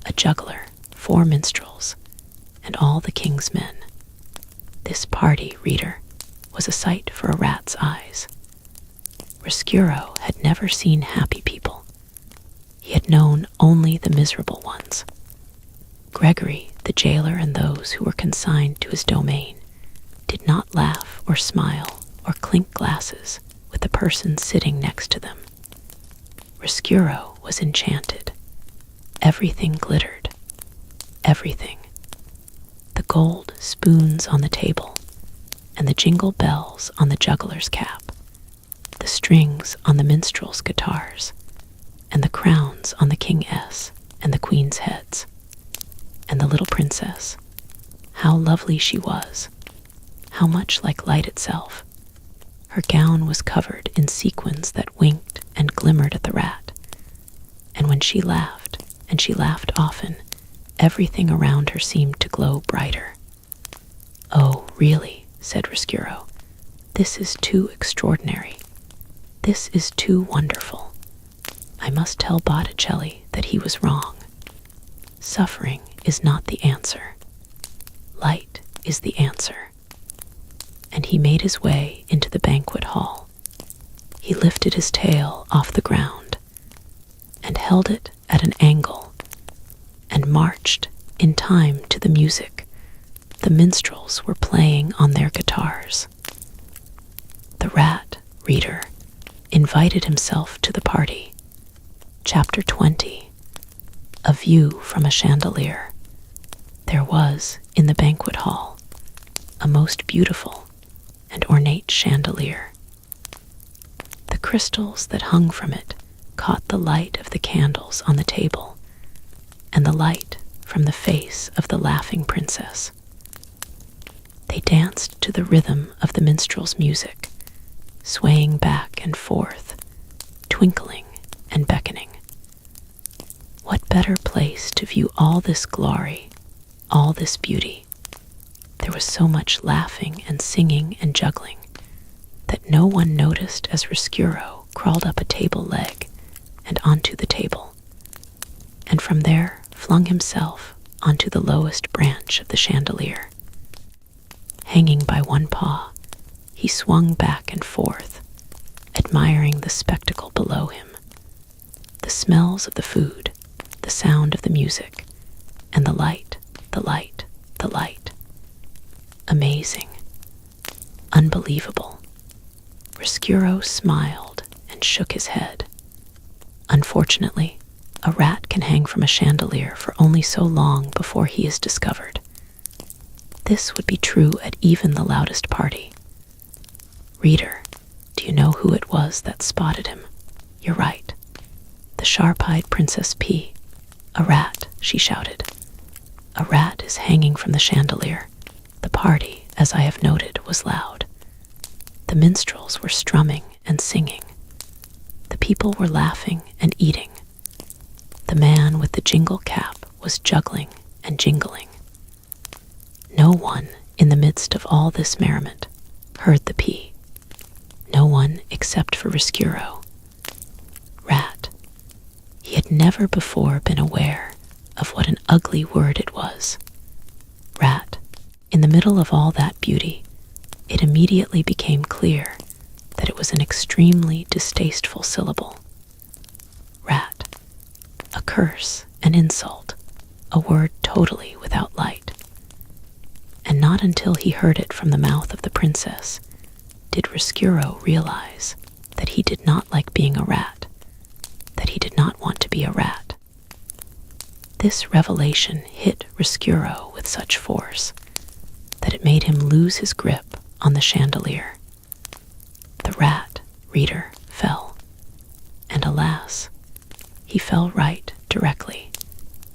a juggler, 4 minstrels, and all the king's men. This party, reader, was a sight for a rat's eyes. Riscuro had never seen happy people. He had known only the miserable ones. Gregory, the jailer, and those who were consigned to his domain did not laugh or smile or clink glasses with the person sitting next to them. Riscuro was enchanted. Everything glittered. Everything. The gold spoons on the table, and the jingle bells on the juggler's cap, the strings on the minstrels' guitars, and the crowns on the King S and the Queen's heads. And the little princess, how lovely she was, how much like light itself. Her gown was covered in sequins that winked and glimmered at the rat. And when she laughed, and she laughed often, everything around her seemed to glow brighter. Oh, really, said Riscuro, this is too extraordinary. This is too wonderful. I must tell Botticelli that he was wrong. Suffering is not the answer. Light is the answer. And he made his way into the banquet hall. He lifted his tail off the ground. and held it at an angle and marched in time to the music the minstrels were playing on their guitars. The rat, reader, invited himself to the party. Chapter 20. A View from a Chandelier. There was, in the banquet hall, a most beautiful and ornate chandelier. The crystals that hung from it caught the light of the candles on the table and the light from the face of the laughing princess. They danced to the rhythm of the minstrel's music, swaying back and forth, twinkling and beckoning. What better place to view all this glory, all this beauty? There was so much laughing and singing and juggling that no one noticed as Chiaroscuro crawled up a table leg and onto the table, and from there flung himself onto the lowest branch of the chandelier. Hanging by one paw, he swung back and forth, admiring the spectacle below him. The smells of the food, the sound of the music, and the light, the light, the light. Amazing. Unbelievable. Chiaroscuro smiled and shook his head. Unfortunately, a rat can hang from a chandelier for only so long before he is discovered. This would be true at even the loudest party. Reader, do you know who it was that spotted him? You're right. The sharp-eyed Princess P. A rat, she shouted. A rat is hanging from the chandelier. The party, as I have noted, was loud. The minstrels were strumming and singing. The people were laughing and eating. The man with the jingle cap was juggling and jingling. No one, in the midst of all this merriment, heard the P. No one except for Chiaroscuro. Rat. He had never before been aware of what an ugly word it was. Rat. In the middle of all that beauty, it immediately became clear that it was an extremely distasteful syllable. Rat. A curse, an insult, a word totally without light. And not until he heard it from the mouth of the princess did Chiaroscuro realize that he did not like being a rat, that he did not want to be a rat. This revelation hit Chiaroscuro with such force that it made him lose his grip on the chandelier. The rat, reader, fell, and alas, he fell right directly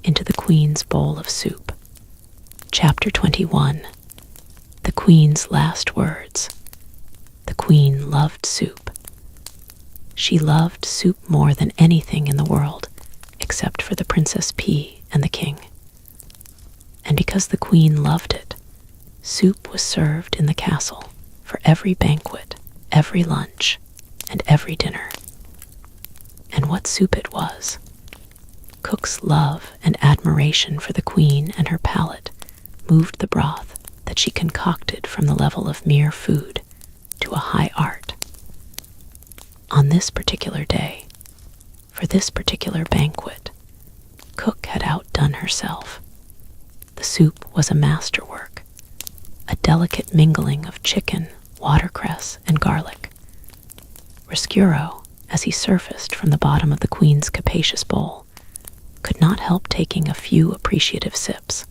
into the queen's bowl of soup. Chapter 21. The Queen's Last Words. The Queen loved soup. She loved soup more than anything in the world, except for the Princess P and the King. And because the Queen loved it, soup was served in the castle for every banquet, every lunch, and every dinner. And what soup it was! Cook's love and admiration for the Queen and her palate moved the broth that she concocted from the level of mere food to a high art. On this particular day, for this particular banquet, Cook had outdone herself. The soup was a masterwork, a delicate mingling of chicken, watercress, and garlic. Chiaroscuro, as he surfaced from the bottom of the Queen's capacious bowl, could not help taking a few appreciative sips.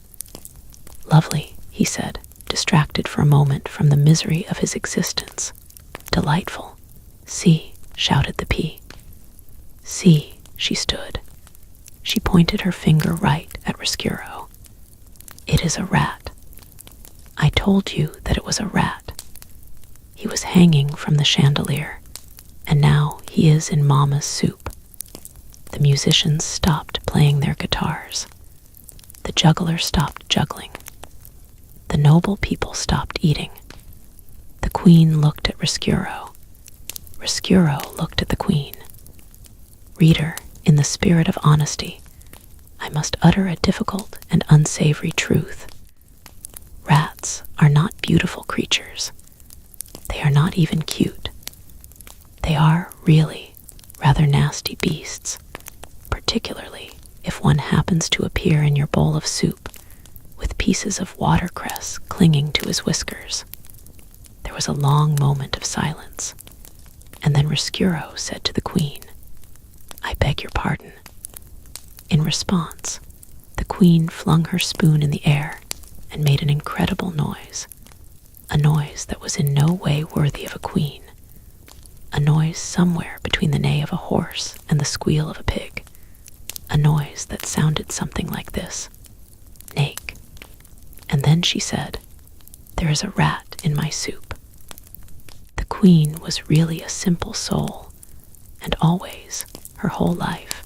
Lovely, he said, distracted for a moment from the misery of his existence. Delightful. See, shouted the P. See, she stood. She pointed her finger right at Chiaroscuro. It is a rat. I told you that it was a rat. He was hanging from the chandelier, and now he is in Mama's soup. The musicians stopped playing their guitars. The juggler stopped juggling. The noble people stopped eating. The Queen looked at Chiaroscuro. Chiaroscuro looked at the Queen. Reader, in the spirit of honesty, I must utter a difficult and unsavory truth. Rats are not beautiful creatures. They are not even cute. They are, really, rather nasty beasts, particularly if one happens to appear in your bowl of soup with pieces of watercress clinging to his whiskers. There was a long moment of silence, and then Chiaroscuro said to the queen, "I beg your pardon." In response, the queen flung her spoon in the air and made an incredible noise, a noise that was in no way worthy of a queen, a noise somewhere between the neigh of a horse and the squeal of a pig, a noise that sounded something like this: "Nake." And then she said, "There is a rat in my soup." The queen was really a simple soul, and always, her whole life,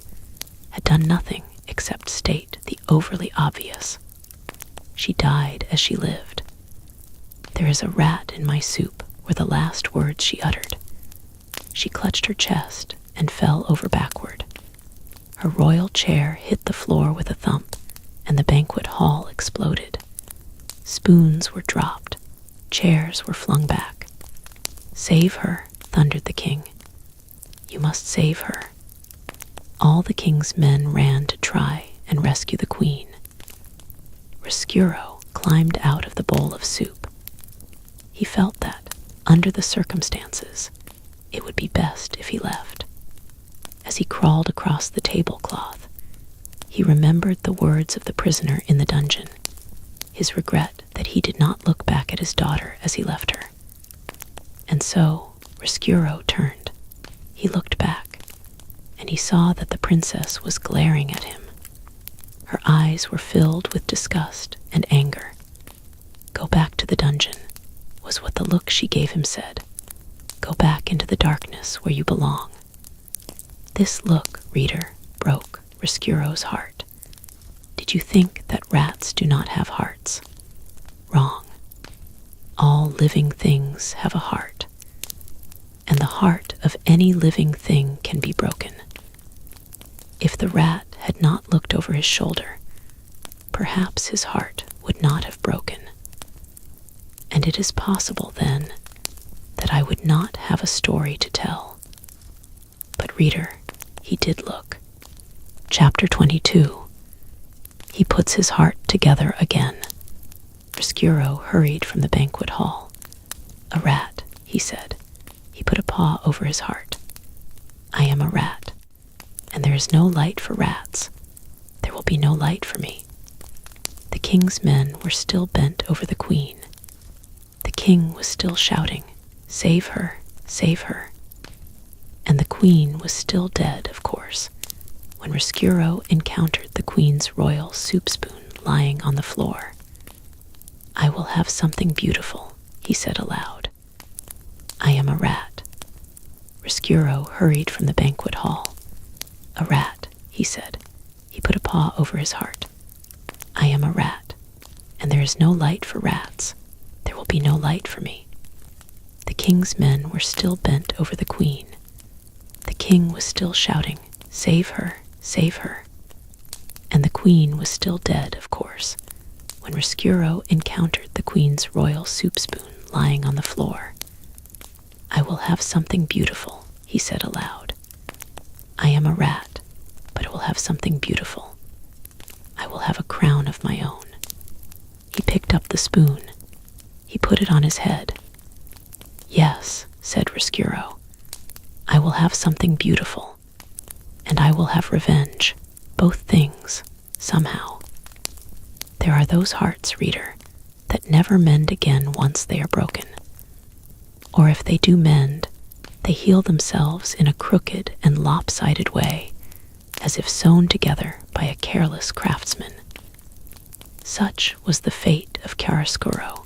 had done nothing except state the overly obvious. She died as she lived. "There is a rat in my soup," were the last words she uttered. She clutched her chest and fell over backward. Her royal chair hit the floor with a thump, and the banquet hall exploded. Spoons were dropped. Chairs were flung back. "Save her," thundered the king. "You must save her." All the king's men ran to try and rescue the queen. Chiaroscuro climbed out of the bowl of soup. He felt that, under the circumstances, it would be best if he left. As he crawled across the tablecloth, he remembered the words of the prisoner in the dungeon, his regret that he did not look back at his daughter as he left her. And so Chiaroscuro turned. He looked back, and he saw that the princess was glaring at him. Her eyes were filled with disgust and anger. "Go back to the dungeon," was what the look she gave him said. "Go back into the darkness where you belong." This look, reader, broke Chiaroscuro's heart. Did you think that rats do not have hearts? Wrong. All living things have a heart, and the heart of any living thing can be broken. If the rat had not looked over his shoulder, perhaps his heart would not have broken. And it is possible, then, that I would not have a story to tell. But reader, he did look. Chapter 22. He puts his heart together again. Chiaroscuro hurried from the banquet hall. "A rat," he said. He put a paw over his heart. "I am a rat, and there is no light for rats. There will be no light for me." The king's men were still bent over the queen. The king was still shouting, "Save her, save her." And the queen was still dead, of course, when Chiaroscuro encountered the queen's royal soup spoon lying on the floor. "I will have something beautiful," he said aloud. "I am a rat." Chiaroscuro hurried from the banquet hall. "A rat," he said. He put a paw over his heart. "I am a rat, and there is no light for rats. There will be no light for me." The king's men were still bent over the queen. The king was still shouting, "Save her, save her." And the queen was still dead, of course, when Chiaroscuro encountered the queen's royal soup spoon lying on the floor. "I will have something beautiful," he said aloud. "I am a rat, but it will have something beautiful. I will have a crown of my own." He picked up the spoon. He put it on his head. "Yes," said Chiaroscuro, "I will have something beautiful, and I will have revenge, both things, somehow." There are those hearts, reader, that never mend again once they are broken. Or if they do mend, they heal themselves in a crooked and lopsided way, as if sewn together by a careless craftsman. Such was the fate of Chiaroscuro.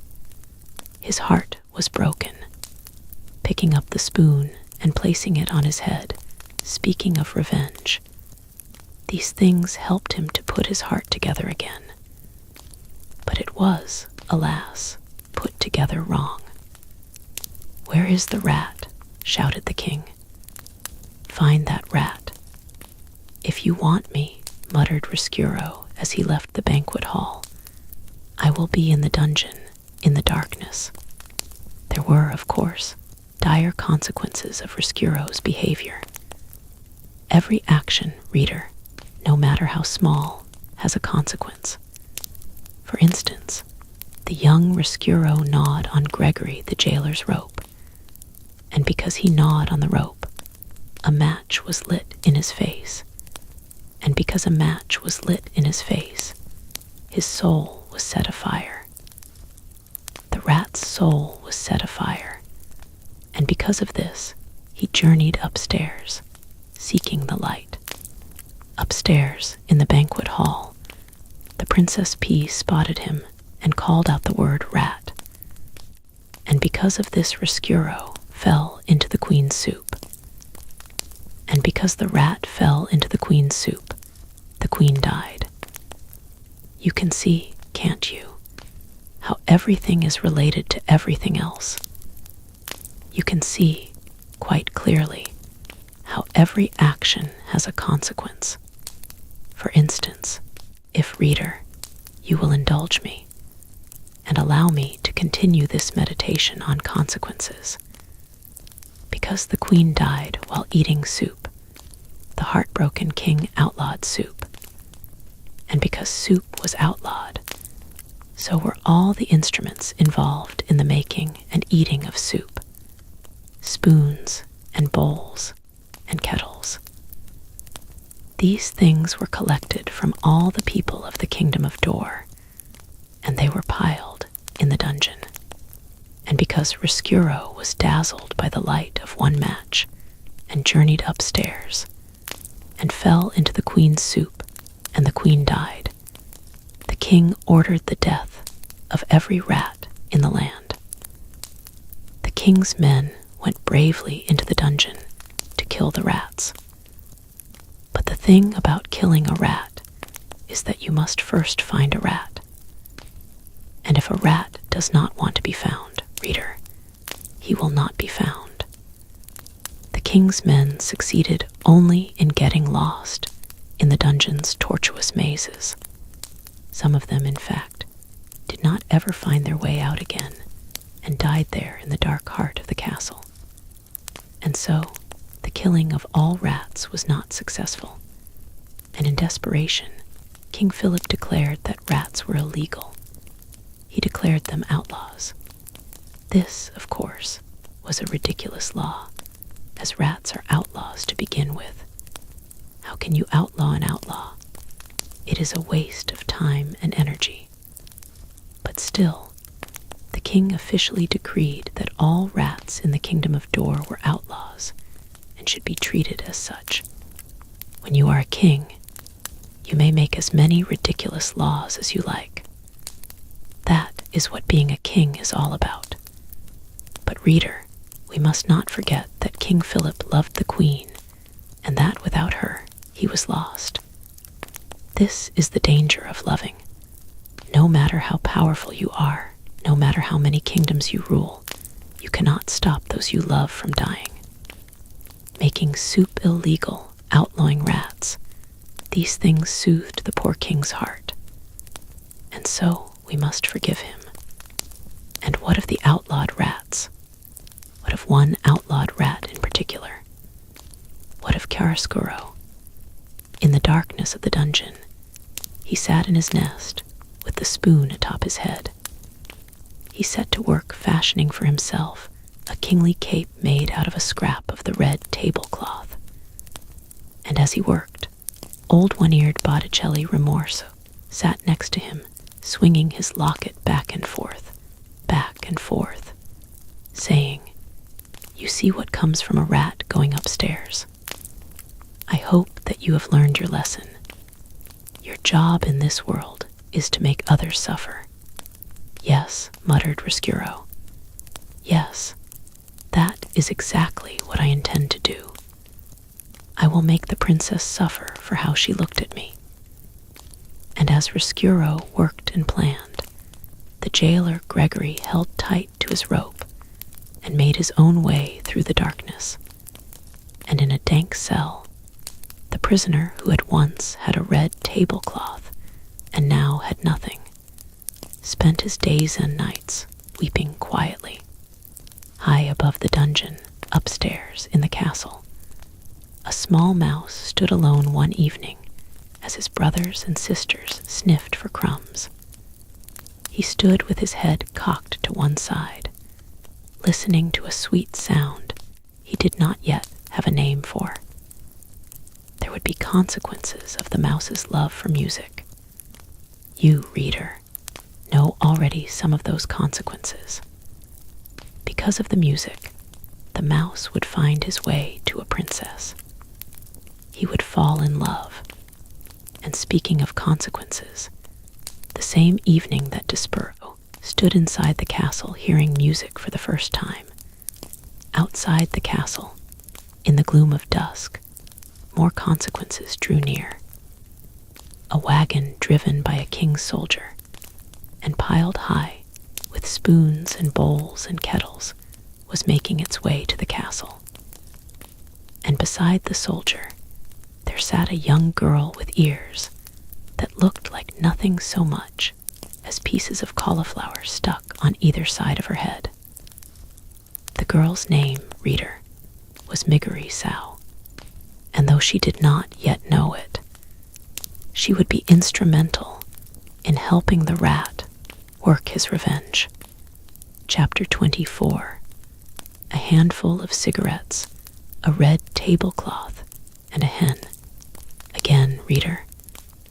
His heart was broken. Picking up the spoon and placing it on his head, speaking of revenge, these things helped him to put his heart together again. But it was, alas, put together wrong. "Where is the rat?" shouted the king. "Find that rat." "If you want me," muttered Chiaroscuro as he left the banquet hall, "I will be in the dungeon, in the darkness." There were, of course, dire consequences of Chiaroscuro's behavior. Every action, reader, no matter how small, has a consequence. For instance, the young Chiaroscuro gnawed on Gregory the jailer's rope, and because he gnawed on the rope, a match was lit in his face. And because a match was lit in his face, his soul was set afire. The rat's soul was set afire, and because of this, he journeyed upstairs, seeking the light. Upstairs, in the banquet hall, the Princess P spotted him and called out the word rat. And because of this, Chiaroscuro fell into the queen's soup. And because the rat fell into the queen's soup, the queen died. You can see, can't you, how everything is related to everything else? You can see, quite clearly, how every action has a consequence. For instance, if, reader, you will indulge me and allow me to continue this meditation on consequences. Because the queen died while eating soup, the heartbroken king outlawed soup. And because soup was outlawed, so were all the instruments involved in the making and eating of soup: spoons and bowls and kettles. These things were collected from all the people of the kingdom of Dor, and they were piled in the dungeon. And because Chiaroscuro was dazzled by the light of one match, and journeyed upstairs, and fell into the queen's soup, and the queen died, the king ordered the death of every rat in the land. The king's men went bravely into the dungeon to kill the rats. But the thing about killing a rat is that you must first find a rat. And if a rat does not want to be found, reader, he will not be found. The king's men succeeded only in getting lost in the dungeon's tortuous mazes. Some of them, in fact, did not ever find their way out again and died there in the dark heart of the castle. And so, the killing of all rats was not successful, and in desperation, King Philip declared that rats were illegal. He declared them outlaws. This, of course, was a ridiculous law, as rats are outlaws to begin with. How can you outlaw an outlaw? It is a waste of time and energy. But still, the king officially decreed that all rats in the kingdom of Dor were outlaws and should be treated as such. When you are a king, you may make as many ridiculous laws as you like. That is what being a king is all about. But reader, we must not forget that King Philip loved the queen, and that without her, he was lost. This is the danger of loving. No matter how powerful you are, no matter how many kingdoms you rule, you cannot stop those you love from dying. Making soup illegal, outlawing rats, these things soothed the poor king's heart. And so we must forgive him. And what of the outlawed rats? What of one outlawed rat in particular? What of Chiaroscuro? In the darkness of the dungeon, he sat in his nest with the spoon atop his head. He set to work fashioning for himself a kingly cape made out of a scrap of the red tablecloth. And as he worked, old one-eared Botticelli Remorse sat next to him, swinging his locket back and forth, saying, "You see what comes from a rat going upstairs. I hope that you have learned your lesson. Your job in this world is to make others suffer." "Yes," muttered Chiaroscuro. "Yes, that is exactly what I intend to do. I will make the princess suffer for how she looked at me." And as Chiaroscuro worked and planned, the jailer Gregory held tight to his rope and made his own way through the darkness. And in a dank cell, the prisoner who had once had a red tablecloth and now had nothing, spent his days and nights weeping quietly. High above the dungeon, upstairs in the castle, a small mouse stood alone one evening as his brothers and sisters sniffed for crumbs. He stood with his head cocked to one side, listening to a sweet sound he did not yet have a name for. There would be consequences of the mouse's love for music. You, reader, know already some of those consequences. Because of the music, the mouse would find his way to a princess. He would fall in love. And speaking of consequences, the same evening that Despereaux stood inside the castle hearing music for the first time, outside the castle, in the gloom of dusk, more consequences drew near. A wagon driven by a king's soldier, and piled high with spoons and bowls and kettles, was making its way to the castle. And beside the soldier, there sat a young girl with ears that looked like nothing so much as pieces of cauliflower stuck on either side of her head. The girl's name, reader, was Miggery, and though she did not yet know it, she would be instrumental in helping the rat work his revenge. Chapter 24. A handful of cigarettes, a red tablecloth, and a hen. Again, reader,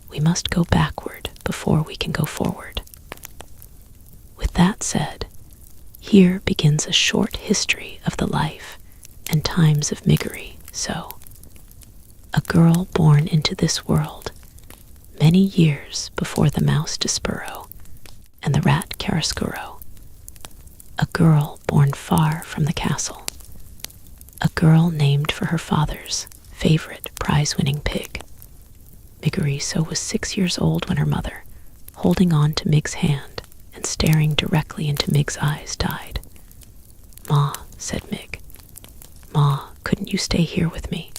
we must go backward before we can go forward. With that said, here begins a short history of the life and times of Miggery. A girl born into this world many years before the mouse Despereaux and the rat Chiaroscuro. A girl born far from the castle. A girl named for her father's favorite prize-winning pig. Miggery was 6 years old when her mother, holding on to Mig's hand and staring directly into Mig's eyes, died. "Ma," said Mig. "Ma, couldn't you stay here with me?"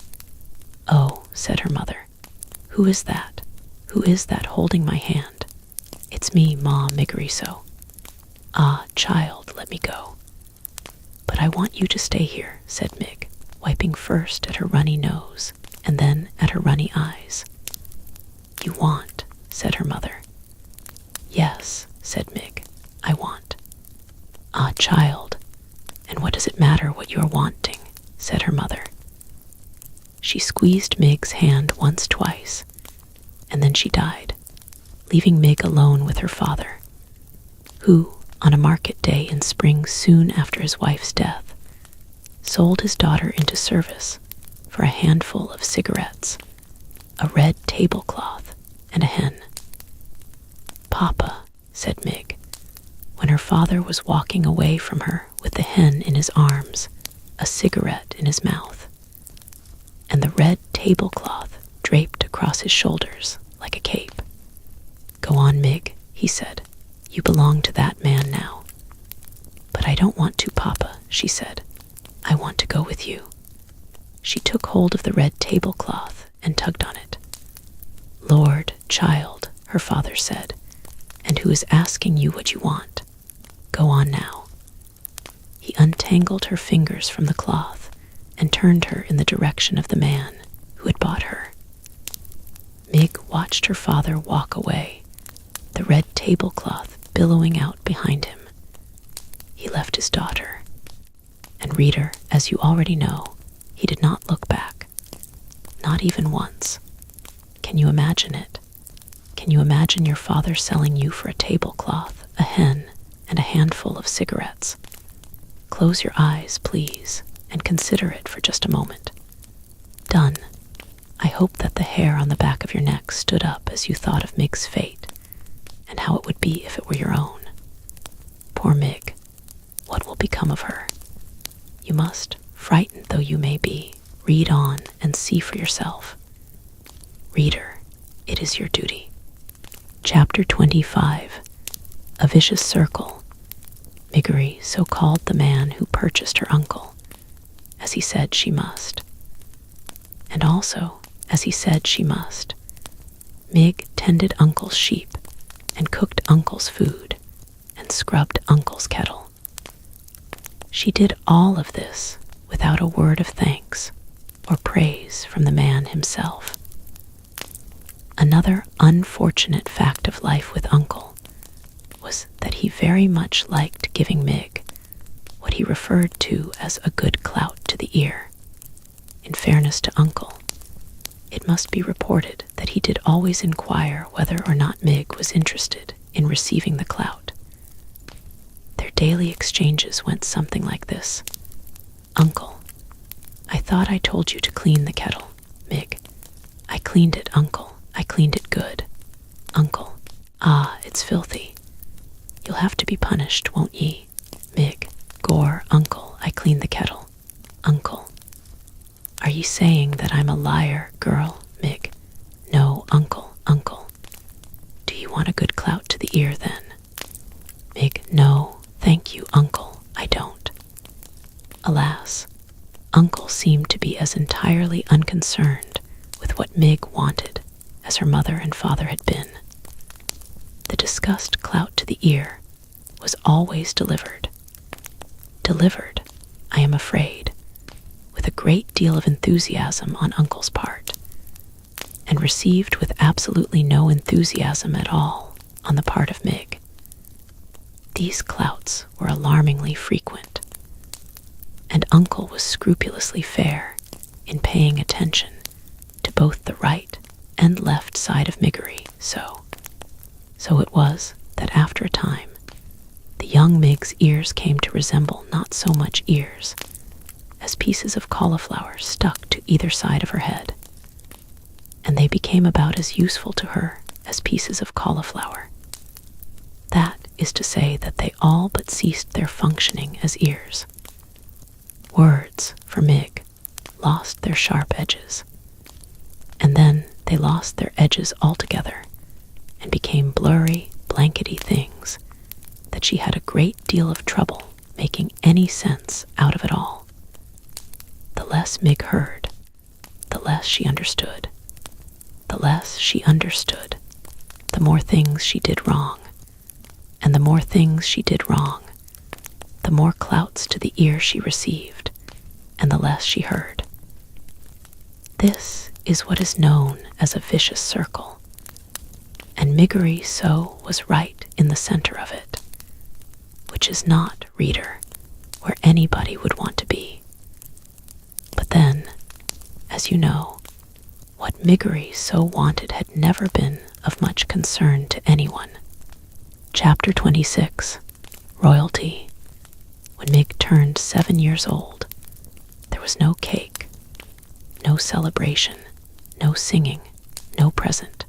"Oh," said her mother. "Who is that? Who is that holding my hand?" "It's me, Ma, Miggery." "Ah, child, let me go." "But I want you to stay here," said Mig, wiping first at her runny nose and then at her runny eyes. "You want," said her mother. "Yes," said Mig, "I want." "Ah, child, and what does it matter what you are wanting?" said her mother. She squeezed Mig's hand once, twice, and then she died, leaving Mig alone with her father, who, on a market day in spring soon after his wife's death, sold his daughter into service for a handful of cigarettes, a red tablecloth, and a hen. "Papa," said Mig, when her father was walking away from her with the hen in his arms, a cigarette in his mouth, and the red tablecloth draped across his shoulders like a cape. "Go on, Mig," he said. "You belong to that man now." "But I don't want to, Papa," she said. "I want to go with you." She took hold of the red tablecloth and tugged on it. "Lord, child," her father said, "and who is asking you what you want? Go on now." He untangled her fingers from the cloth and turned her in the direction of the man who had bought her. Mig watched her father walk away, the red tablecloth billowing out behind him. He left his daughter. And reader, as you already know, he did not look back. Not even once. Can you imagine it? Can you imagine your father selling you for a tablecloth, a hen, and a handful of cigarettes? Close your eyes, please, and consider it for just a moment. Done. I hope that the hair on the back of your neck stood up as you thought of Mig's fate, and how it would be if it were your own. Poor Mig, what will become of her? You must, frightened though you may be, read on and see for yourself. Reader, it is your duty. Chapter 25. A Vicious Circle. Miggery so called the man who purchased her uncle, as he said she must. And also, as he said she must, Mig tended Uncle's sheep and cooked Uncle's food and scrubbed Uncle's kettle. She did all of this without a word of thanks or praise from the man himself. A Another unfortunate fact of life with Uncle was that he very much liked giving Mig what he referred to as a good clout to the ear. In fairness to Uncle, it must be reported that he did always inquire whether or not Mig was interested in receiving the clout. Their daily exchanges went something like this. Uncle, I thought I told you to clean the kettle. Mig, I cleaned it, Uncle. I cleaned it good. Uncle, ah, it's filthy. You'll have to be punished, won't ye? Mig, gore, Uncle, I cleaned the kettle. Uncle, are ye saying that I'm a liar, girl? Mig, no, Uncle, Uncle. Do you want a good clout to the ear then? Mig, no, thank you, Uncle, I don't. Alas, Uncle seemed to be as entirely unconcerned with what Mig wanted as her mother and father had been. The discussed clout to the ear was always delivered. Delivered, I am afraid, with a great deal of enthusiasm on Uncle's part, and received with absolutely no enthusiasm at all on the part of Mig. These clouts were alarmingly frequent, and Uncle was scrupulously fair in paying attention to both the right and left side of Miggery. So it was that after a time, the young Mig's ears came to resemble not so much ears as pieces of cauliflower stuck to either side of her head, and they became about as useful to her as pieces of cauliflower. That is to say that they all but ceased their functioning as ears. Words, for Mig, lost their sharp edges, and then they lost their edges altogether and became blurry, blankety things that she had a great deal of trouble making any sense out of it all. The less Mig heard, the less she understood. The less she understood, the more things she did wrong. And the more things she did wrong, the more clouts to the ear she received, and the less she heard. This is what is known as a vicious circle, and Miggery so was right in the center of it, which is not, reader, where anybody would want to be. But then, as you know, what Miggery so wanted had never been of much concern to anyone. Chapter 26, Royalty. When Mig turned 7 years old, there was no cake, no celebration, no singing, no present,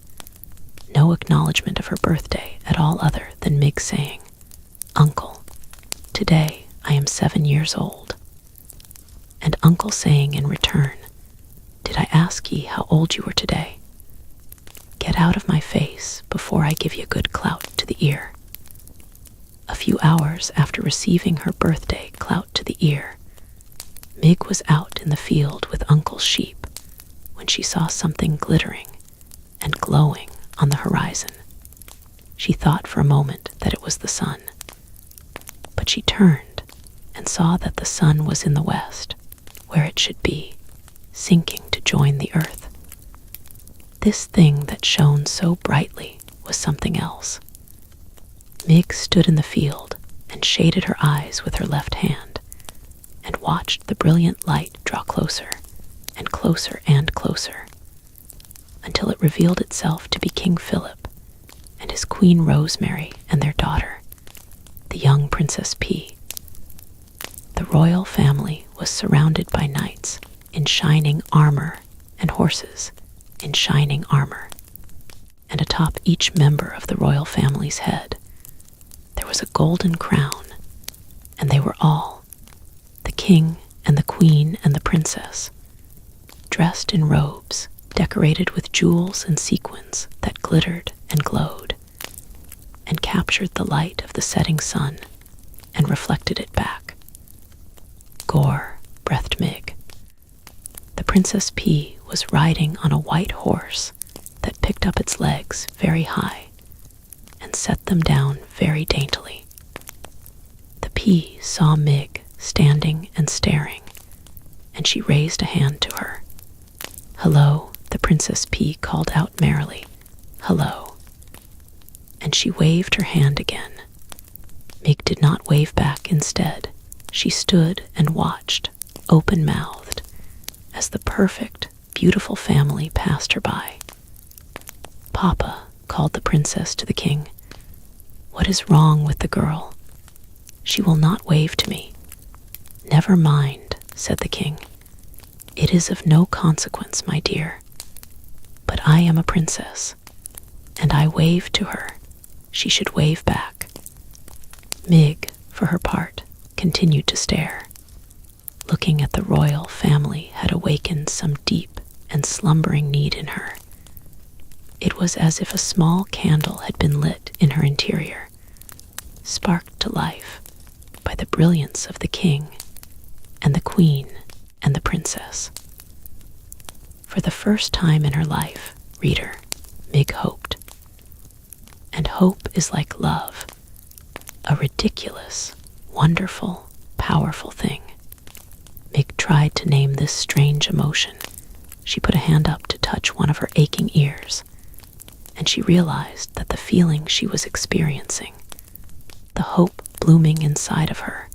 no acknowledgement of her birthday at all other than Mig saying, Uncle, today I am 7 years old. And Uncle saying in return, Did I ask ye how old you were today? Get out of my face before I give you a good clout to the ear. A few hours after receiving her birthday clout to the ear, Mig was out in the field with Uncle's sheep when she saw something glittering and glowing on the horizon. She thought for a moment that it was the sun, but she turned and saw that the sun was in the west, where it should be, sinking to join the earth. This thing that shone so brightly was something else. Mig stood in the field and shaded her eyes with her left hand and watched the brilliant light draw closer and closer and closer until it revealed itself to be King Philip and his Queen Rosemary and their daughter, the young Princess P. The royal family was surrounded by knights in shining armor and horses in shining armor, and atop each member of the royal family's head there was a golden crown, and they were all, the king and the queen and the princess, dressed in robes decorated with jewels and sequins that glittered and glowed, and captured the light of the setting sun and reflected it back. Gore, breathed Mig. The Princess P was riding on a white horse that picked up its legs very high and set them down very daintily. The P saw Mig standing and staring, and she raised a hand to her. Hello, the Princess P called out merrily, hello. And she waved her hand again. Mig did not wave back. Instead, she stood and watched, open-mouthed, as the perfect, beautiful family passed her by. "Papa," called the princess to the king, "what is wrong with the girl? She will not wave to me." "Never mind," said the king. "It is of no consequence, my dear. But I am a princess, and I wave to her. She should wave back." Mig, for her part, continued to stare. Looking at the royal family had awakened some deep and slumbering need in her. It was as if a small candle had been lit in her interior, sparked to life by the brilliance of the king and the queen and the princess. For the first time in her life, reader, Mig hoped. And hope is like love, a ridiculous, wonderful, powerful thing. Mig tried to name this strange emotion. She put a hand up to touch one of her aching ears, and she realized that the feeling she was experiencing, the hope blooming inside of her,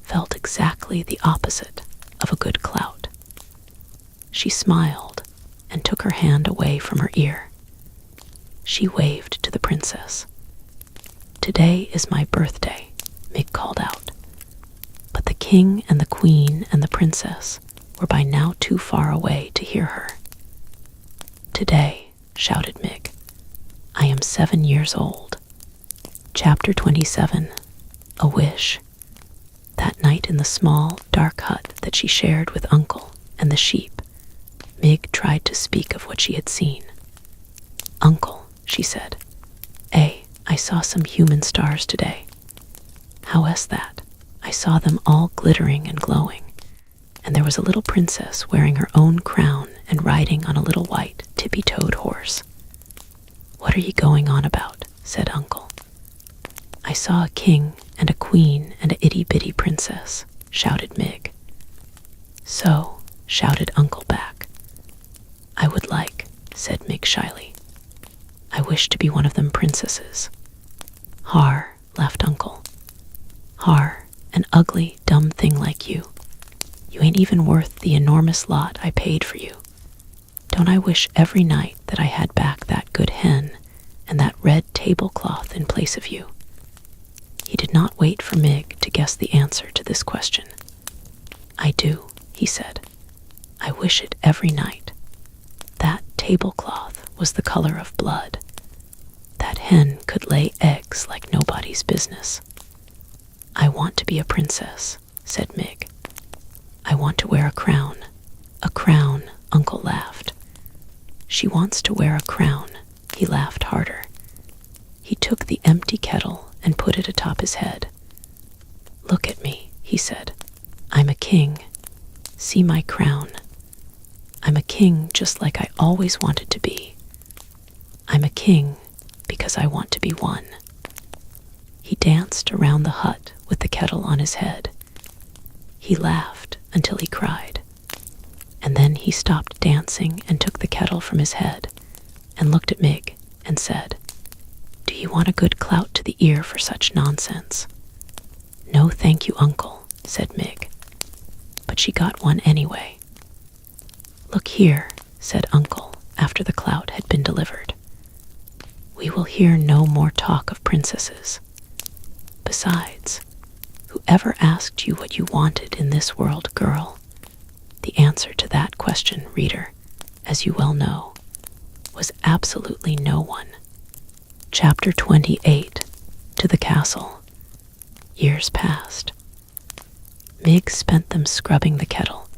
felt exactly the opposite of a good clout. She smiled and took her hand away from her ear. She waved to the princess. "Today is my birthday," Mig called out. But the king and the queen and the princess were by now too far away to hear her. "Today," shouted Mig, "I am 7 years old." Chapter 27, A Wish. That night in the small, dark hut that she shared with Uncle and the sheep, Mig tried to speak of what she had seen. "Uncle," she said, I saw some human stars today." "How is that?" "I saw them all glittering and glowing, and there was a little princess wearing her own crown and riding on a little white, tippy-toed horse." "What are you going on about?" said Uncle. "I saw a king and a queen and a itty-bitty princess," shouted Mig. "So," shouted Uncle back. "I would like," said Mig shyly. "I wish to be one of them princesses." "Har," laughed Uncle. "Har, an ugly, dumb thing like you. You ain't even worth the enormous lot I paid for you. Don't I wish every night that I had back that good hen and that red tablecloth in place of you?" He did not wait for Mig to guess the answer to this question. "I do," he said. "I wish it every night. That tablecloth was the color of blood. That hen could lay eggs like nobody's business. I want to be a princess," said Mig. "I want to wear a crown." "A crown," Uncle laughed. "She wants to wear a crown." He laughed harder. He took the empty kettle and put it atop his head. "Look at me," he said. "I'm a king. See my crown. I'm a king just like I always wanted to be. I'm a king because I want to be one." He danced around the hut with the kettle on his head. He laughed until he cried. And then he stopped dancing and took the kettle from his head and looked at Mig and said, "Do you want a good clout to the ear for such nonsense?" "No, thank you, Uncle," said Mig. But she got one anyway. "Look here," said Uncle after the clout had been delivered. "We will hear no more talk of princesses. Besides, whoever asked you what you wanted in this world, girl? The answer to that question, reader, as you well know, was absolutely no one." Chapter 28, To the Castle. Years passed. Mig spent them scrubbing the kettle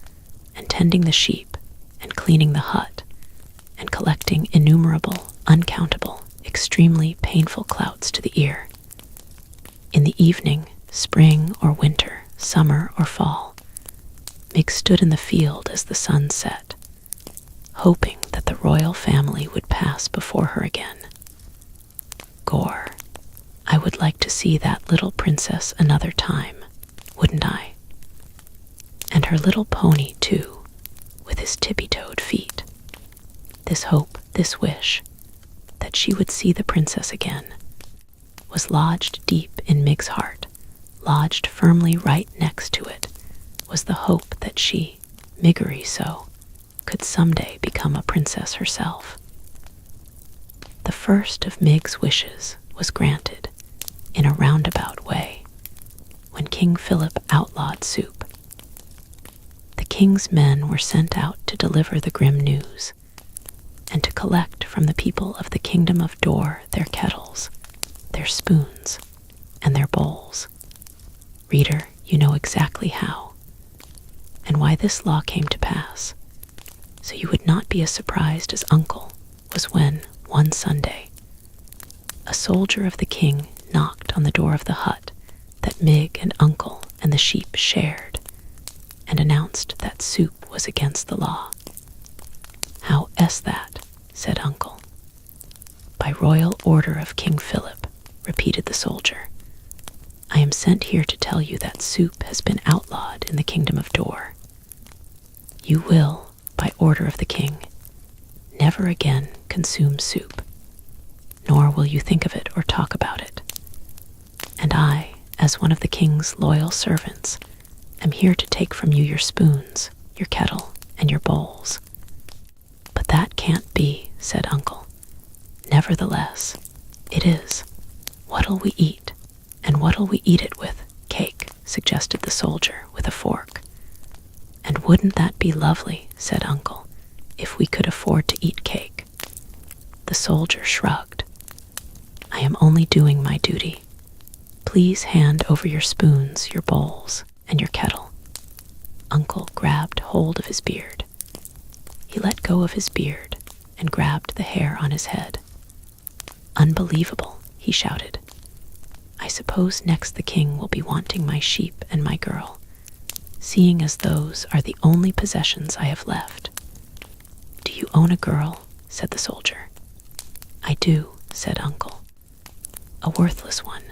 and tending the sheep and cleaning the hut and collecting innumerable, uncountable, extremely painful clouts to the ear. In the evening, spring or winter, summer or fall, Mig stood in the field as the sun set, hoping that the royal family would pass before her again. Gore, I would like to see that little princess another time, wouldn't I? And her little pony, too, with his tippy-toed feet. This hope, this wish, that she would see the princess again was lodged deep in Mig's heart. Lodged firmly right next to it was the hope that she, Miggery could someday become a princess herself. The first of Mig's wishes was granted in a roundabout way when King Philip outlawed soup. The king's men were sent out to deliver the grim news and to collect from the people of the kingdom of Dor their kettles, their spoons, and their bowls. Reader, you know exactly how and why this law came to pass, so you would not be as surprised as Uncle was when, one Sunday, a soldier of the king knocked on the door of the hut that Mig and Uncle and the sheep shared and announced that soup was against the law. "How is that?" said Uncle. "By royal order of King Philip," repeated the soldier. "I am sent here to tell you that soup has been outlawed in the kingdom of Dor. You will, by order of the king, never again consume soup, nor will you think of it or talk about it. And I, as one of the king's loyal servants, am here to take from you your spoons, your kettle, and your bowls." "But that can't be," said Uncle. "Nevertheless, it is. What'll we eat? And what'll we eat it with?" "Cake," suggested the soldier with a fork. "And wouldn't that be lovely," said Uncle, "if we could afford to eat cake?" The soldier shrugged. "I am only doing my duty. Please hand over your spoons, your bowls, and your kettle." Uncle grabbed hold of his beard. He let go of his beard and grabbed the hair on his head. "Unbelievable," he shouted. "I suppose next the king will be wanting my sheep and my girl, seeing as those are the only possessions I have left." "Do you own a girl?" said the soldier. "I do," said Uncle. "A worthless one,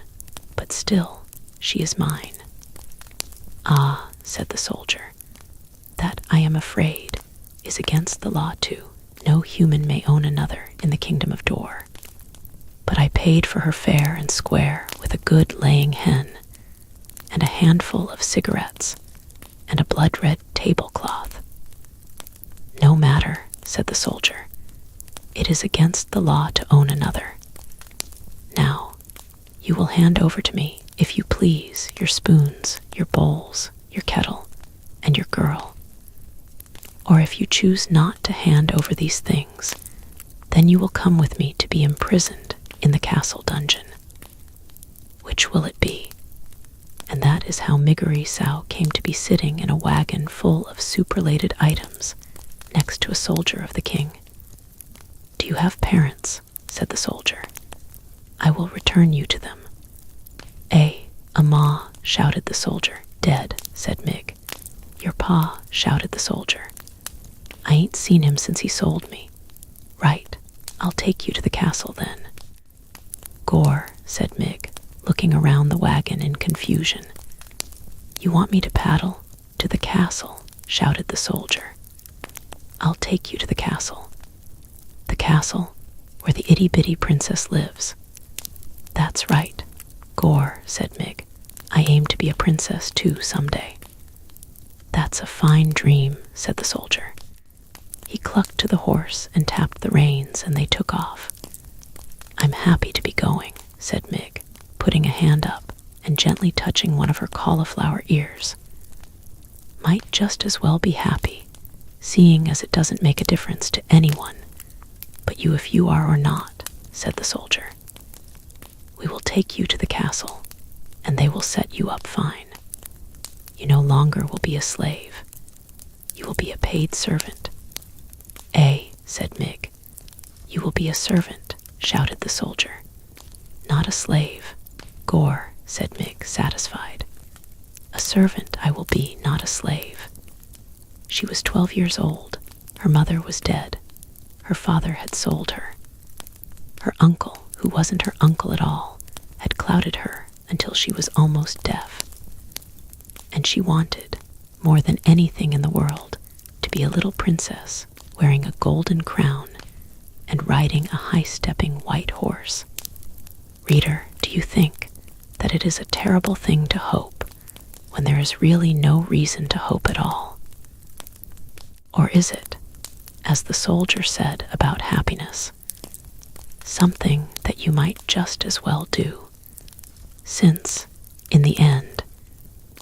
but still, she is mine." "Ah," said the soldier, "that, I am afraid, is against the law too. No human may own another in the kingdom of Dor. But I paid for her fair and square with a good laying hen, and a handful of cigarettes, and a blood-red tablecloth." "No matter," said the soldier. "It is against the law to own another. Now, you will hand over to me, if you please, your spoons, your bowls, your kettle, and your girl. Or if you choose not to hand over these things, then you will come with me to be imprisoned in the castle dungeon. Which will it be?" And that is how Miggery came to be sitting in a wagon full of soup-related items next to a soldier of the king. "Do you have parents?" said the soldier. "I will return you to them." A ma," shouted the soldier. "Dead," said Mig. "Your pa," shouted the soldier. "I ain't seen him since he sold me." "Right, I'll take you to the castle then." "Gore," said Mig, looking around the wagon in confusion. "You want me to paddle to the castle?" shouted the soldier. "I'll take you to the castle." "The castle where the itty-bitty princess lives." "That's right, Gore," said Mig. "I aim to be a princess too someday." "That's a fine dream," said the soldier. He clucked to the horse and tapped the reins, and they took off. "I'm happy to be going," said Mig, putting a hand up and gently touching one of her cauliflower ears. "Might just as well be happy, seeing as it doesn't make a difference to anyone, but you if you are or not," said the soldier. "We will take you to the castle, and they will set you up fine. You no longer will be a slave. You will be a paid servant." Said Mig. "You will be a servant," shouted the soldier. "Not a slave, Gore," said Mig, satisfied. "A servant I will be, not a slave." She was 12 years old. Her mother was dead. Her father had sold her. Her uncle, who wasn't her uncle at all, had clouted her until she was almost deaf. And she wanted, more than anything in the world, to be a little princess wearing a golden crown and riding a high-stepping white horse. Reader, do you think that it is a terrible thing to hope when there is really no reason to hope at all? Or is it, as the soldier said about happiness, something that you might just as well do, since, in the end,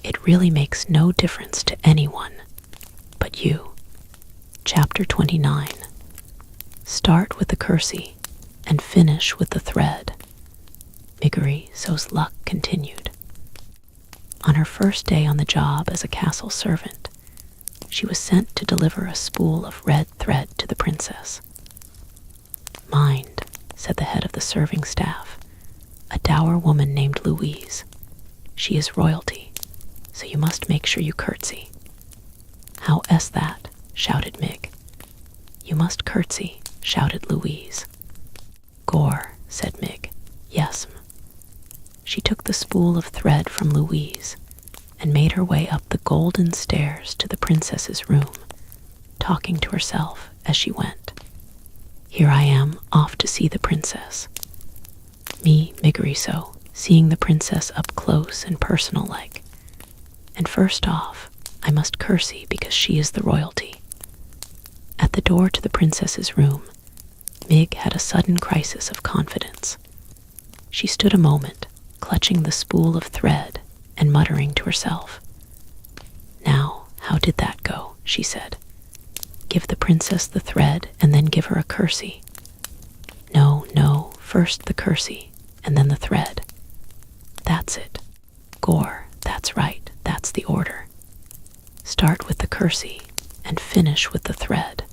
it really makes no difference to anyone but you? Chapter 29. Start with the kersey and finish with the thread. Miggery so's luck continued. On her first day on the job as a castle servant, she was sent to deliver a spool of red thread to the princess. Mind, said the head of the serving staff, a dour woman named Louise. She is royalty, so you must make sure you curtsy. How is that? Shouted Mig. You must curtsy, shouted Louise. Gore, said Mig. Yes'm. She took the spool of thread from Louise and made her way up the golden stairs to the princess's room, talking to herself as she went. Here I am, off to see the princess. Me, Miggery so, seeing the princess up close and personal-like. And first off, I must kersey because she is the royalty. At the door to the princess's room, Mig had a sudden crisis of confidence. She stood a moment, clutching the spool of thread and muttering to herself. Now, how did that go? She said. Give the princess the thread and then give her a kersey. No, no, first the kersey and then the thread. That's it. Gore, that's right, that's the order. Start with the kersey and finish with the thread.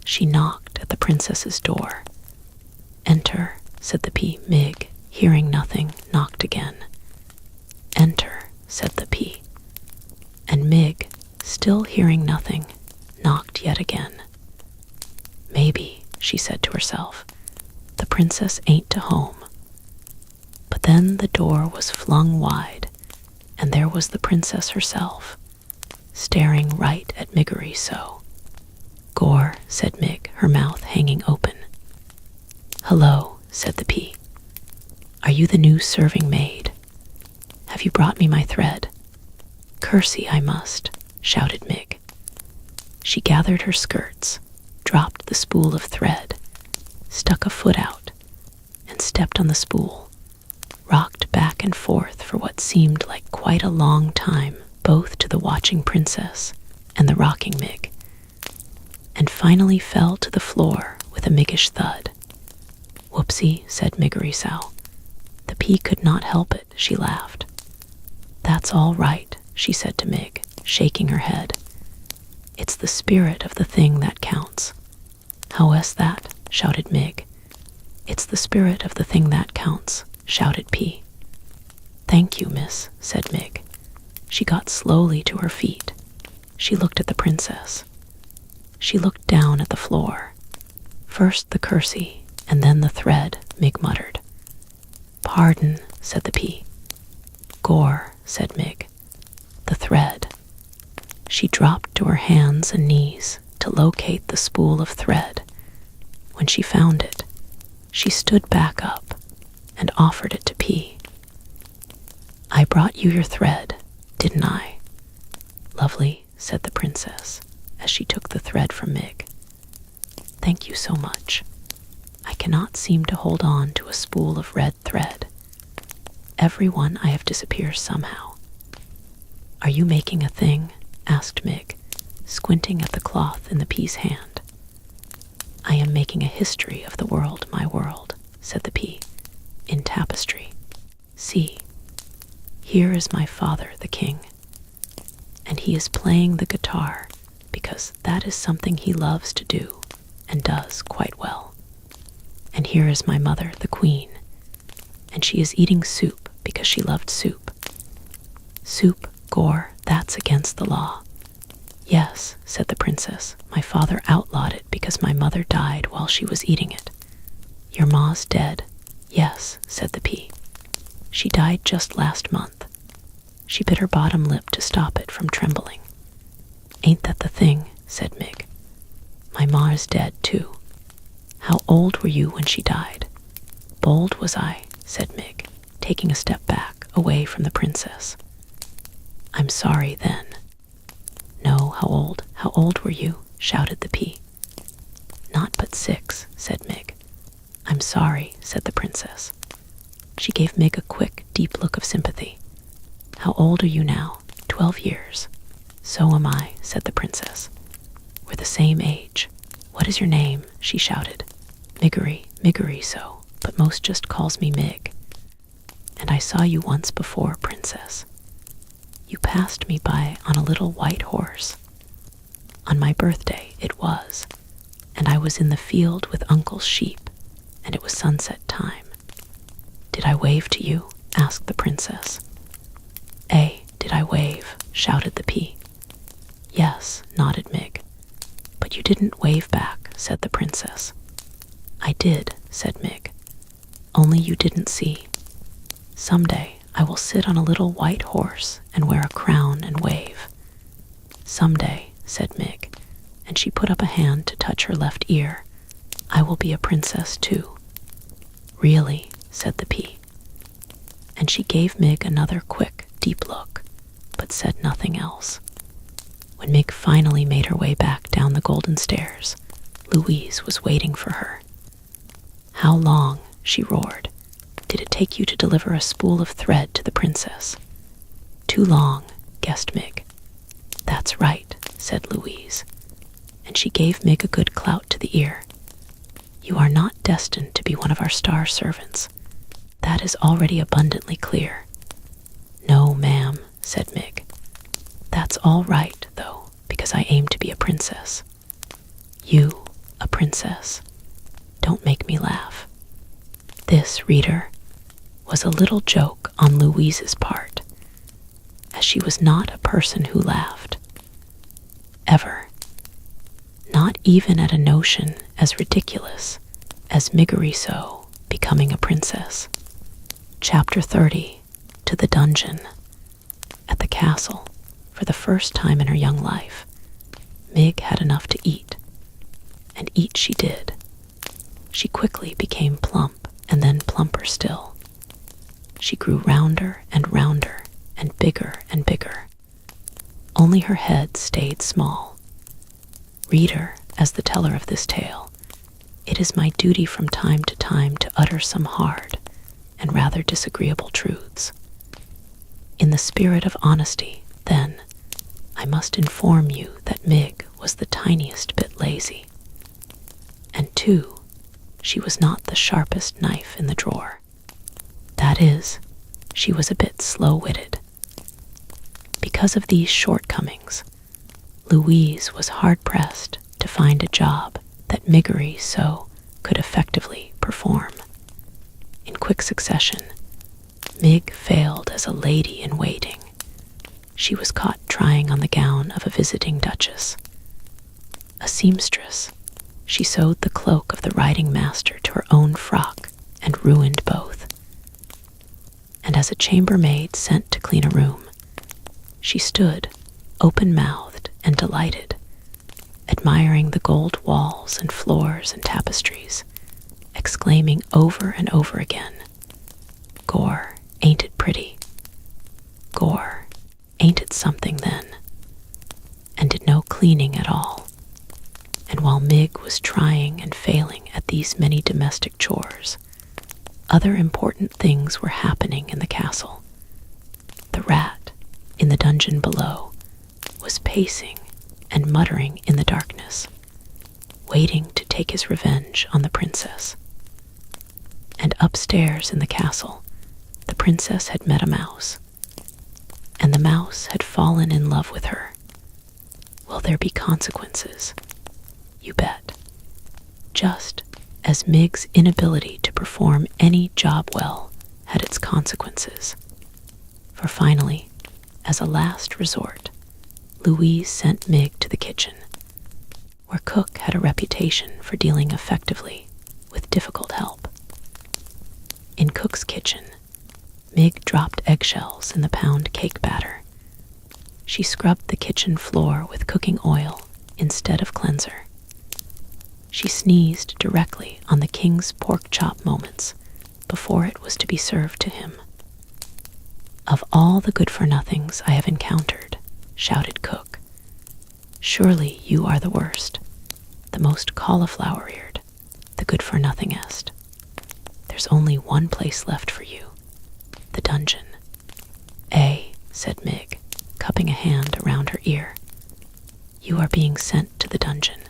She knocked at the princess's door. Enter, said the P. Mig, hearing nothing, knocked again. Enter, said the P. And Mig, still hearing nothing, knocked yet again. Maybe, she said to herself, the princess ain't to home. But then the door was flung wide, and there was the princess herself, staring right at Miggery so. Gore, said Mig, her mouth hanging open. Hello, said the P. Are you the new serving maid? Have you brought me my thread? Kersey I must, shouted Mig. She gathered her skirts, dropped the spool of thread, stuck a foot out, and stepped on the spool, rocked back and forth for what seemed like quite a long time, both to the watching princess and the rocking Mig, and finally fell to the floor with a Miggish thud. Whoopsie, said Miggery sow. The P could not help it, she laughed. That's all right, she said to Mig, shaking her head. It's the spirit of the thing that counts. How is that? Shouted Mig. It's the spirit of the thing that counts, shouted P. Thank you, miss, said Mig. She got slowly to her feet. She looked at the princess. She looked down at the floor. First the kersey, and then the thread, Mig muttered. Pardon, said the P. Gore, said Mig. The thread. She dropped to her hands and knees to locate the spool of thread. When she found it, she stood back up and offered it to P. I brought you your thread, didn't I? Lovely, said the princess as she took the thread from Mig. Thank you so much. I cannot seem to hold on to a spool of red thread. Every one I have disappears somehow. Are you making a thing? Asked Mig, squinting at the cloth in the P's hand. I am making a history of the world, my world, said the P, in tapestry. See, here is my father, the king, and he is playing the guitar because that is something he loves to do and does quite well. And here is my mother, the queen, and she is eating soup because she loved soup. Soup, Gore, that's against the law. Yes, said the princess, my father outlawed it because my mother died while she was eating it. Your ma's dead. Yes, said the P. She died just last month. She bit her bottom lip to stop it from trembling. Ain't that the thing, said Mig. My ma is dead, too. How old were you when she died? Bold was I, said Mig, taking a step back, away from the princess. I'm sorry then. No, how old were you? Shouted the P. Not but 6, said Mig. I'm sorry, said the princess. She gave Mig a quick, deep look of sympathy. How old are you now? 12 years. So am I, said the princess. We're the same age. What is your name? She shouted. Miggery so, but most just calls me Mig. And I saw you once before, princess. You passed me by on a little white horse. On my birthday it was, and I was in the field with uncle's sheep, and it was sunset time. Did I wave to you? Asked the princess. Did I wave? Shouted the P. Yes, nodded Mig. But you didn't wave back, said the princess. I did, said Mig. Only you didn't see. Someday I will sit on a little white horse and wear a crown and wave. Someday, said Mig, and she put up a hand to touch her left ear, I will be a princess too. Really, said the P. And she gave Mig another quick, deep look, but said nothing else. When Mig finally made her way back down the golden stairs, Louise was waiting for her. How long, she roared, did it take you to deliver a spool of thread to the princess? Too long, guessed Mig. That's right, said Louise, and she gave Mig a good clout to the ear. You are not destined to be one of our star servants. That is already abundantly clear. No, ma'am, said Mig. That's all right, though, because I aim to be a princess. You, a princess. Don't make me laugh. This, reader, was a little joke on Louise's part, as she was not a person who laughed. Ever. Not even at a notion as ridiculous as Miggery so becoming a princess. Chapter 30. To the dungeon. At the castle, for the first time in her young life, Mig had enough to eat, and eat she did. She quickly became plump, and then plumper still. She grew rounder and rounder, and bigger and bigger. Only her head stayed small. Reader, as the teller of this tale, it is my duty from time to time to utter some hard and rather disagreeable truths. In the spirit of honesty, then, I must inform you that Mig was the tiniest bit lazy. And 2, she was not the sharpest knife in the drawer. That is, she was a bit slow-witted. Because of these shortcomings, Louise was hard-pressed to find a job that Miggery so could effectively perform. In quick succession, Mig failed as a lady-in-waiting. She was caught trying on the gown of a visiting duchess. A seamstress, she sewed the cloak of the riding master to her own frock and ruined both. And as a chambermaid sent to clean a room, she stood, open-mouthed and delighted, admiring the gold walls and floors and tapestries, exclaiming over and over again, "Gore, ain't it pretty? Gore, ain't it something then?" And did no cleaning at all. And while Mig was trying and failing at these many domestic chores, other important things were happening in the castle. The rat, in the dungeon below, was pacing and muttering in the darkness, waiting to take his revenge on the princess. And upstairs in the castle, the princess had met a mouse, and the mouse had fallen in love with her. Will there be consequences? You bet. Just as Mig's inability to perform any job well had its consequences. For finally, as a last resort, Louise sent Mig to the kitchen, where Cook had a reputation for dealing effectively with difficult help. In Cook's kitchen, Mig dropped eggshells in the pound cake batter. She scrubbed the kitchen floor with cooking oil instead of cleanser. She sneezed directly on the king's pork chop moments before it was to be served to him. "Of all the good-for-nothings I have encountered," shouted Cook, "surely you are the worst, the most cauliflower-eared, the good-for-nothingest. There's only one place left for you, the dungeon." Said Mig, cupping a hand around her ear. "You are being sent to the dungeon.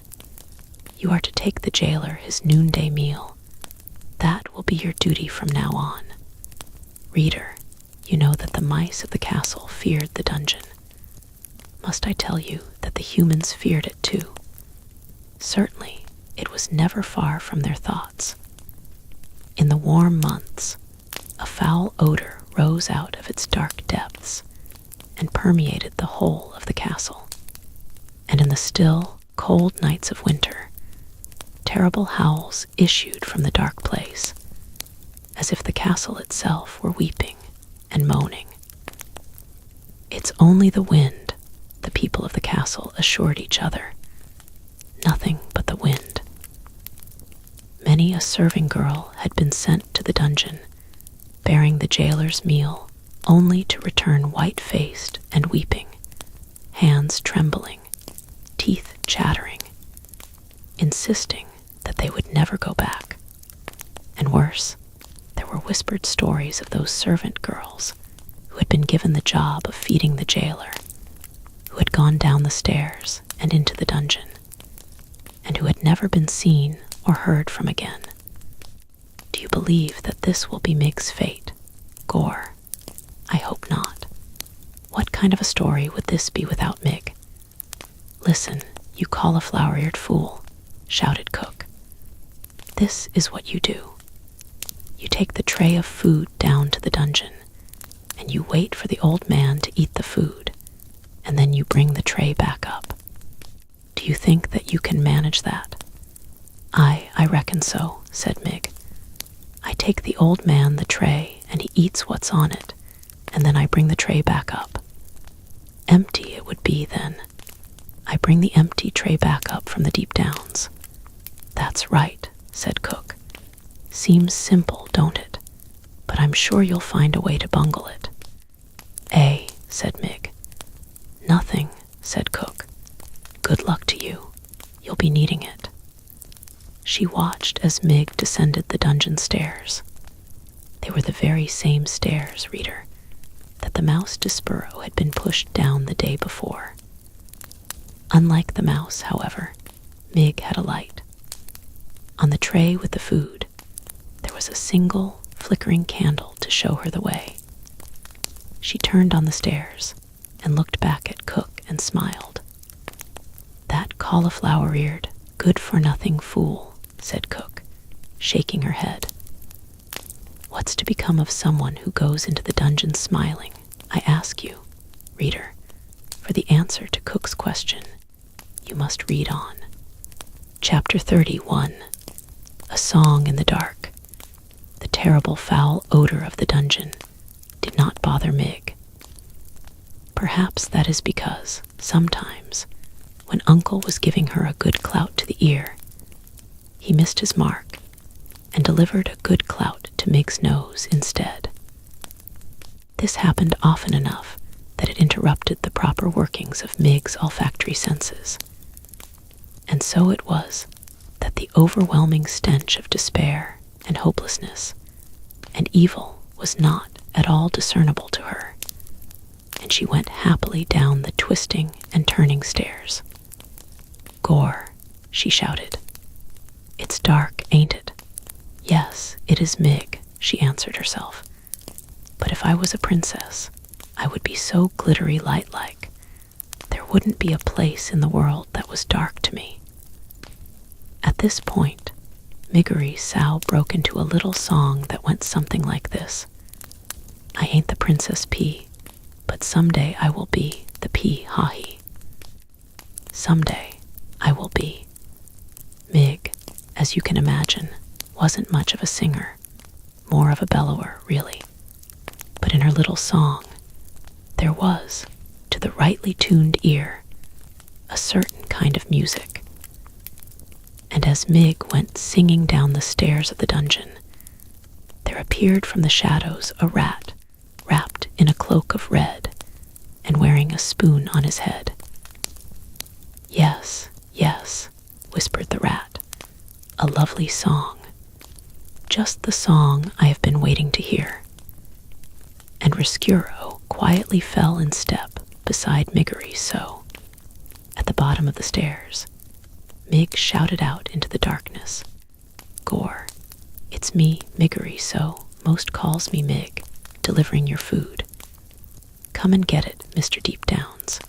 You are to take the jailer his noonday meal. That will be your duty from now on. Reader, you know that the mice of the castle feared the dungeon. Must I tell you that the humans feared it too? Certainly, it was never far from their thoughts. In the warm months, a foul odor rose out of its dark depths and permeated the whole of the castle. And in the still, cold nights of winter, terrible howls issued from the dark place, as if the castle itself were weeping and moaning. It's only the wind, the people of the castle assured each other. Nothing but the wind. Many a serving girl had been sent to the dungeon, bearing the jailer's meal, only to return white-faced and weeping, hands trembling, teeth chattering, insisting that they would never go back. And worse, there were whispered stories of those servant girls who had been given the job of feeding the jailer, who had gone down the stairs and into the dungeon, and who had never been seen or heard from again. Do you believe that this will be Mig's fate? Gore? I hope not. What kind of a story would this be without Mig? "Listen, you cauliflower-eared fool," shouted Cook. "This is what you do. You take the tray of food down to the dungeon, and you wait for the old man to eat the food, and then you bring the tray back up. Do you think that you can manage that?" I reckon so," said Mig. "I take the old man the tray, and he eats what's on it, and then I bring the tray back up. Empty it would be then. I bring the empty tray back up from the deep downs." "That's right," said Cook. "Seems simple, don't it? But I'm sure you'll find a way to bungle it." Said Mig. "Nothing," said Cook. "Good luck to you. You'll be needing it." She watched as Mig descended the dungeon stairs. They were the very same stairs, reader, that the mouse Despereaux had been pushed down the day before. Unlike the mouse, however, Mig had a light. On the tray with the food, there was a single, flickering candle to show her the way. She turned on the stairs and looked back at Cook and smiled. "That cauliflower-eared, good-for-nothing fool," said Cook, shaking her head. "What's to become of someone who goes into the dungeon smiling, I ask you, reader? For the answer to Cook's question, you must read on. Chapter 31. A Song in the Dark. The terrible foul odor of the dungeon did not bother Mig. Perhaps that is because, sometimes, when Uncle was giving her a good clout to the ear, he missed his mark and delivered a good clout to Mig's nose instead. This happened often enough that it interrupted the proper workings of Mig's olfactory senses. And so it was that the overwhelming stench of despair and hopelessness and evil was not at all discernible to her, and she went happily down the twisting and turning stairs. "Gore," she shouted. "It's dark, ain't it?" "Yes, it is Mig," she answered herself. "But if I was a princess, I would be so glittery light-like. There wouldn't be a place in the world that was dark to me." At this point, Miggery's sow broke into a little song that went something like this. "I ain't the Princess P, but someday I will be the P ha-he. Someday I will be." Mig, as you can imagine, wasn't much of a singer, more of a bellower, really. But in her little song, there was, to the rightly tuned ear, a certain kind of music. and as Mig went singing down the stairs of the dungeon, there appeared from the shadows a rat wrapped in a cloak of red and wearing a spoon on his head. "Yes, yes," whispered the rat, "a lovely song. Just the song I have been waiting to hear." And Chiaroscuro quietly fell in step beside Miggery. So, at the bottom of the stairs, Mig shouted out into the darkness, "Gore, it's me, Miggery, so most calls me Mig, delivering your food. Come and get it, Mr. Deep Downs."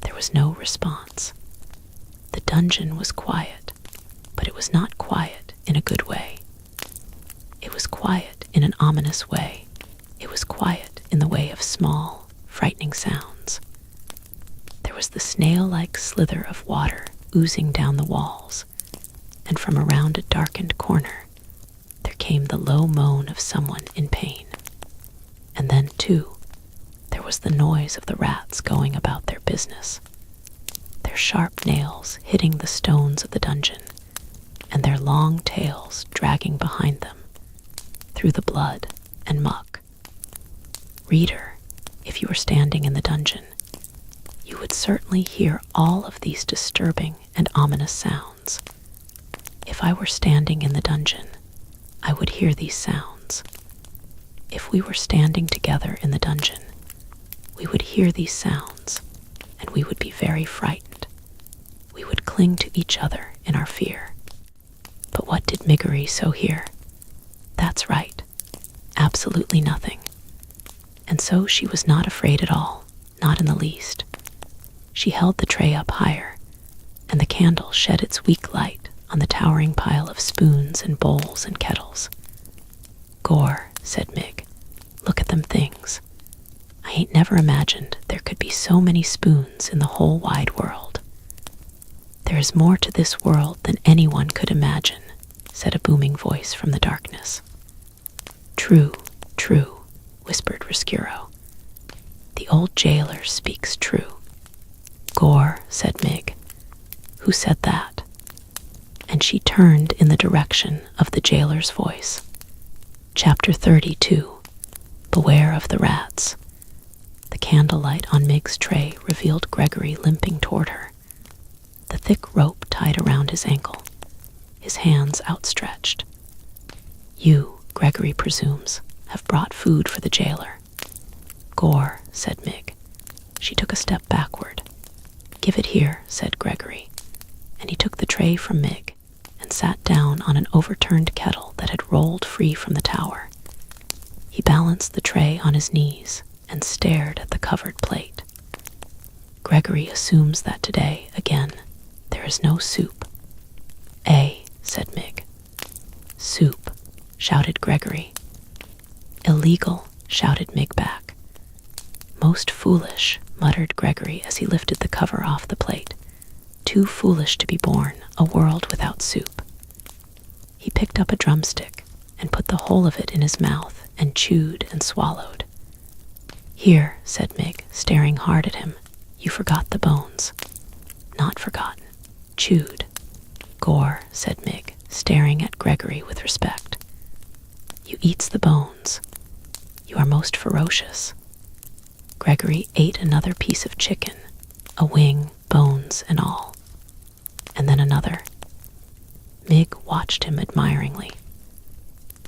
There was no response. The dungeon was quiet, but it was not quiet in a good way. It was quiet in an ominous way. It was quiet in the way of small, frightening sounds. There was the snail-like slither of water oozing down the walls, and from around a darkened corner, there came the low moan of someone in pain. And then, too, there was the noise of the rats going about their business, their sharp nails hitting the stones of the dungeon, and their long tails dragging behind them through the blood and muck. Reader, if you were standing in the dungeon, you would certainly hear all of these disturbing and ominous sounds. If I were standing in the dungeon, I would hear these sounds. If we were standing together in the dungeon, we would hear these sounds, and we would be very frightened. We would cling to each other in our fear. But what did Miggery so hear? That's right, absolutely nothing. And so she was not afraid at all, not in the least. She held the tray up higher, and the candle shed its weak light on the towering pile of spoons and bowls and kettles. "Gore," said Mig, "look at them things. I ain't never imagined there could be so many spoons in the whole wide world." "There is more to this world than anyone could imagine," said a booming voice from the darkness. "True, true," whispered Chiaroscuro. "The old jailer speaks true." "Gore," said Mig. "Who said that?" And she turned in the direction of the jailer's voice. Chapter 32. Beware of the Rats. The candlelight on Mig's tray revealed Gregory limping toward her, the thick rope tied around his ankle, his hands outstretched. "You," Gregory presumes, "have brought food for the jailer." "Gore," said Mig. She took a step backward. "Give it here," said Gregory, and he took the tray from Mig and sat down on an overturned kettle that had rolled free from the tower. He balanced the tray on his knees and stared at the covered plate. Gregory assumes that today, again, there is no soup. Said Mig. "Soup," shouted Gregory. "Illegal," shouted Mig back. "Most foolish," muttered Gregory as he lifted the cover off the plate. "Too foolish to be born a world without soup." He picked up a drumstick and put the whole of it in his mouth and chewed and swallowed. "Here," said Mig, staring hard at him. "You forgot the bones." "Not forgotten. Chewed." "Gore," said Mig, staring at Gregory with respect. "You eats the bones. You are most ferocious." Gregory ate another piece of chicken, a wing, bones, and all. And then another. Mig watched him admiringly.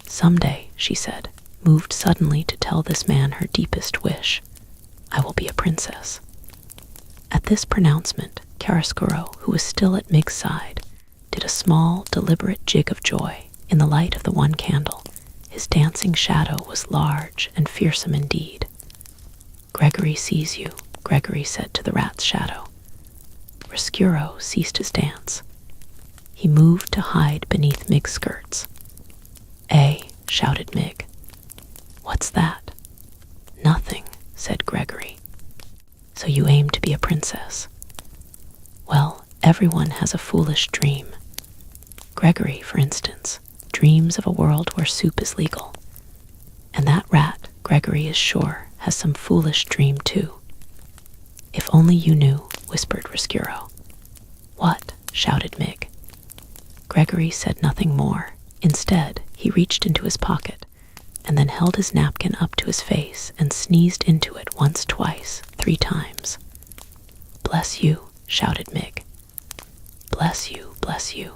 "Someday," she said, moved suddenly to tell this man her deepest wish, "I will be a princess." At this pronouncement, Chiaroscuro, who was still at Mig's side, did a small, deliberate jig of joy in the light of the one candle. His dancing shadow was large and fearsome indeed. "Gregory sees you," Gregory said to the rat's shadow. Chiaroscuro ceased his dance. He moved to hide beneath Mig's skirts. Shouted Mig. "What's that?" "Nothing," said Gregory. "So you aim to be a princess?" "Well, everyone has a foolish dream. Gregory, for instance, dreams of a world where soup is legal. And that rat, Gregory is sure, has some foolish dream too." "If only you knew," whispered Chiaroscuro. "What?" shouted Mig. Gregory said nothing more. Instead, he reached into his pocket and then held his napkin up to his face and sneezed into it once, twice, 3 times. "Bless you," shouted Mig. "Bless you, bless you."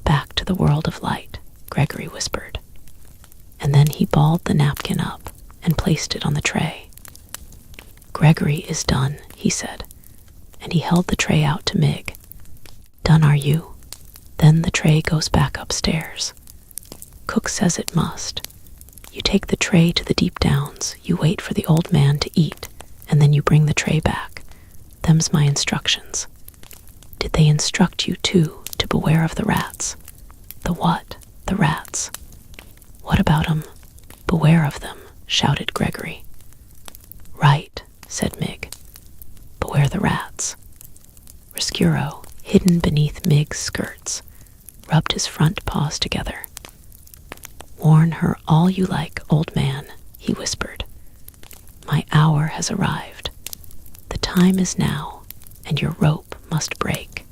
"Back to the world of light," Gregory whispered. And then he balled the napkin up and placed it on the tray. "Gregory is done," he said, and he held the tray out to Mig. "Done are you?" Then the tray goes back upstairs. Cook says it must. You take the tray to the deep downs, you wait for the old man to eat, and then you bring the tray back. Them's my instructions. Did they instruct you, too, to beware of the rats? The what? The rats. What about 'em? Beware of them, shouted Gregory. Right, said Mig. Beware the rats. Chiaroscuro, hidden beneath Mig's skirts, rubbed his front paws together. Warn her all you like, old man, he whispered. My hour has arrived. The time is now, and your rope must break.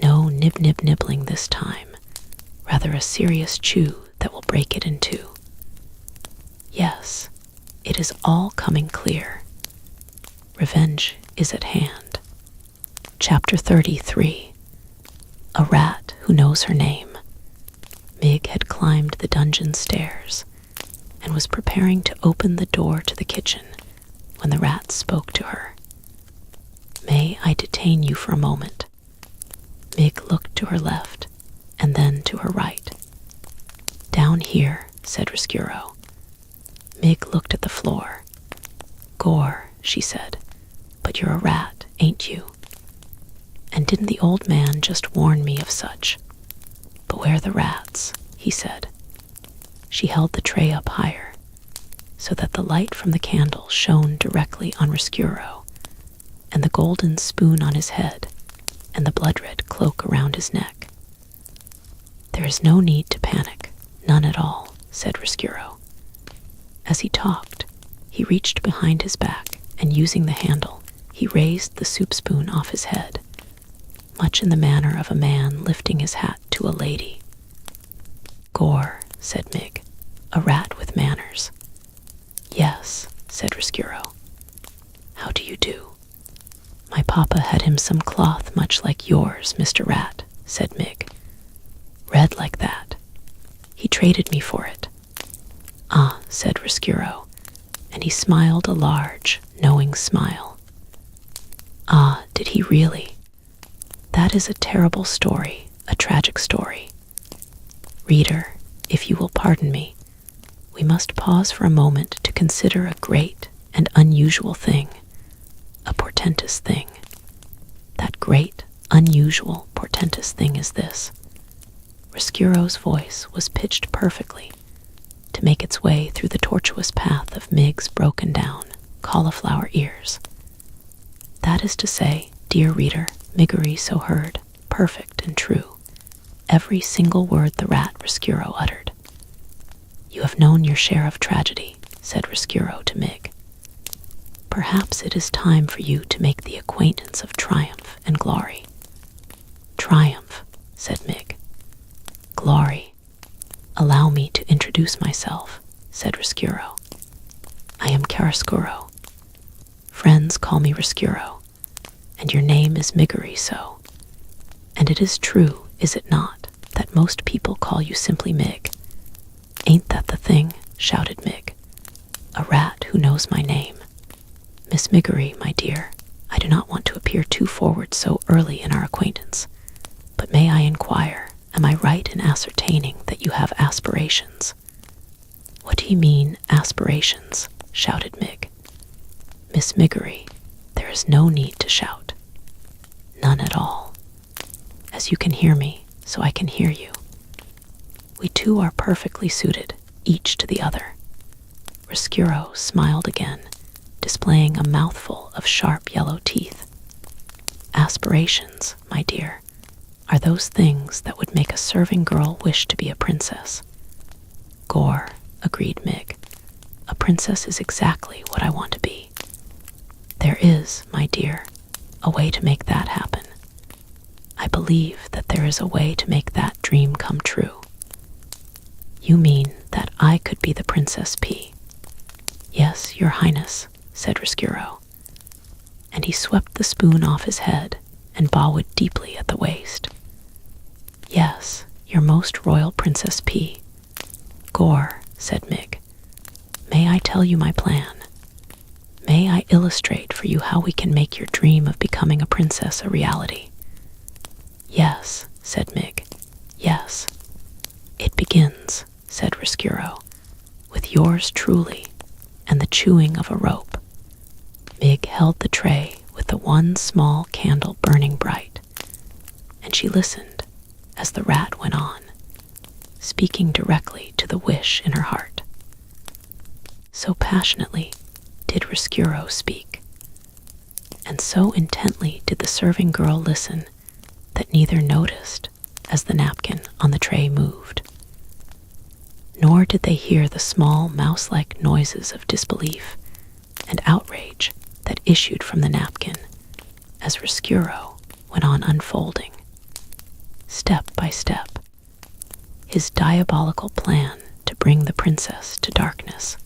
No nibbling this time, rather a serious chew that will break it in two. Yes, it is all coming clear. Revenge is at hand. Chapter 33. A Rat Who Knows Her Name. Mig had climbed the dungeon stairs and was preparing to open the door to the kitchen when the rat spoke to her. May I detain you for a moment? Mig looked to her left and then to her right. Down here, said Chiaroscuro. Mig looked at the floor. Gore, she said, but you're a rat, ain't you? And didn't the old man just warn me of such? Beware the rats, he said. She held the tray up higher, so that the light from the candle shone directly on Chiaroscuro, and the golden spoon on his head, and the blood-red cloak around his neck. There is no need to panic, none at all, said Chiaroscuro. As he talked, he reached behind his back, and using the handle, he raised the soup spoon off his head, much in the manner of a man lifting his hat to a lady. Gore, said Mig, a rat with manners. Yes, said Chiaroscuro. How do you do? My papa had him some cloth much like yours, Mr. Rat, said Mig. Red like that. He traded me for it. Ah, said Chiaroscuro, and he smiled a large, knowing smile. Ah, did he really? That is a terrible story, a tragic story. Reader, if you will pardon me, we must pause for a moment to consider a great and unusual thing, a portentous thing. That great, unusual, portentous thing is this. Chiaroscuro's voice was pitched perfectly to make its way through the tortuous path of Mig's broken down, cauliflower ears. That is to say, dear reader, Miggery so heard, perfect and true, every single word the rat Chiaroscuro uttered. You have known your share of tragedy, said Chiaroscuro to Mig. Perhaps it is time for you to make the acquaintance of triumph and glory. Triumph, said Mig. Glory. Allow me to introduce myself, said Chiaroscuro. I am Chiaroscuro. Friends call me Chiaroscuro, and your name is Miggery so. And it is true, is it not, that most people call you simply Mig? Ain't that the thing? Shouted Mig. A rat who knows my name. Miss Miggery, my dear, I do not want to appear too forward so early in our acquaintance, but may I inquire, am I right in ascertaining that you have aspirations? What do you mean, aspirations? Shouted Mig. Miss Miggery, there is no need to shout. None at all. As you can hear me, so I can hear you. We two are perfectly suited, each to the other. Chiaroscuro smiled again, displaying a mouthful of sharp yellow teeth. Aspirations, my dear, are those things that would make a serving girl wish to be a princess. Gore, agreed Mig. A princess is exactly what I want to be. There is, my dear, a way to make that happen. I believe that there is a way to make that dream come true. You mean that I could be the Princess P? Yes, Your Highness, said Chiaroscuro, and he swept the spoon off his head and bowed deeply at the waist. Yes, your most royal Princess P. Gore, said Mig, may I tell you my plan? May I illustrate for you how we can make your dream of becoming a princess a reality? Yes, said Mig, yes. It begins, said Chiaroscuro, with yours truly and the chewing of a rope. Mig held the tray with the one small candle burning bright, and she listened as the rat went on, speaking directly to the wish in her heart. So passionately did Chiaroscuro speak, and so intently did the serving girl listen that neither noticed as the napkin on the tray moved. Nor did they hear the small mouse-like noises of disbelief and outrage that issued from the napkin as Chiaroscuro went on unfolding, step by step, his diabolical plan to bring the princess to darkness.